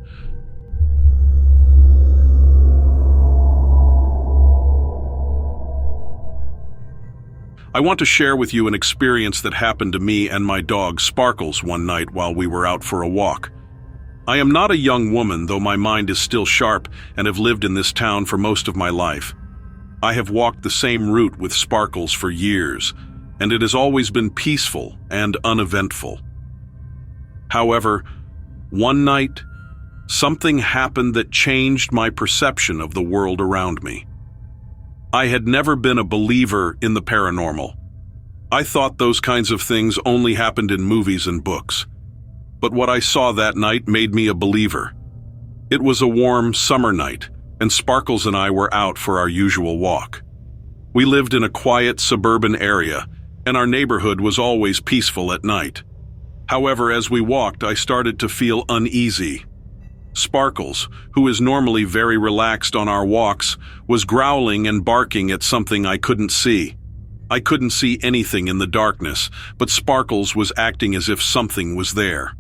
I want to share with you an experience that happened to me and my dog Sparkles one night while we were out for a walk. I am not a young woman, though my mind is still sharp and have lived in this town for most of my life. I have walked the same route with Sparkles for years, and it has always been peaceful and uneventful. However, one night, something happened that changed my perception of the world around me. I had never been a believer in the paranormal. I thought those kinds of things only happened in movies and books. But what I saw that night made me a believer. It was a warm summer night, and Sparkles and I were out for our usual walk. We lived in a quiet suburban area, and our neighborhood was always peaceful at night. However, as we walked, I started to feel uneasy. Sparkles, who is normally very relaxed on our walks, was growling and barking at something I couldn't see. I couldn't see anything in the darkness, but Sparkles was acting as if something was there.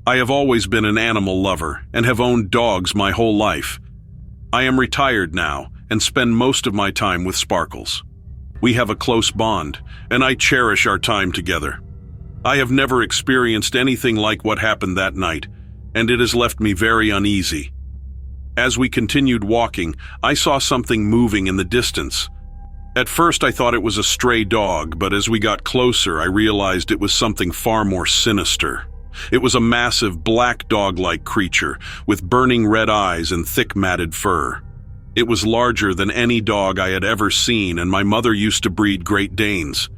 I have always been an animal lover and have owned dogs my whole life. I am retired now and spend most of my time with Sparkles. We have a close bond, and I cherish our time together. I have never experienced anything like what happened that night, and it has left me very uneasy. As we continued walking, I saw something moving in the distance. At first I thought it was a stray dog, but as we got closer I realized it was something far more sinister. It was a massive black dog-like creature with burning red eyes and thick matted fur. It was larger than any dog I had ever seen, and my mother used to breed Great Danes.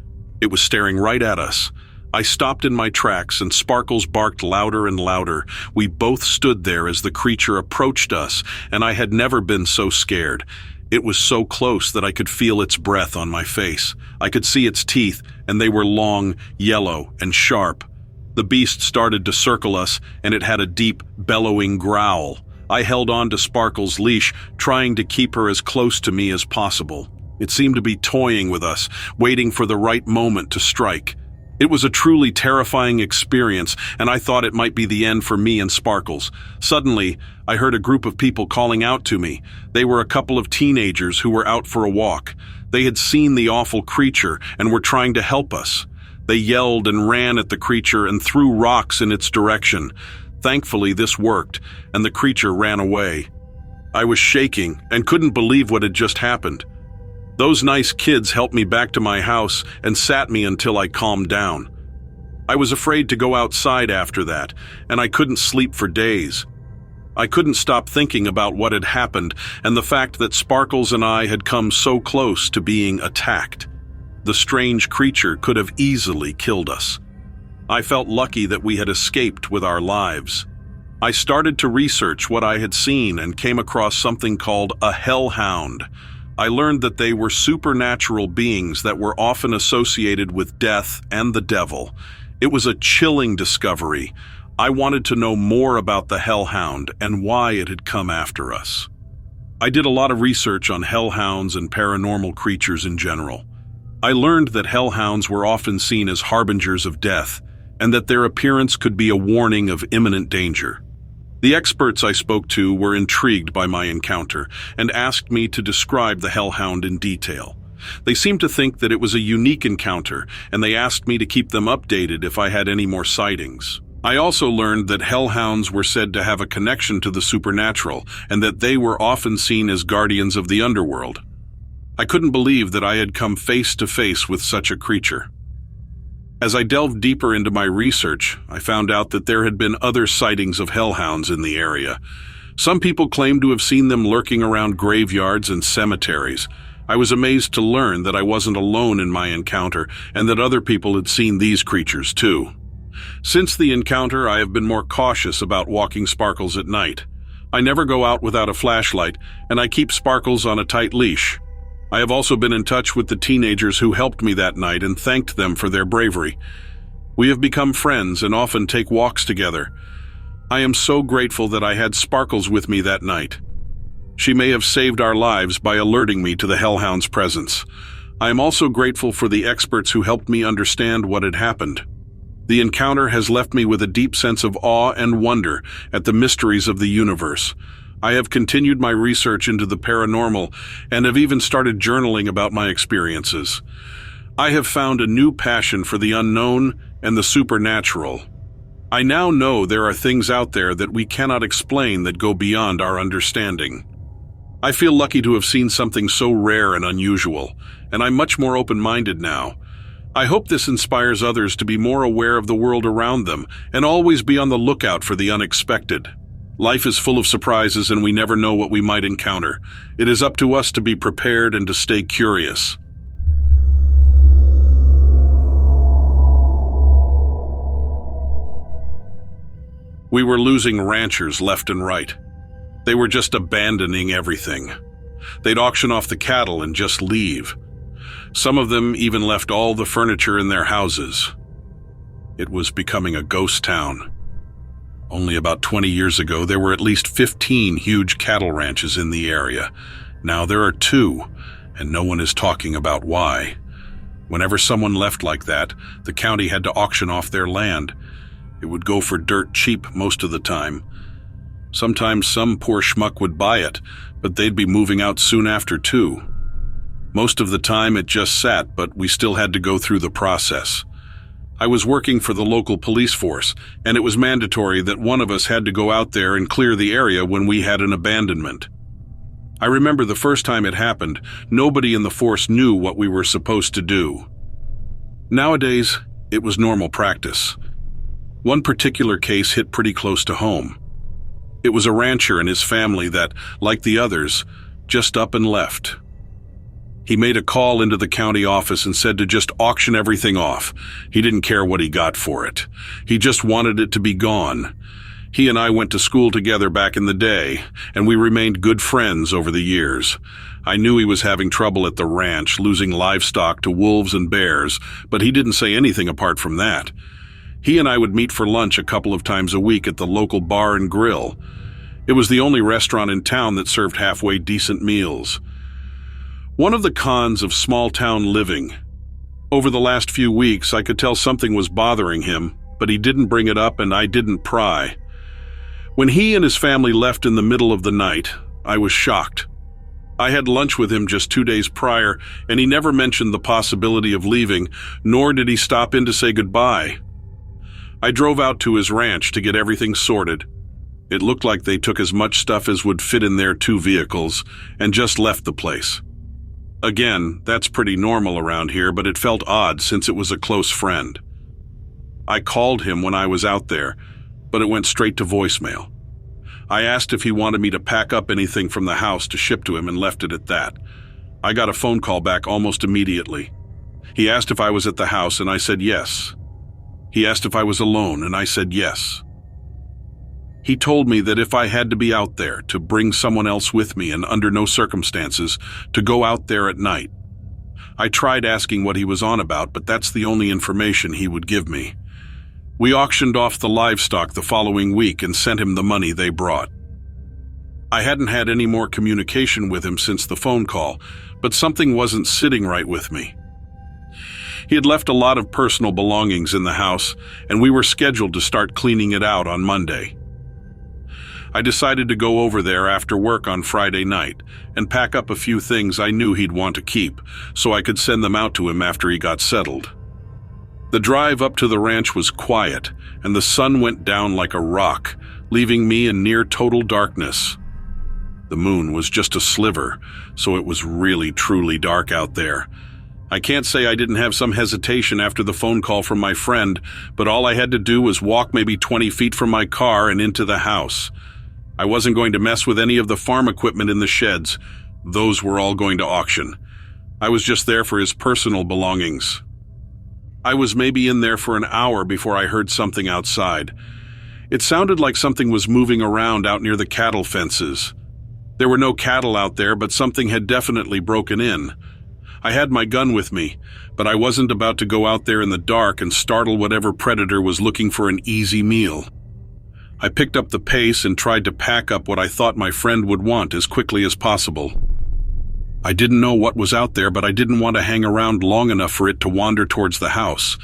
It was staring right at us. I stopped in my tracks and Sparkles barked louder and louder. We both stood there as the creature approached us, and I had never been so scared. It was so close that I could feel its breath on my face. I could see its teeth, and they were long, yellow, and sharp. The beast started to circle us, and it had a deep, bellowing growl. I held on to Sparkles' leash, trying to keep her as close to me as possible. It seemed to be toying with us, waiting for the right moment to strike. It was a truly terrifying experience, and I thought it might be the end for me and Sparkles. Suddenly, I heard a group of people calling out to me. They were a couple of teenagers who were out for a walk. They had seen the awful creature and were trying to help us. They yelled and ran at the creature and threw rocks in its direction. Thankfully, this worked, and the creature ran away. I was shaking and couldn't believe what had just happened. Those nice kids helped me back to my house and sat me until I calmed down. I was afraid to go outside after that, and I couldn't sleep for days. I couldn't stop thinking about what had happened and the fact that Sparkles and I had come so close to being attacked. The strange creature could have easily killed us. I felt lucky that we had escaped with our lives. I started to research what I had seen and came across something called a hellhound. I learned that they were supernatural beings that were often associated with death and the devil. It was a chilling discovery. I wanted to know more about the hellhound and why it had come after us. I did a lot of research on hellhounds and paranormal creatures in general. I learned that hellhounds were often seen as harbingers of death, and that their appearance could be a warning of imminent danger. The experts I spoke to were intrigued by my encounter and asked me to describe the hellhound in detail. They seemed to think that it was a unique encounter, and they asked me to keep them updated if I had any more sightings. I also learned that hellhounds were said to have a connection to the supernatural, and that they were often seen as guardians of the underworld. I couldn't believe that I had come face to face with such a creature. As I delved deeper into my research, I found out that there had been other sightings of hellhounds in the area. Some people claimed to have seen them lurking around graveyards and cemeteries. I was amazed to learn that I wasn't alone in my encounter and that other people had seen these creatures too. Since the encounter, I have been more cautious about walking Sparkles at night. I never go out without a flashlight, and I keep Sparkles on a tight leash. I have also been in touch with the teenagers who helped me that night and thanked them for their bravery. We have become friends and often take walks together. I am so grateful that I had Sparkles with me that night. She may have saved our lives by alerting me to the hellhound's presence. I am also grateful for the experts who helped me understand what had happened. The encounter has left me with a deep sense of awe and wonder at the mysteries of the universe. I have continued my research into the paranormal and have even started journaling about my experiences. I have found a new passion for the unknown and the supernatural. I now know there are things out there that we cannot explain that go beyond our understanding. I feel lucky to have seen something so rare and unusual, and I'm much more open-minded now. I hope this inspires others to be more aware of the world around them and always be on the lookout for the unexpected. Life is full of surprises and we never know what we might encounter. It is up to us to be prepared and to stay curious. We were losing ranchers left and right. They were just abandoning everything. They'd auction off the cattle and just leave. Some of them even left all the furniture in their houses. It was becoming a ghost town. Only about 20 years ago, there were at least 15 huge cattle ranches in the area. Now there are 2, and no one is talking about why. Whenever someone left like that, the county had to auction off their land. It would go for dirt cheap most of the time. Sometimes some poor schmuck would buy it, but they'd be moving out soon after too. Most of the time it just sat, but we still had to go through the process. I was working for the local police force, and it was mandatory that one of us had to go out there and clear the area when we had an abandonment. I remember the first time it happened, nobody in the force knew what we were supposed to do. Nowadays, it was normal practice. One particular case hit pretty close to home. It was a rancher and his family that, like the others, just up and left. He made a call into the county office and said to just auction everything off. He didn't care what he got for it. He just wanted it to be gone. He and I went to school together back in the day, and we remained good friends over the years. I knew he was having trouble at the ranch, losing livestock to wolves and bears, but he didn't say anything apart from that. He and I would meet for lunch a couple of times a week at the local bar and grill. It was the only restaurant in town that served halfway decent meals. One of the cons of small-town living. Over the last few weeks, I could tell something was bothering him, but he didn't bring it up and I didn't pry. When he and his family left in the middle of the night, I was shocked. I had lunch with him just 2 days prior, and he never mentioned the possibility of leaving, nor did he stop in to say goodbye. I drove out to his ranch to get everything sorted. It looked like they took as much stuff as would fit in their 2 vehicles and just left the place. Again, that's pretty normal around here, but it felt odd since it was a close friend. I called him when I was out there, but it went straight to voicemail. I asked if he wanted me to pack up anything from the house to ship to him and left it at that. I got a phone call back almost immediately. He asked if I was at the house and I said yes. He asked if I was alone and I said yes. He told me that if I had to be out there, to bring someone else with me and under no circumstances, to go out there at night. I tried asking what he was on about, but that's the only information he would give me. We auctioned off the livestock the following week and sent him the money they brought. I hadn't had any more communication with him since the phone call, but something wasn't sitting right with me. He had left a lot of personal belongings in the house, and we were scheduled to start cleaning it out on Monday. I decided to go over there after work on Friday night and pack up a few things I knew he'd want to keep so I could send them out to him after he got settled. The drive up to the ranch was quiet and the sun went down like a rock, leaving me in near total darkness. The moon was just a sliver, so it was really truly dark out there. I can't say I didn't have some hesitation after the phone call from my friend, but all I had to do was walk maybe 20 feet from my car and into the house. I wasn't going to mess with any of the farm equipment in the sheds. Those were all going to auction. I was just there for his personal belongings. I was maybe in there for an hour before I heard something outside. It sounded like something was moving around out near the cattle fences. There were no cattle out there, but something had definitely broken in. I had my gun with me, but I wasn't about to go out there in the dark and startle whatever predator was looking for an easy meal. I picked up the pace and tried to pack up what I thought my friend would want as quickly as possible. I didn't know what was out there, but I didn't want to hang around long enough for it to wander towards the house.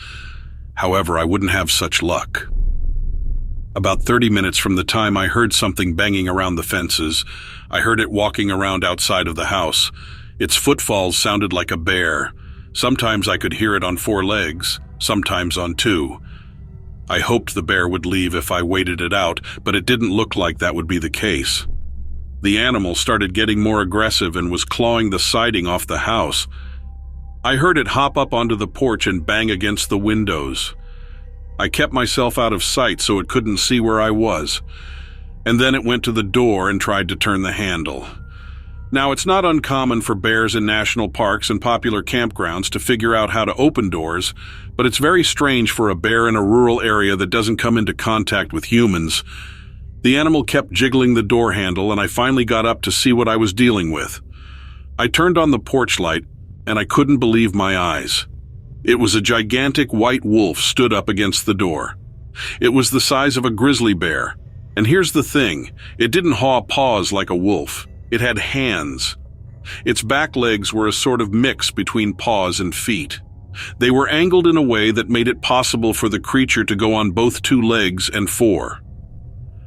However, I wouldn't have such luck. About 30 minutes from the time I heard something banging around the fences, I heard it walking around outside of the house. Its footfalls sounded like a bear. Sometimes I could hear it on 4 legs, sometimes on 2. I hoped the bear would leave if I waited it out, but it didn't look like that would be the case. The animal started getting more aggressive and was clawing the siding off the house. I heard it hop up onto the porch and bang against the windows. I kept myself out of sight so it couldn't see where I was. And then it went to the door and tried to turn the handle. Now, it's not uncommon for bears in national parks and popular campgrounds to figure out how to open doors, but it's very strange for a bear in a rural area that doesn't come into contact with humans. The animal kept jiggling the door handle, and I finally got up to see what I was dealing with. I turned on the porch light, and I couldn't believe my eyes. It was a gigantic white wolf stood up against the door. It was the size of a grizzly bear. And here's the thing, it didn't haw paws like a wolf. It had hands. Its back legs were a sort of mix between paws and feet. They were angled in a way that made it possible for the creature to go on both 2 legs and 4.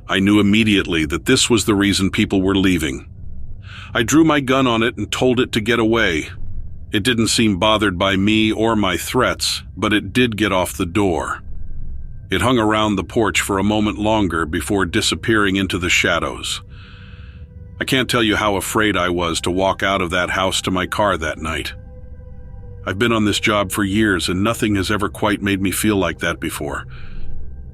I knew immediately that this was the reason people were leaving. I drew my gun on it and told it to get away. It didn't seem bothered by me or my threats, but it did get off the door. It hung around the porch for a moment longer before disappearing into the shadows. I can't tell you how afraid I was to walk out of that house to my car that night. I've been on this job for years and nothing has ever quite made me feel like that before.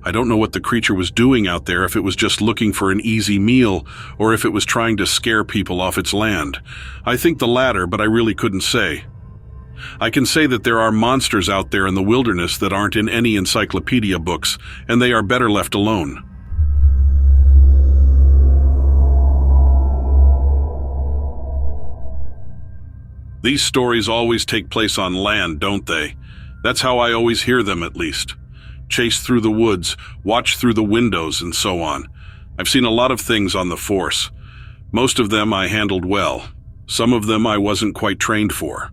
I don't know what the creature was doing out there, if it was just looking for an easy meal or if it was trying to scare people off its land. I think the latter, but I really couldn't say. I can say that there are monsters out there in the wilderness that aren't in any encyclopedia books, and they are better left alone. These stories always take place on land, don't they? That's how I always hear them, at least. Chase through the woods, watch through the windows, and so on. I've seen a lot of things on the force. Most of them I handled well. Some of them I wasn't quite trained for.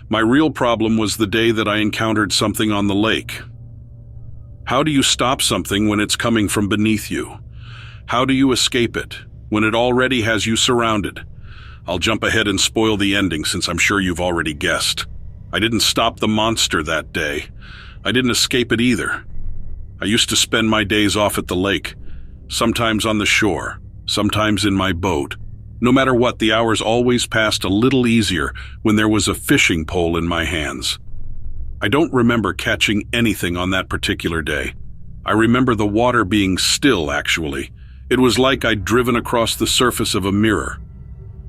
My real problem was the day that I encountered something on the lake. How do you stop something when it's coming from beneath you? How do you escape it when it already has you surrounded? I'll jump ahead and spoil the ending since I'm sure you've already guessed. I didn't stop the monster that day. I didn't escape it either. I used to spend my days off at the lake, sometimes on the shore, sometimes in my boat. No matter what, the hours always passed a little easier when there was a fishing pole in my hands. I don't remember catching anything on that particular day. I remember the water being still, actually. It was like I'd driven across the surface of a mirror.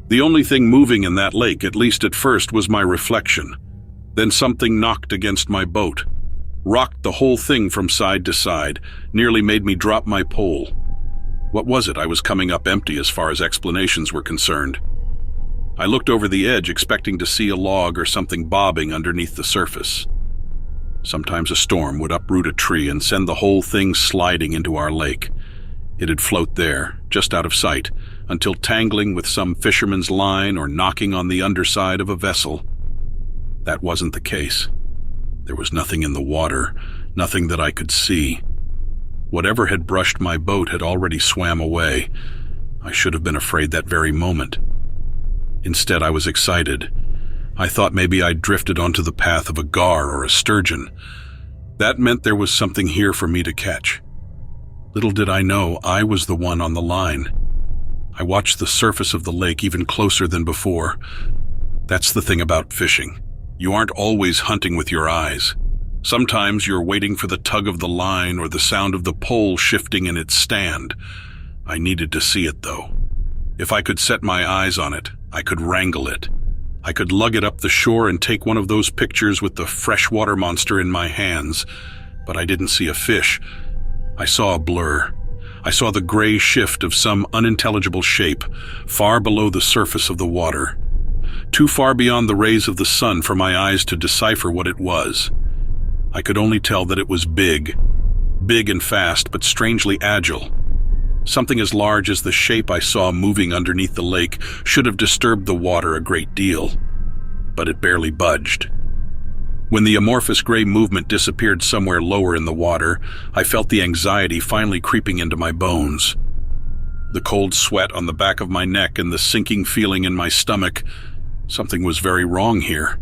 The only thing moving in that lake, at least at first, was my reflection. Then something knocked against my boat, rocked the whole thing from side to side, nearly made me drop my pole. What was it? I was coming up empty as far as explanations were concerned. I looked over the edge, expecting to see a log or something bobbing underneath the surface. Sometimes a storm would uproot a tree and send the whole thing sliding into our lake. It'd float there, just out of sight, until tangling with some fisherman's line or knocking on the underside of a vessel. That wasn't the case. There was nothing in the water, nothing that I could see. Whatever had brushed my boat had already swam away. I should have been afraid that very moment. Instead, I was excited. I thought maybe I'd drifted onto the path of a gar or a sturgeon. That meant there was something here for me to catch. Little did I know I was the one on the line. I watched the surface of the lake even closer than before. That's the thing about fishing. You aren't always hunting with your eyes. Sometimes you're waiting for the tug of the line or the sound of the pole shifting in its stand. I needed to see it, though. If I could set my eyes on it, I could wrangle it. I could lug it up the shore and take one of those pictures with the freshwater monster in my hands. But I didn't see a fish. I saw a blur. I saw the gray shift of some unintelligible shape, far below the surface of the water. Too far beyond the rays of the sun for my eyes to decipher what it was. I could only tell that it was big and fast, but strangely agile. Something as large as the shape I saw moving underneath the lake should have disturbed the water a great deal, but it barely budged. When the amorphous gray movement disappeared somewhere lower in the water, I felt the anxiety finally creeping into my bones. The cold sweat on the back of my neck and the sinking feeling in my stomach. Something was very wrong here.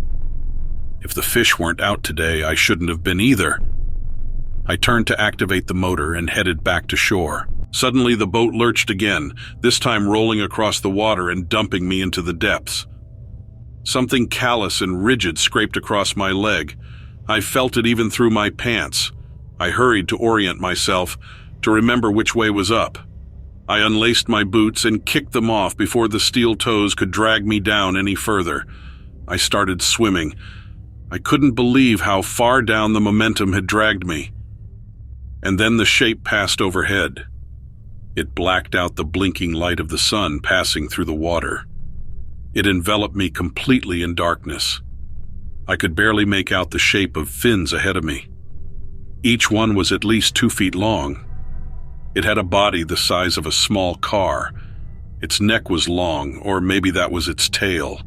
If the fish weren't out today, I shouldn't have been either. I turned to activate the motor and headed back to shore. Suddenly, the boat lurched again, this time rolling across the water and dumping me into the depths. Something callous and rigid scraped across my leg. I felt it even through my pants. I hurried to orient myself, to remember which way was up. I unlaced my boots and kicked them off before the steel toes could drag me down any further. I started swimming. I couldn't believe how far down the momentum had dragged me. And then the shape passed overhead. It blacked out the blinking light of the sun passing through the water. It enveloped me completely in darkness. I could barely make out the shape of fins ahead of me. Each one was at least 2 feet long. It had a body the size of a small car. Its neck was long, or maybe that was its tail.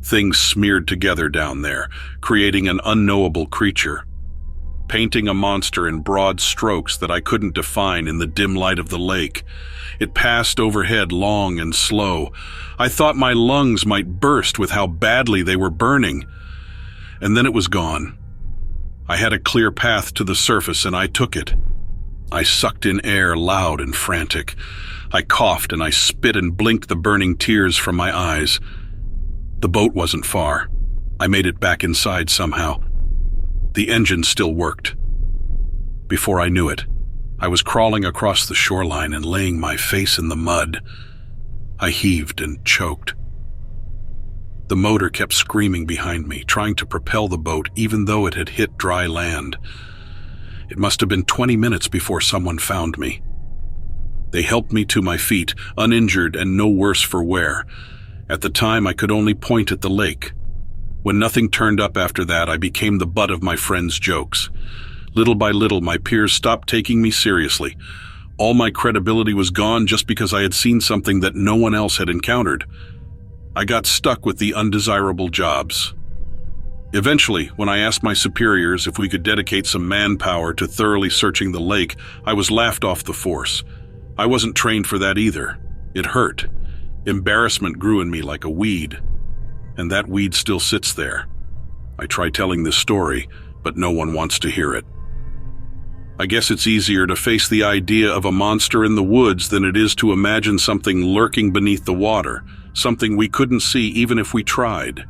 Things smeared together down there, creating an unknowable creature, painting a monster in broad strokes that I couldn't define in the dim light of the lake. It passed overhead long and slow. I thought my lungs might burst with how badly they were burning. And then it was gone. I had a clear path to the surface and I took it. I sucked in air loud and frantic. I coughed and I spit and blinked the burning tears from my eyes. The boat wasn't far. I made it back inside somehow. The engine still worked. Before I knew it, I was crawling across the shoreline and laying my face in the mud. I heaved and choked. The motor kept screaming behind me, trying to propel the boat even though it had hit dry land. It must have been 20 minutes before someone found me. They helped me to my feet, uninjured and no worse for wear. At the time, I could only point at the lake. When nothing turned up after that, I became the butt of my friends' jokes. Little by little, my peers stopped taking me seriously. All my credibility was gone just because I had seen something that no one else had encountered. I got stuck with the undesirable jobs. Eventually, when I asked my superiors if we could dedicate some manpower to thoroughly searching the lake, I was laughed off the force. I wasn't trained for that either. It hurt. Embarrassment grew in me like a weed. And that weed still sits there. I try telling this story, but no one wants to hear it. I guess it's easier to face the idea of a monster in the woods than it is to imagine something lurking beneath the water, something we couldn't see even if we tried.